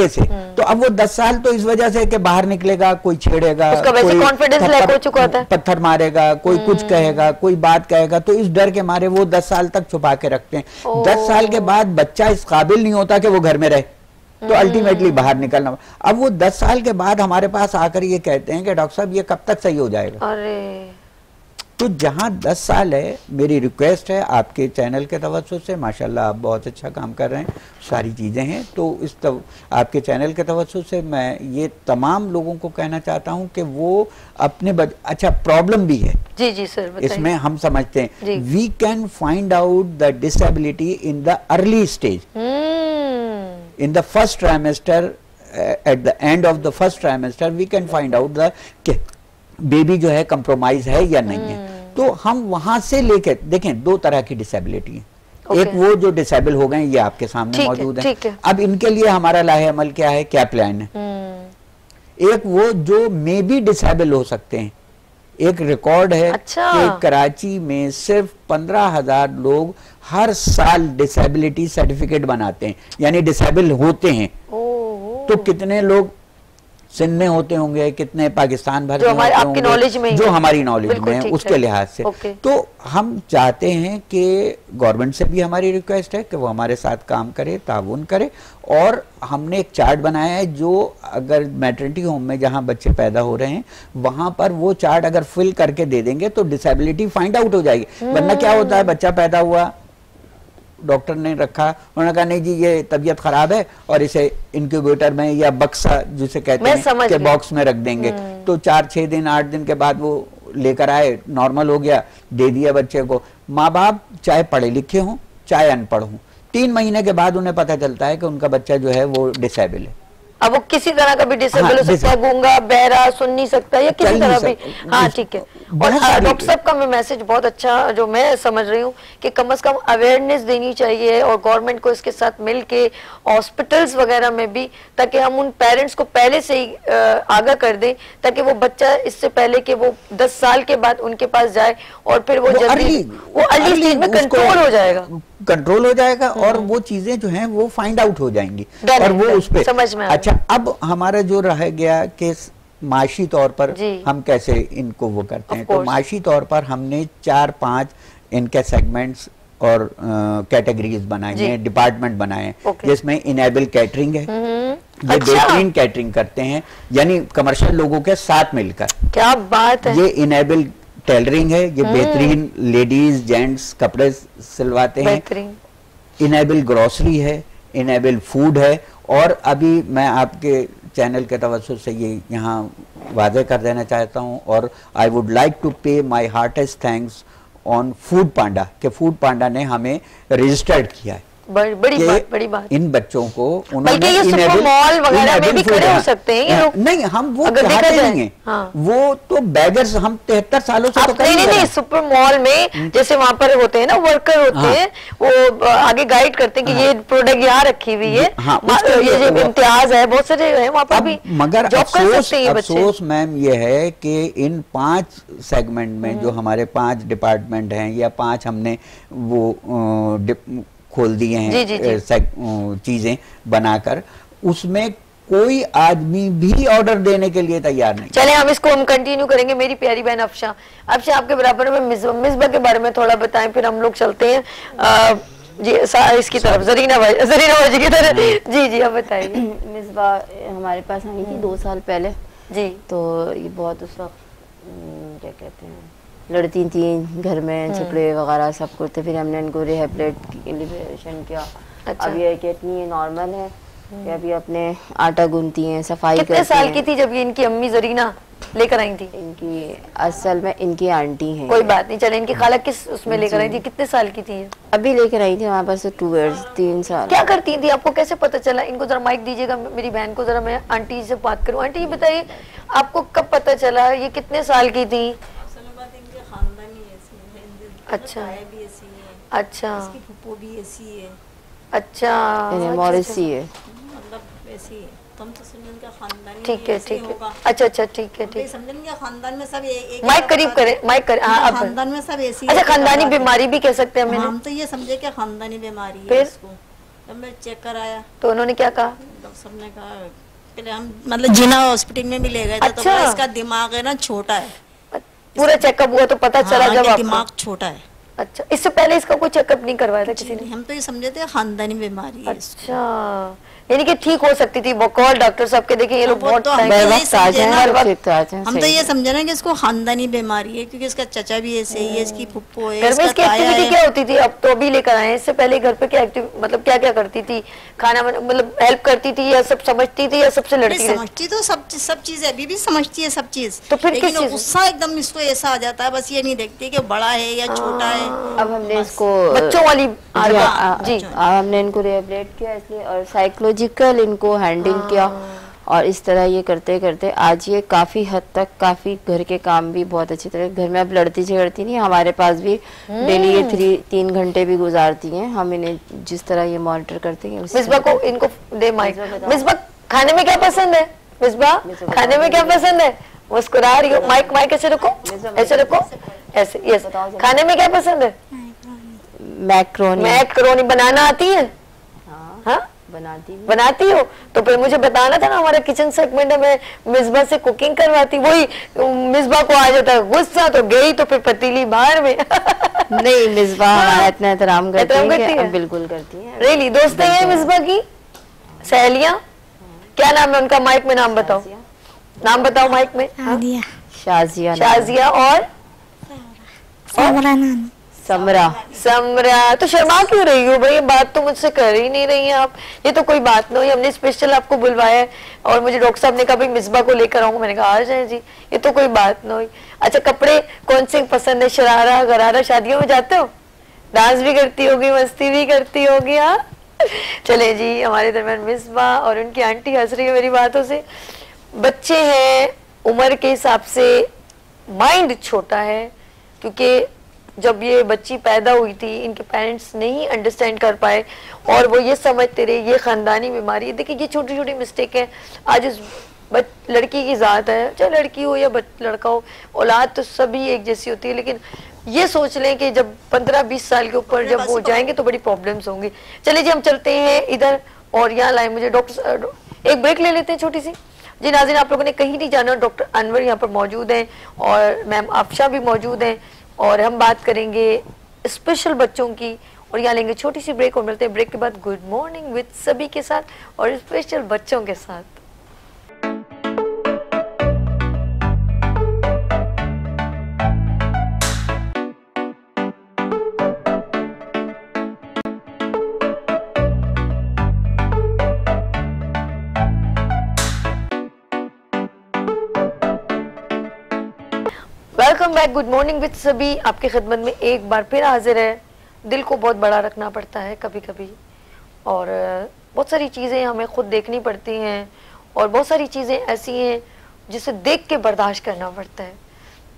से तो अब वो 10 साल तो इस वजह से कि बाहर निकलेगा, कोई छेड़ेगा, उसका वैसे कॉन्फिडेंस लैक हो चुका होता है, पत्थर मारेगा, कोई कुछ कहेगा, कोई बात कहेगा, तो इस डर के मारे वो 10 साल तक छुपा के रखते हैं। 10 साल के बाद बच्चा इस काबिल नहीं होता कि वो घर में रहे, तो अल्टीमेटली बाहर निकलना। अब वो 10 साल के बाद हमारे पास आकर ये कहते हैं कि डॉक्टर साहब ये कब तक सही हो जाएगा। अरे तो जहां 10 साल है, मेरी रिक्वेस्ट है आपके चैनल के तवज्जुह से, माशाल्लाह आप बहुत अच्छा काम कर रहे हैं, सारी चीज़ें हैं, तो आपके चैनल के तवज्जुह से मैं ये तमाम लोगों को कहना चाहता हूं कि वो अपने अच्छा प्रॉब्लम भी है। जी सर बताइए। इसमें हम समझते हैं we can find out the disability in the early stage, in the first trimester, at the end of the first trimester we can find out the baby जो है कंप्रोमाइज है या नहीं है। तो हम वहां से लेकर देखें, 2 तरह की डिसेबिलिटी है। एक वो जो डिसेबल हो गए, ये आपके सामने मौजूद है। अब इनके लिए हमारा लाहे अमल क्या है, क्या प्लान है। एक वो जो मे बी डिसेबल हो सकते हैं। एक रिकॉर्ड है कि कराची में सिर्फ 15,000 लोग हर साल डिसेबिलिटी सर्टिफिकेट बनाते हैं, यानी डिसेबल होते हैं। तो कितने लोग सिंध में होते होंगे, कितने पाकिस्तान भर में होते होंगे, जो हमारी नॉलेज में है उसके लिहाज से। तो हम चाहते हैं कि गवर्नमेंट से भी हमारी रिक्वेस्ट है कि वो हमारे साथ काम करे, ताउन करे। और हमने एक चार्ट बनाया है जो अगर मैटरनिटी होम में जहां बच्चे पैदा हो रहे हैं वहां पर वो चार्ट अगर फिल करके दे देंगे तो डिसेबिलिटी फाइंड आउट हो जाएगी। वरना क्या होता है, बच्चा पैदा हुआ, डॉक्टर ने रखा, उन्होंने कहा नहीं जी ये तबीयत खराब है और इसे इंक्यूबेटर में या बक्सा जिसे कहते हैं के बॉक्स में रख देंगे। तो 4-6 दिन 8 दिन के बाद वो लेकर आए, नॉर्मल हो गया, दे दिया बच्चे को। माँ बाप चाहे पढ़े लिखे हों चाहे अनपढ़ हों, 3 महीने के बाद उन्हें पता चलता है कि उनका बच्चा जो है वो डिसेबल है। अब वो किसी तरह का भी डिसेबल हो सकता है, गूंगा, बहरा, सुन नहीं सकता या किसी तरह भी। हाँ ठीक है। और डॉक्टर साहब का मैं मैसेज बहुत अच्छा जो मैं समझ रही हूँ कि कम से कम अवेयरनेस देनी चाहिए और गवर्नमेंट को इसके साथ मिलके हॉस्पिटल्स वगैरह में भी, ताकि हम उन पेरेंट्स को पहले से ही आगाह कर दें, ताकि वो बच्चा इससे पहले कि वो 10 साल के बाद उनके पास जाए और फिर वो जल्दी वो अर्ली स्टेज में कंट्रोल हो जाएगा और वो चीजें जो हैं वो फाइंड आउट हो जाएंगी और वो उस पे समझ में। अच्छा, अब हमारा जो रह गया कि माशी तौर पर हम कैसे इनको वो करते हैं, तो माशी तौर पर हमने 4-5 इनके सेगमेंट्स और कैटेगरीज बनाए हैं, डिपार्टमेंट बनाए हैं, जिसमें इनेबल कैटरिंग है, ये बेहतरीन कैटरिंग करते हैं, यानी कमर्शियल लोगों के साथ मिलकर। क्या बात है। ये इनेबल टेलरिंग है, ये बेहतरीन लेडीज जेंट्स कपड़े सिलवाते हैं। इनेबल ग्रोसरी है, इनेबल फूड है। और अभी मैं आपके चैनल के तवज्जुह से ये यहाँ वाज़ेह कर देना चाहता हूँ, और आई वुड लाइक टू पे माई हार्टेस्ट थैंक्स ऑन फूड पांडा, कि फूड पांडा ने हमें रजिस्टर्ड किया है। बड़ी बात इन बच्चों को उन्होंने ये सुपर मॉल वगैरह में भी खड़े हो सकते हैं ये लोग। नहीं, हम वो चाहते नहीं है। हाँ। वो तो बैगर्स हम 73 सालों से तो नहीं, सुपर मॉल में जैसे वहाँ पर होते हैं ना वर्कर होते हैं, वो आगे गाइड करते हैं कि ये प्रोडक्ट यहाँ रखी हुई है, ये जो इम्तियाज है, बहुत सारे है वहाँ पर भी। मगर अफसोस मैम ये है कि इन 5 सेगमेंट में जो हमारे 5 डिपार्टमेंट हैं या 5 हमने वो खोल दिए हैं चीजें बनाकर, उसमें कोई आदमी भी ऑर्डर देने के लिए तैयार नहीं। चले हम इसको हम कंटिन्यू करेंगे। मेरी प्यारी बहन अफशा आपके बराबर में मिसबा के बारे में थोड़ा बताएं, फिर हम लोग चलते हैं। जी इसकी तरफ जरीना भाजी की तरफ। जी जी आप बताइए। मिसबा हमारे पास आई थी 2 साल पहले जी। तो ये बहुत उस वक्त क्या कहते हैं लड़ती थी घर में, झगड़े वगैरह सब कुछ थे। फिर हमने इनको रिहेबिलिटेशन किया। अच्छा। अब ये कहती नॉर्मल है कि अभी अपने आटा गूंथती हैं, सफाई करती हैं। कितने साल की थी जब ये इनकी अम्मी जरीना लेकर आई थी? इनकी असल में इनकी आंटी हैं। कोई बात नहीं, चले इनकी खाला किस उसमें लेकर आई थी? कितने साल की थी? अभी लेकर आई थी हमारे पास 2 इयर्स 3 साल। क्या करती थी? आपको कैसे पता चला? इनको जरा माइक दीजिएगा मेरी बहन को, जरा मैं आंटी से बात करूं। आंटी ये बताइए आपको कब पता चला ये कितने साल की थी? अच्छा अच्छा अच्छा मॉरिसी है। ठीक है ठीक है। अच्छा अच्छा ठीक है ठीक। खानदान में सब माइक करीब करें, माइक करें। हाँ खानदान में सब ऐसी। अच्छा खानदानी बीमारी भी कह सकते हैं हम तो ये समझे कि खानदानी बीमारी है। फिर इसको जब मैं चेक कराया तो उन्होंने क्या कहा? डॉक्टर साहब ने कहा पहले हम मतलब जिना हॉस्पिटल में भी ले गए थे। तो बोला इसका दिमाग है ना छोटा है। पूरा चेकअप हुआ तो पता चला जब आपको दिमाग छोटा है। अच्छा इससे पहले इसका कोई चेकअप नहीं करवाया था किसी ने? हम तो ये समझे थे खानदानी बीमारी है। अच्छा यानी कि ठीक हो सकती थी। बकौल डॉक्टर साहब के देखें ये लोग बहुत हम तो ये समझे ना कि इसको खानदानी बीमारी है क्योंकि इसका चचा भी ऐसे ही है, इसकी फुप्पो है। घर में इसकी एक्टिविटी क्या होती थी? अब तो अभी लेकर आए। इससे पहले घर पे क्या मतलब क्या क्या करती थी? खाना मतलब हेल्प करती थी या सब समझती थी या सबसे लड़ती थी? समझती तो सब चीज अभी भी समझती है सब चीज। तो फिर लेकिन गुस्सा एकदम इसको ऐसा आ जाता है, बस ये नहीं देखती कि बड़ा है या छोटा है। अब हमने इसको बच्चों वाली जी हमने इनको रिहेबिलिटेट किया इसलिए और साइकोलॉजिकल इनको हैंडलिंग किया और इस तरह ये करते करते आज ये काफी हद तक काफी घर के काम भी बहुत अच्छी तरह घर में अब लड़ती झगड़ती नहीं। हमारे पास भी डेली ये 3 घंटे भी गुजारती हैं। हम इन्हें जिस तरह ये मॉनिटर करते हैं। मिसबा को इनको दे माइक। मिसबा खाने में क्या पसंद है? मिसबा खाने में क्या पसंद है? मुस्कुरा रही हो। माइक माइक ऐसे रखो, ऐसे रखो, ऐसे। यस खाने में क्या पसंद है? मैक्रोनी। मैक्रोनी बनाना आती है? हाँ बनाती हो तो फिर मुझे बताना था ना। हमारा किचन सेगमेंट में मिसबा से कुकिंग करवाती। वही मिसबा को आ जाता है गुस्सा तो गई तो फिर पतीली बाहर में। नहीं मिसबा हमारा इतना एहतराम करती है। बिल्कुल करती है। रियली दोस्तें हैं मिसबा की? सहेलियां? क्या नाम है उनका? माइक में नाम बताओ, नाम बताओ माइक में। शाजिया। शाजिया और समरा। समरा तो शर्मा क्यों रही हो भाई? बात तो मुझसे कर ही नहीं रही हैं आप। ये तो कोई बात नहीं। हमने स्पेशल आपको बुलवाया है और मुझे डॉक्टर साहब ने कहा भाई मिसबा को लेकर आऊंगा। मैंने कहा आ जाए जी, ये तो कोई बात नहीं। अच्छा कपड़े कौन से पसंद है? शरारा गरारा? शादियों में जाते हो? डांस भी करती होगी, मस्ती भी करती होगी। हाँ चले जी हमारे दरमियान मिसबा और उनकी आंटी हंस रही है मेरी बातों से। बच्चे हैं उम्र के हिसाब से, माइंड छोटा है क्योंकि जब ये बच्ची पैदा हुई थी इनके पेरेंट्स नहीं अंडरस्टैंड कर पाए और वो ये समझते रहे ये खानदानी बीमारी है। देखिए ये छोटी छोटी मिस्टेक है। आज इस लड़की की ज़ात है, चाहे लड़की हो या लड़का हो, औलाद तो सभी एक जैसी होती है। लेकिन ये सोच लें कि जब 15-20 साल के ऊपर जब वो जाएंगे तो बड़ी प्रॉब्लम्स होंगी। चलिए जी हम चलते हैं इधर और यहाँ लाए मुझे डॉक्टर एक ब्रेक ले लेते हैं छोटी सी। जी नाज़रीन आप लोगों ने कहीं नहीं जाना। डॉक्टर अनवर यहाँ पर मौजूद हैं और मैम आफशा भी मौजूद हैं और हम बात करेंगे स्पेशल बच्चों की और यहाँ लेंगे छोटी सी ब्रेक और मिलते हैं ब्रेक के बाद गुड मॉर्निंग विद सभी के साथ और स्पेशल बच्चों के साथ। Welcome back. Good morning with सभी आपकी खिदमत में एक बार फिर हाजिर है। दिल को बहुत बड़ा रखना पड़ता है कभी कभी और बहुत सारी चीज़ें हमें खुद देखनी पड़ती हैं और बहुत सारी चीज़ें ऐसी हैं जिसे देख के बर्दाश्त करना पड़ता है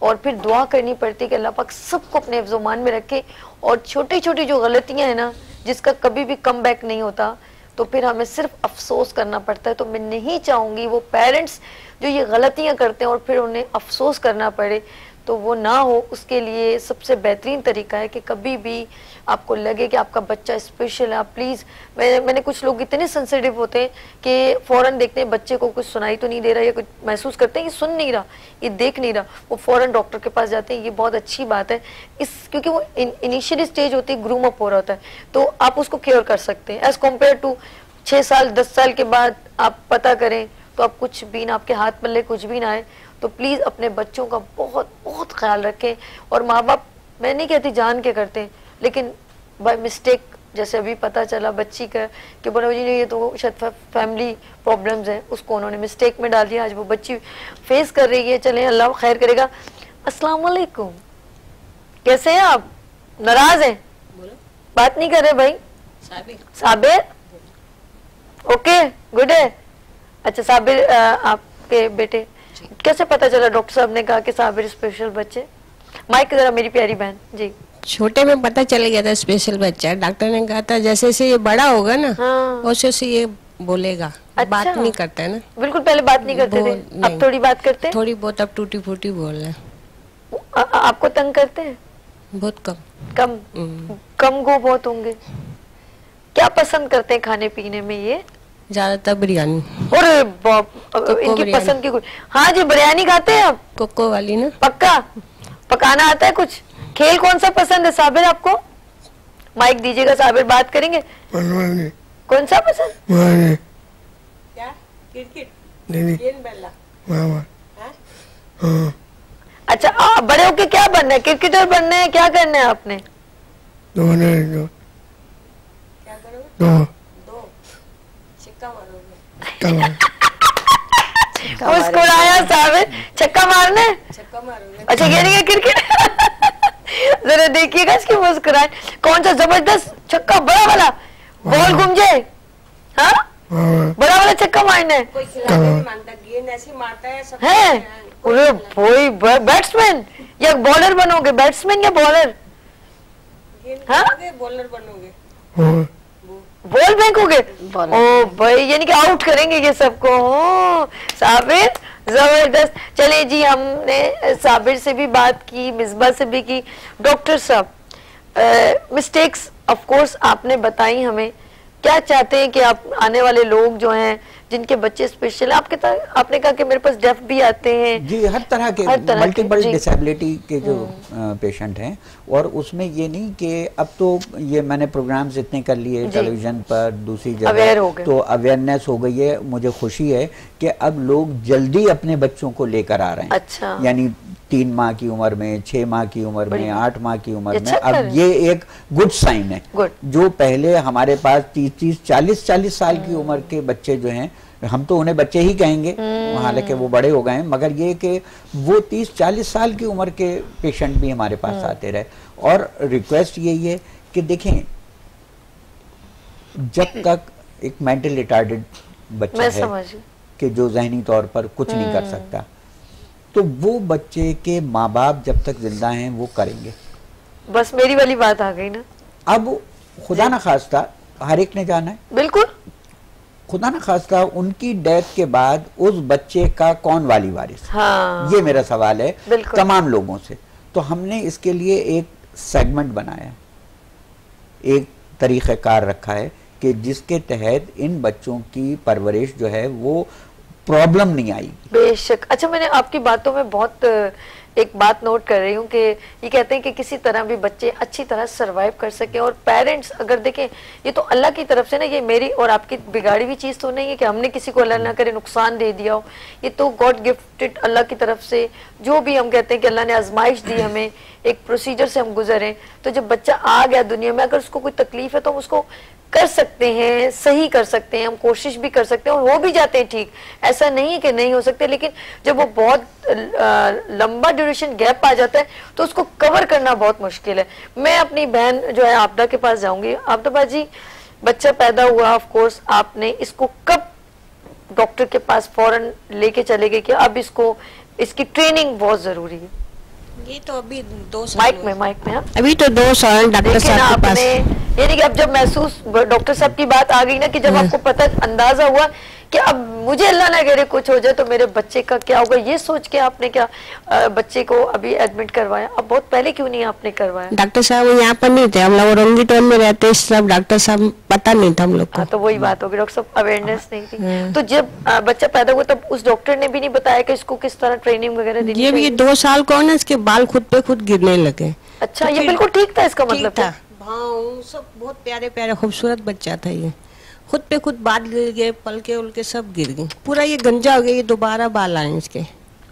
और फिर दुआ करनी पड़ती है कि अल्लाह पाक सबको अपने हिफ्ज़-ओ-मान में रखे। और छोटी छोटी जो गलतियाँ हैं ना जिसका कभी भी कम बैक नहीं होता तो फिर हमें सिर्फ अफसोस करना पड़ता है। तो मैं नहीं चाहूँगी वो पेरेंट्स जो ये गलतियाँ करते हैं और फिर उन्हें अफसोस करना पड़े। तो वो ना हो, उसके लिए सबसे बेहतरीन तरीका है कि कभी भी आपको लगे कि आपका बच्चा स्पेशल है, आप प्लीज़, मैंने कुछ लोग इतने सेंसिटिव होते हैं कि फ़ौरन देखते हैं बच्चे को कुछ सुनाई तो नहीं दे रहा, या कुछ महसूस करते हैं कि सुन नहीं रहा, ये देख नहीं रहा, वो फ़ौरन डॉक्टर के पास जाते हैं। ये बहुत अच्छी बात है, क्योंकि वो इनिशियल स्टेज होती है, ग्रूम अप हो रहा होता है, तो आप उसको केयर कर सकते हैं। एज़ कम्पेयर टू 6 साल 10 साल के बाद आप पता करें तो आप कुछ भी ना, आपके हाथ पल्ले कुछ भी ना आए। तो प्लीज़ अपने बच्चों का बहुत बहुत ख्याल रखें। और माँ बाप, मैं नहीं कहती जान के करते हैं, लेकिन बाय मिस्टेक, जैसे अभी पता चला बच्ची का कि बोला जी ये तो शायद फैमिली प्रॉब्लम्स हैं, उसको उन्होंने मिस्टेक में डाल दिया, आज वो बच्ची फेस कर रही है। चलें, अल्लाह खैर करेगा। अस्सलाम वालेकुम, कैसे हैं आप? नाराज हैं? बात नहीं कर रहे भाई? साबिर, ओके, गुड है। अच्छा साबिर, आपके बेटे, कैसे पता चला डॉक्टर साहब ने कहा कि साबिर स्पेशल बच्चे? माइक जरा मेरी प्यारी बहन जी। छोटे में पता चल गया था स्पेशल बच्चा है, डॉक्टर ने कहा था जैसे जैसे ये बड़ा होगा ना, वैसे से ये बोलेगा। अच्छा। बात नहीं करता है ना, बिल्कुल पहले बात नहीं करते थे, अब थोड़ी बात करते हैं, थोड़ी बहुत, अब टूटी फूटी बोल रहे हैं। आपको तंग करते हैं? बहुत कम कम गो बहुत होंगे। क्या पसंद करते हैं खाने पीने में? ये ज्यादातर बिरयानी। अरे बाप, इनकी पसंद की कुछ। हाँ जी, बिरयानी खाते हैं आप? कोको वाली ना? पक्का? पकाना आता है कुछ? खेल कौन सा पसंद है साबिर आपको? माइक दीजिएगा, साबिर बात करेंगे। कौन सा पसंद? क्या? क्रिकेट? अच्छा, बड़े होके क्या बनना है? क्रिकेटर बनना है? क्या करना है आपने? दो छक्का मारोगे। मुस्कुराया साबिर, छक्का मारना है? छक्का मारोगे। अच्छा, ये नहीं है क्रिकेट। जरा देखिएगा इसकी मुस्कुराए। कौन सा जबरदस्त छक्का, बड़ा वाला, बॉल घूम जाए? हाँ, बड़ा वाला छक्का मारना है। कोई खिलाड़ी नहीं मानता, गेंद ऐसे मारता है सब है। अरे भाई, बैट्समैन या बॉलर बनोगे? बैट्समैन या बॉलर? हाँ, बॉलर बनोगे। बॉल फेंकोगे? ओ भाई, यानी कि आउट करेंगे ये सबको। साबिर जबरदस्त। चले जी, हमने साबिर से भी बात की, मिसबा से भी की। डॉक्टर साहब, मिस्टेक्स ऑफ कोर्स आपने बताई हमें, क्या चाहते हैं कि आप आने वाले लोग जो हैं जिनके बच्चे स्पेशल, आपने कहा कि मेरे पास डेफ भी आते हैं जी, हर तरह के मल्टीपल डिसेबिलिटी के जो पेशेंट हैं, और उसमें ये नहीं कि अब तो ये मैंने प्रोग्राम्स इतने कर लिए टेलीविजन पर, दूसरी जगह, तो अवेयरनेस हो गई है। मुझे खुशी है कि अब लोग जल्दी अपने बच्चों को लेकर आ रहे हैं। अच्छा। यानी 3 माह की उम्र में, 6 माह की उम्र में, 8 माह की उम्र में, अब ये एक गुड साइन है। जो पहले हमारे पास 30-40 साल की उम्र के बच्चे जो हैं, हम तो उन्हें बच्चे ही कहेंगे, हालांकि वो बड़े हो गए हैं, मगर ये कि वो 30-40 साल की उम्र के पेशेंट भी हमारे पास आते रहे। और रिक्वेस्ट यही है कि देखें, जब तक एक मेंटल रिटार्डेड बच्चा है कि जो जहनी तौर पर कुछ नहीं कर सकता, तो वो बच्चे के माँ बाप जब तक जिंदा हैं वो करेंगे। बस मेरी वाली बात आ गई ना। अब खुदा न खास्ता, हर एक ने जाना है, बिल्कुल, खुदा न खास्ता उनकी डेथ के बाद उस बच्चे का कौन वाली वारिस? हाँ। ये मेरा सवाल है तमाम लोगों से। तो हमने इसके लिए एक सेगमेंट बनाया, एक तरीक़ेकार रखा है कि जिसके तहत इन बच्चों की परवरिश जो है वो प्रॉब्लम नहीं आएगी। बेशक। अच्छा, मैंने आपकी बातों में बहुत एक बात नोट कर रही हूँ कि ये कहते हैं कि किसी तरह भी बच्चे अच्छी तरह सरवाइव कर सके, और पेरेंट्स अगर देखें, ये तो अल्लाह की तरफ से ना, ये मेरी और आपकी बिगाड़ी हुई चीज़ तो नहीं है कि हमने किसी को अल्लाह ना करे नुकसान दे दिया हो। ये तो गॉड गिफ्टेड अल्लाह की तरफ से, जो भी हम कहते हैं कि अल्लाह ने आजमाइश दी हमें, एक प्रोसीजर से हम गुजरे। तो जब बच्चा आ गया दुनिया में, अगर उसको कोई तकलीफ है तो हम उसको कर सकते हैं, सही कर सकते हैं, हम कोशिश भी कर सकते हैं और हो भी जाते हैं ठीक। ऐसा नहीं है कि नहीं हो सकते, लेकिन जब वो बहुत लंबा ड्यूरेशन गैप आ जाता है तो उसको कवर करना बहुत मुश्किल है। मैं अपनी बहन जो है आपदा के पास जाऊंगी। आपदा जी, बच्चा पैदा हुआ, ऑफ कोर्स आपने इसको कब डॉक्टर के पास फौरन लेके चले गए कि अब इसकी ट्रेनिंग बहुत जरूरी है? ये तो अभी 2 साल माइक में हाँ? अभी तो 2 साल डॉक्टर साहब के पास। यानी कि अब जब महसूस, डॉक्टर साहब की बात आ गई ना, कि जब आपको पता अंदाजा हुआ क्या मुझे अल्लाह ना करे कुछ हो जाए तो मेरे बच्चे का क्या होगा, ये सोच के आपने क्या बच्चे को अभी एडमिट करवाया? अब बहुत पहले क्यों नहीं आपने करवाया? डॉक्टर साहब यहाँ पर नहीं थे, हम लोग रंगीटोन में रहते, सब डॉक्टर साहब पता नहीं था हम लोग को। तो वही बात होगी, डॉक्टर साहब अवेयरनेस नहीं थी। तो जब बच्चा पैदा हुआ तब उस डॉक्टर ने भी नहीं बताया कि इसको किस तरह ट्रेनिंग वगैरह देनी चाहिए? ये 2 साल को ना इसके बाल खुद पे खुद गिरने लगे। अच्छा, ये बिल्कुल ठीक था, इसका मतलब था सब बहुत प्यारे प्यारे खूबसूरत बच्चा था, ये खुद पे खुद बाल गिर गए, पलके उलके सब गिर गए, पूरा ये गंजा हो गया, ये दोबारा बाल आए इसके।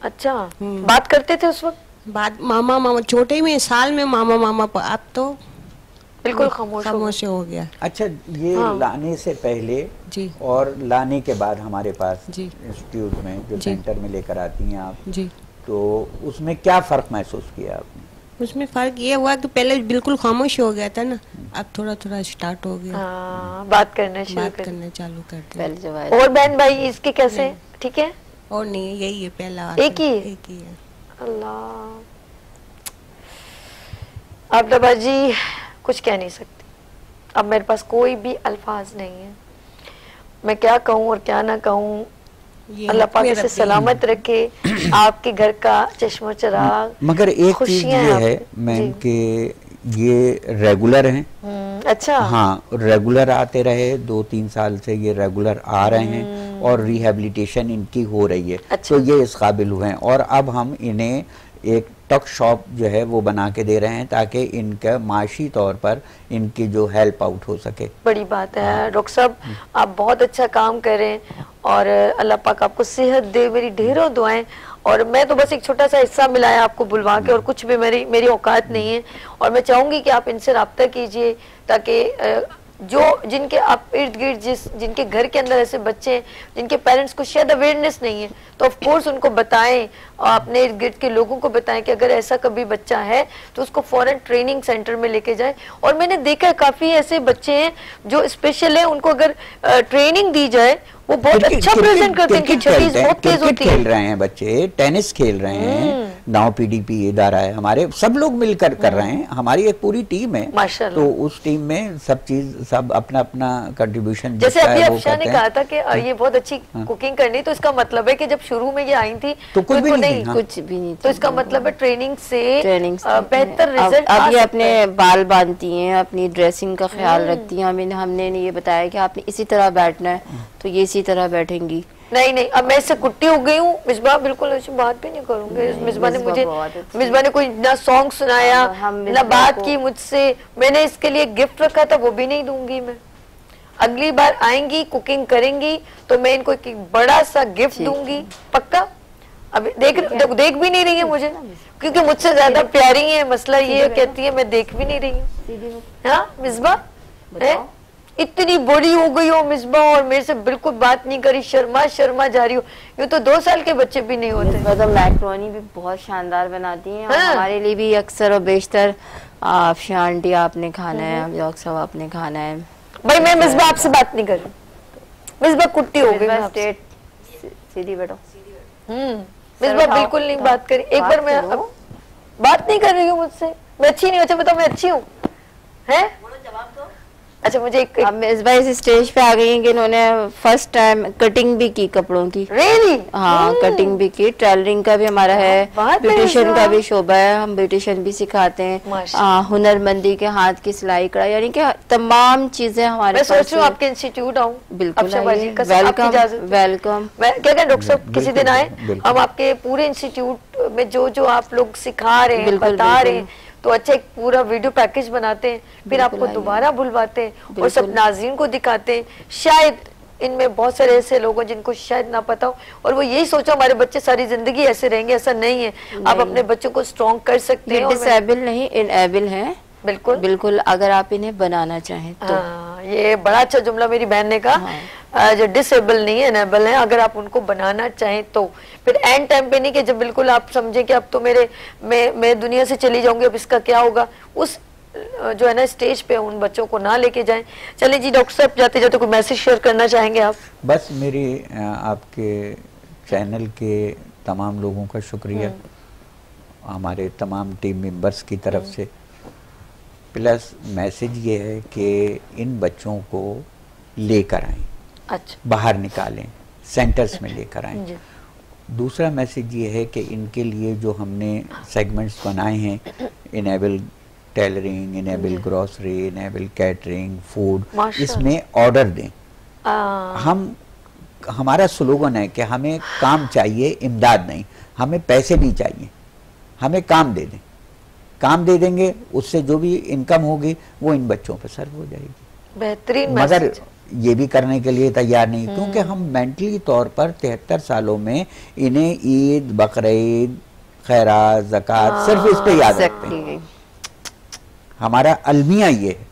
अच्छा, बात करते थे उस वक्त? बात मामा मामा छोटे में साल में मामा मामा, अब तो बिल्कुल खामोश हो गया। अच्छा, ये लाने से पहले जी और लाने के बाद हमारे पास इंस्टीट्यूट में जो सेंटर में लेकर आती हैं आप जी, तो उसमें क्या फर्क महसूस किया आपने? उसमें फर्क ये हुआ कि पहले बिल्कुल खामोश हो गया था ना, अब थोड़ा थोड़ा स्टार्ट हो गया, बात करना चालू कर दिया। और बहन भाई इसके कैसे, ठीक है? और नहीं, यही है पहला, एक ही है। अल्लाह, अब जी कुछ कह नहीं सकती, अब मेरे पास कोई भी अल्फाज नहीं है, मैं क्या कहूँ और क्या ना कहूँ। अल्लाह पाक इसे सलामत रखे, आपके घर का चश्मो चिराग। मगर एक चीज ये है मैम कि ये रेगुलर हैं। अच्छा, हाँ, रेगुलर आते रहे, 2-3 साल से ये रेगुलर आ रहे हैं और रिहेबिलिटेशन इनकी हो रही है। अच्छा। तो ये इस काबिल हुए हैं और अब हम इन्हें एक टक शॉप जो है वो बना के दे रहे हैं ताकि इनका माशी तौर पर इनकी जो हेल्प आउट हो सके। बड़ी बात है डॉक्टर साहब, आप बहुत अच्छा काम कर रहे हैं और अल्लाह पाक आपको सेहत दे, मेरी ढेरों दुआएं। और मैं तो बस एक छोटा सा हिस्सा मिलाया आपको बुलवा के, और कुछ भी मेरी औकात नहीं है, और मैं चाहूंगी कि आप इनसे रब्ता कीजिए ताकि जो जिनके आप इर्द गिर्द जिनके घर के अंदर ऐसे बच्चे हैं जिनके पेरेंट्स को शायद अवेयरनेस नहीं है, तो ऑफ कोर्स उनको बताएं और अपने इर्द गिर्द के लोगों को बताएं कि अगर ऐसा कभी बच्चा है तो उसको फौरन ट्रेनिंग सेंटर में लेके जाएं। और मैंने देखा है काफी ऐसे बच्चे हैं जो स्पेशल है, उनको अगर ट्रेनिंग दी जाए वो बहुत अच्छा प्रेजेंट करते हैं, छत्तीस बहुत तेज होती है। खेल रहे हैं बच्चे, टेनिस खेल रहे हैं, नाव पीडीपी इदारा है हमारे, सब लोग मिलकर कर रहे हैं, हमारी एक पूरी टीम है माशाल्लाह। तो उस टीम में सब चीज सब अपना अपना कंट्रीब्यूशन, जैसे अभी अफशा ने कहा था कि ये बहुत अच्छी कुकिंग करनी, तो इसका मतलब है कि जब शुरू में ये आई थी तो कुछ भी नहीं, कुछ भी नहीं, तो इसका मतलब है ट्रेनिंग से बेहतर रिजल्ट। अब ये अपने बाल बांधती हैं, अपनी ड्रेसिंग का ख्याल रखती हैं, हमने ये बताया कि आपने इसी तरह बैठना है तो ये इसी तरह बैठेंगी। नहीं, अब मैं इससे कुट्टी हो गई हूँ। मिसबा बिल्कुल ऐसी बात भी नहीं करूंगी। मिसबा ने कोई ना सॉन्ग सुनाया ना बात की मुझसे, मैंने इसके लिए गिफ्ट रखा था वो भी नहीं दूंगी मैं। अगली बार आएंगी कुकिंग करेंगी तो मैं इनको एक बड़ा सा गिफ्ट दूंगी पक्का। अब देख भी नहीं रही है मुझे, क्योंकि मुझसे ज्यादा प्यारी है, मसला ये कहती है मैं देख भी नहीं रही हूँ। हाँ मिसबा इतनी बड़ी हो गई हो मिसबा और मेरे से बिल्कुल बात नहीं करी, शर्मा जा रही हो। यूँ तो 2 साल के बच्चे भी नहीं होते। तो मैक्रोनी भी बहुत शानदार बनाती हैं। हाँ? हमारे लिए भी अक्सर और बेशतर अफशा आंटी आपने खाना है, साहब आपने खाना है। भाई मैं मिसबा आपसे बात नहीं कर रही, मिसबा कुट्टी हो गई, सीधी बैठो। मिसबा बिल्कुल नहीं बात करी। एक बार मैं बात नहीं कर रही हूँ मुझसे, मैं अच्छी नहीं। अच्छा बताओ मैं अच्छी हूँ है? अच्छा मुझे इस बार इस स्टेज पे आ गई हैं कि इन्होंने फर्स्ट टाइम कटिंग भी की कपड़ों की। really? हाँ कटिंग भी की, टेलरिंग का भी हमारा है, ब्यूटिशियन का भी शोबा है, हम ब्यूटिशियन भी सिखाते हैं, हुनरमंदी के हाथ की सिलाई कढ़ाई, यानी कि तमाम चीजें हमारे पास। मैं सोच रही हूँ आपके इंस्टीट्यूट आऊँ। बिल्कुल वेलकम वेलकम। क्या कहते डॉक्टर साहब किसी दिन आए, हम आपके पूरे इंस्टीट्यूट में जो आप लोग सिखा रहे हैं बता रहे हैं तो अच्छा एक पूरा वीडियो पैकेज बनाते हैं, फिर आपको दोबारा बुलवाते हैं और सब नाज़रीन को दिखाते हैं। शायद इनमें बहुत सारे ऐसे लोग हैं जिनको शायद ना पता हो और वो यही सोचो हमारे बच्चे सारी जिंदगी ऐसे रहेंगे, ऐसा नहीं है। आप अपने बच्चों को स्ट्रॉन्ग कर सकते हैं। डिसेबल नहीं, इनेबल हैं। बिल्कुल बिल्कुल, अगर आप इन्हें बनाना चाहें तो। ये बड़ा अच्छा जुमला मेरी बहन ने कहा, जो डिसेबल नहीं है इनेबल है, अगर आप उनको बनाना चाहें तो। फिर एंड टाइम पे नहीं कि जब बिल्कुल आप समझे कि अब तो मैं दुनिया से चली जाऊंगी, अब इसका क्या होगा, उस जो है ना स्टेज पे उन बच्चों को ना लेके जाएं। चलिए जी डॉक्टर साहब, जाते जाते कोई मैसेज शेयर करना चाहेंगे आप? बस मेरी आपके चैनल के तमाम लोगों का शुक्रिया, हमारे तमाम टीम मेंबर्स की तरफ से। प्लस मैसेज ये है कि इन बच्चों को लेकर आएं, अच्छा, बाहर निकालें, सेंटर्स में लेकर आएं। दूसरा मैसेज ये है कि इनके लिए जो हमने सेगमेंट्स बनाए हैं, enable tailoring, enable grocery, enable catering, food, इसमें ऑर्डर दें। हमारा स्लोगन है कि हमें काम चाहिए, इमदाद नहीं। हमें पैसे नहीं चाहिए, हमें काम दे दें। काम दे देंगे, उससे जो भी इनकम होगी वो इन बच्चों पर सर्व हो जाएगी। बेहतरीन। मगर ये भी करने के लिए तैयार नहीं, क्योंकि हम मेंटली तौर पर 73 सालों में इन्हें ईद, बकरीद, खैरात, ज़कात सिर्फ इस पे याद रखते हैं। हमारा अलमिया ये है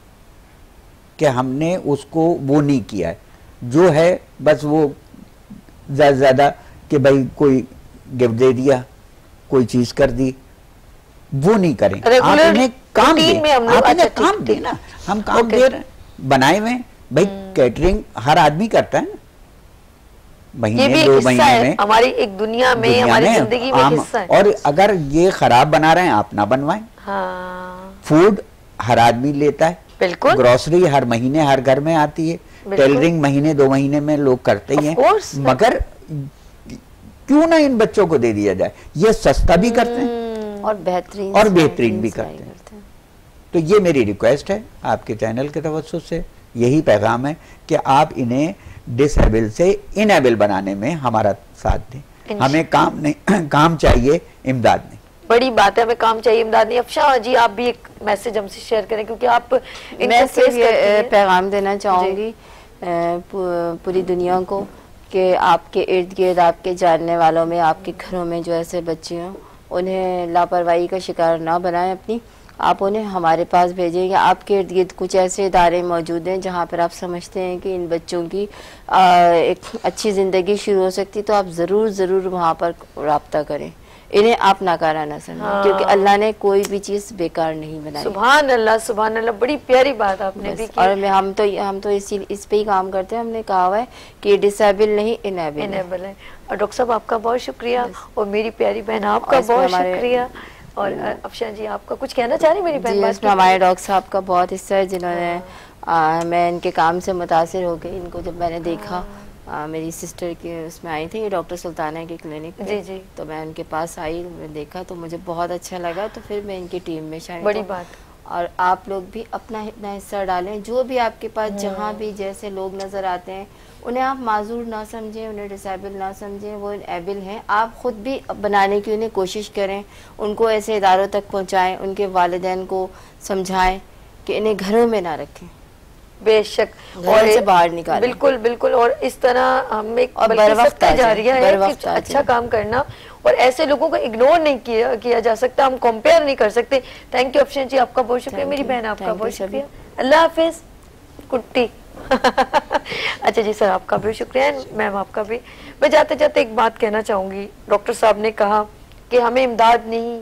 कि हमने उसको वो नहीं किया है, जो है बस वो ज़्यादा ज़्यादा कि भाई कोई गिफ्ट दे दिया, कोई चीज़ कर दी, वो नहीं करें। आप इन्हें काम दें, आप इन्हें काम दें ना। हम काम दे रहे बनाए हुए भाई, कैटरिंग हर आदमी करता है ना, महीने 2 महीने में हमारी एक दुनिया में हमारी जिंदगी में हिस्सा है। और अगर ये खराब बना रहे हैं, आप ना बनवाएं। फूड हर आदमी लेता है, बिल्कुल। ग्रोसरी हर महीने हर घर में आती है, टेलरिंग महीने 2 महीने में लोग करते ही हैं, मगर क्यों ना इन बच्चों को दे दिया जाए। ये सस्ता भी करते हैं और बेहतरीन भी करते हैं। तो ये मेरी रिक्वेस्ट है आपके चैनल के तवज्जुह से, यही पैगाम है कि आप इन्हें डिसेबल से इनेबल बनाने में हमारा साथ दें। हमें काम नहीं, काम चाहिए, इमदाद नहीं। बड़ी बात है, हमें काम चाहिए, इमदाद नहीं। अफशा जी, आप भी एक मैसेज हमसे शेयर करें, क्योंकि आप मैं सिर्फ ये पैगाम देना चाहूँगी पूरी दुनिया को कि आपके इर्द गिर्द, आपके जानने वालों में, आपके घरों में जो ऐसे बच्चे हों, उन्हें लापरवाही का शिकार ना बनाएं अपनी। आप उन्हें हमारे पास भेजेंगे। आपके इर्द गिर्द कुछ ऐसे इदारे मौजूद हैं जहाँ पर आप समझते हैं कि इन बच्चों की एक अच्छी ज़िंदगी शुरू हो सकती, तो आप ज़रूर वहाँ पर रब्ता करें। इन्हें आप नाकारा ना समझें, क्योंकि अल्लाह ने कोई भी चीज़ बेकार नहीं बनाई। सुभान अल्लाह, सुभान अल्लाह, बड़ी प्यारी बात आपने भी की। और हम तो इस पे ही काम करते हैं। हमने कहा हुआ है कि डिसेबल नहीं, इनेबल है। और डॉक्टर साहब आपका बहुत शुक्रिया, और मेरी प्यारी बहन आपका बहुत शुक्रिया। और अफशा जी, आपका कुछ कहना चाह रही मेरी बहन? इसमें हमारे डॉक्टर साहब का बहुत हिस्सा है, जिन्होंने मैं इनके काम से मुतासिर हो गई। इनको जब मैंने देखा, मेरी सिस्टर के उसमें आई थी, डॉक्टर सुल्ताना के क्लिनिक पे, जी। तो मैं उनके पास आई, मैंने देखा तो मुझे बहुत अच्छा लगा, तो फिर मैं इनकी टीम में शामिल। बड़ी बात। और आप लोग भी अपना हिस्सा डालें। जो भी आपके पास जहाँ भी जैसे लोग नज़र आते हैं, उन्हें आप माजूर ना समझें, उन्हें डिसेबल ना समझें, वो एबल हैं। आप ख़ुद भी बनाने की उन्हें कोशिश करें, उनको ऐसे इदारों तक पहुँचाएँ, उनके वालिदैन को समझाएँ कि इन्हें घरों में ना रखें, बेशक, और से बाहर निकालें। बिल्कुल बिल्कुल। और इस तरह हम एक जारिया है कि अच्छा काम करना, और ऐसे लोगों को इग्नोर नहीं किया जा सकता, हम कंपेयर नहीं कर सकते। थैंक यू अफशा जी, आपका बहुत शुक्रिया। मेरी बहन आपका बहुत शुक्रिया। अल्लाह हाफिज कुट्टी। अच्छा जी सर, आपका भी शुक्रिया, मैम आपका भी। मैं जाते जाते एक बात कहना चाहूँगी। डॉक्टर साहब ने कहा कि हमें इमदाद नहीं,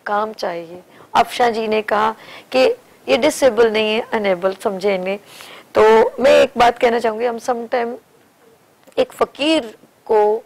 काम चाहिए। अफशा जी ने कहा कि ये डिसेबल नहीं है, अनेबल समझे इन्हें। तो मैं एक बात कहना चाहूँगी, हम समटाइम एक फ़कीर को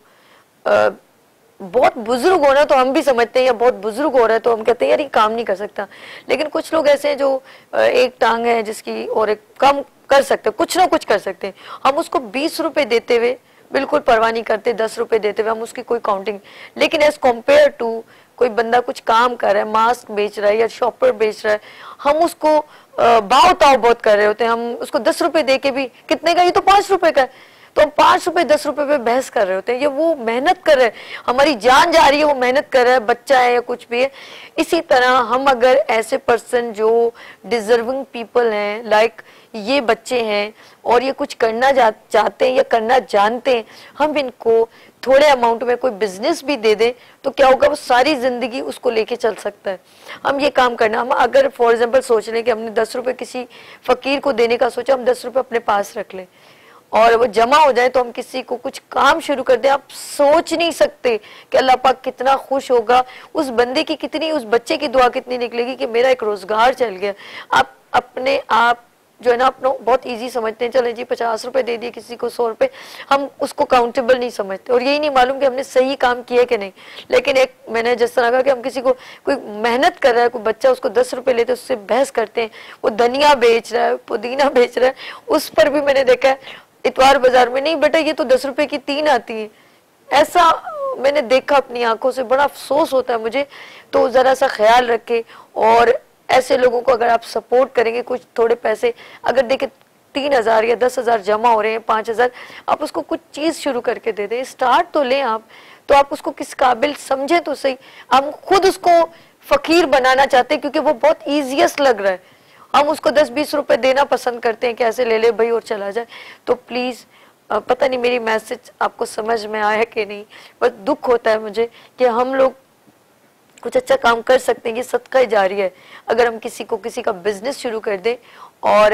बहुत बुजुर्ग होना तो हम भी समझते हैं, या बहुत बुजुर्ग हो रहा है तो हम कहते हैं यार ये काम नहीं कर सकता। लेकिन कुछ लोग ऐसे हैं जो एक टांग है जिसकी, और एक काम कर सकते, कुछ ना कुछ कर सकते हैं। हम उसको 20 रुपए देते हुए बिल्कुल परवाह नहीं करते, 10 रुपए देते हुए हम उसकी कोई काउंटिंग। लेकिन एज कम्पेयर टू कोई बंदा कुछ काम कर रहा है, मास्क बेच रहा है या शॉपर बेच रहा है, हम उसको भाव ताव बहुत कर रहे होते हैं। हम उसको 10 रुपए दे के भी, कितने का, ये तो 5 रुपए का है, तो हम 5 रुपए 10 रुपए पे बहस कर रहे होते हैं। ये वो मेहनत कर रहे हैं, हमारी जान जा रही है, वो मेहनत कर रहा है, बच्चा है या कुछ भी है। इसी तरह हम अगर ऐसे पर्सन जो डिजर्विंग पीपल हैं, लाइक ये बच्चे हैं और ये कुछ करना चाहते हैं या करना जानते हैं, हम इनको थोड़े अमाउंट में कोई बिजनेस भी दे दें तो क्या होगा, वो सारी जिंदगी उसको लेके चल सकता है। हम ये काम करना, हम अगर फॉर एग्जांपल सोच लें कि हमने 10 रुपए किसी फकीर को देने का सोचा, हम 10 रुपए अपने पास रख लें और वो जमा हो जाए तो हम किसी को कुछ काम शुरू कर दें। आप सोच नहीं सकते कि अल्लाह पाक कितना खुश होगा, उस बंदे की कितनी, उस बच्चे की दुआ कितनी निकलेगी कि मेरा एक रोजगार चल गया। आप अपने आप जो है ना अपना बहुत इजी समझते हैं, चले जी 50 रुपए दे दिए किसी को, 100 रुपए, हम उसको काउंटेबल नहीं समझते और यही नहीं मालूम कि हमने सही काम किया कि नहीं। लेकिन एक मैंने जिस तरह कहा कि हम किसी को, कोई मेहनत कर रहा है, कोई बच्चा, उसको 10 रुपए लेते उससे बहस करते हैं, वो धनिया बेच रहा है, पुदीना बेच रहा है, उस पर भी मैंने देखा है इतवार बाजार में, नहीं बेटा ये तो 10 रुपए की 3 आती है। ऐसा मैंने देखा अपनी आंखों से, बड़ा अफसोस होता है मुझे। तो जरा सा ख्याल रखे, और ऐसे लोगों को अगर आप सपोर्ट करेंगे, कुछ थोड़े पैसे अगर देखे 3,000 या 10,000 जमा हो रहे हैं, 5,000, आप उसको कुछ चीज शुरू करके दे दें, स्टार्ट तो लें आप। तो आप उसको किस काबिल समझे तो सही। हम खुद उसको फकीर बनाना चाहते हैं क्योंकि वो बहुत ईजिएस्ट लग रहा है। हम उसको 10-20 रुपए देना पसंद करते हैं कि ऐसे ले ले भाई और चला जाए। तो प्लीज पता नहीं मेरी मैसेज आपको समझ में आया कि नहीं, बस दुख होता है मुझे कि हम लोग कुछ अच्छा काम कर सकते हैं। ये सदका जारी है अगर हम किसी का बिजनेस शुरू कर दें, और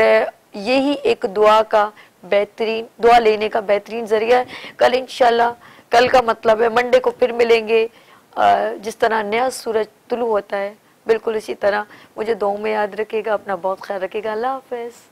यही एक दुआ लेने का बेहतरीन जरिया है। कल इंशाल्लाह, कल का मतलब है मंडे को फिर मिलेंगे। जिस तरह नया सूरज तुलू होता है, बिल्कुल इसी तरह मुझे दुआ में याद रखिएगा। अपना बहुत ख्याल रखिएगा। अल्लाह हाफ़िज़।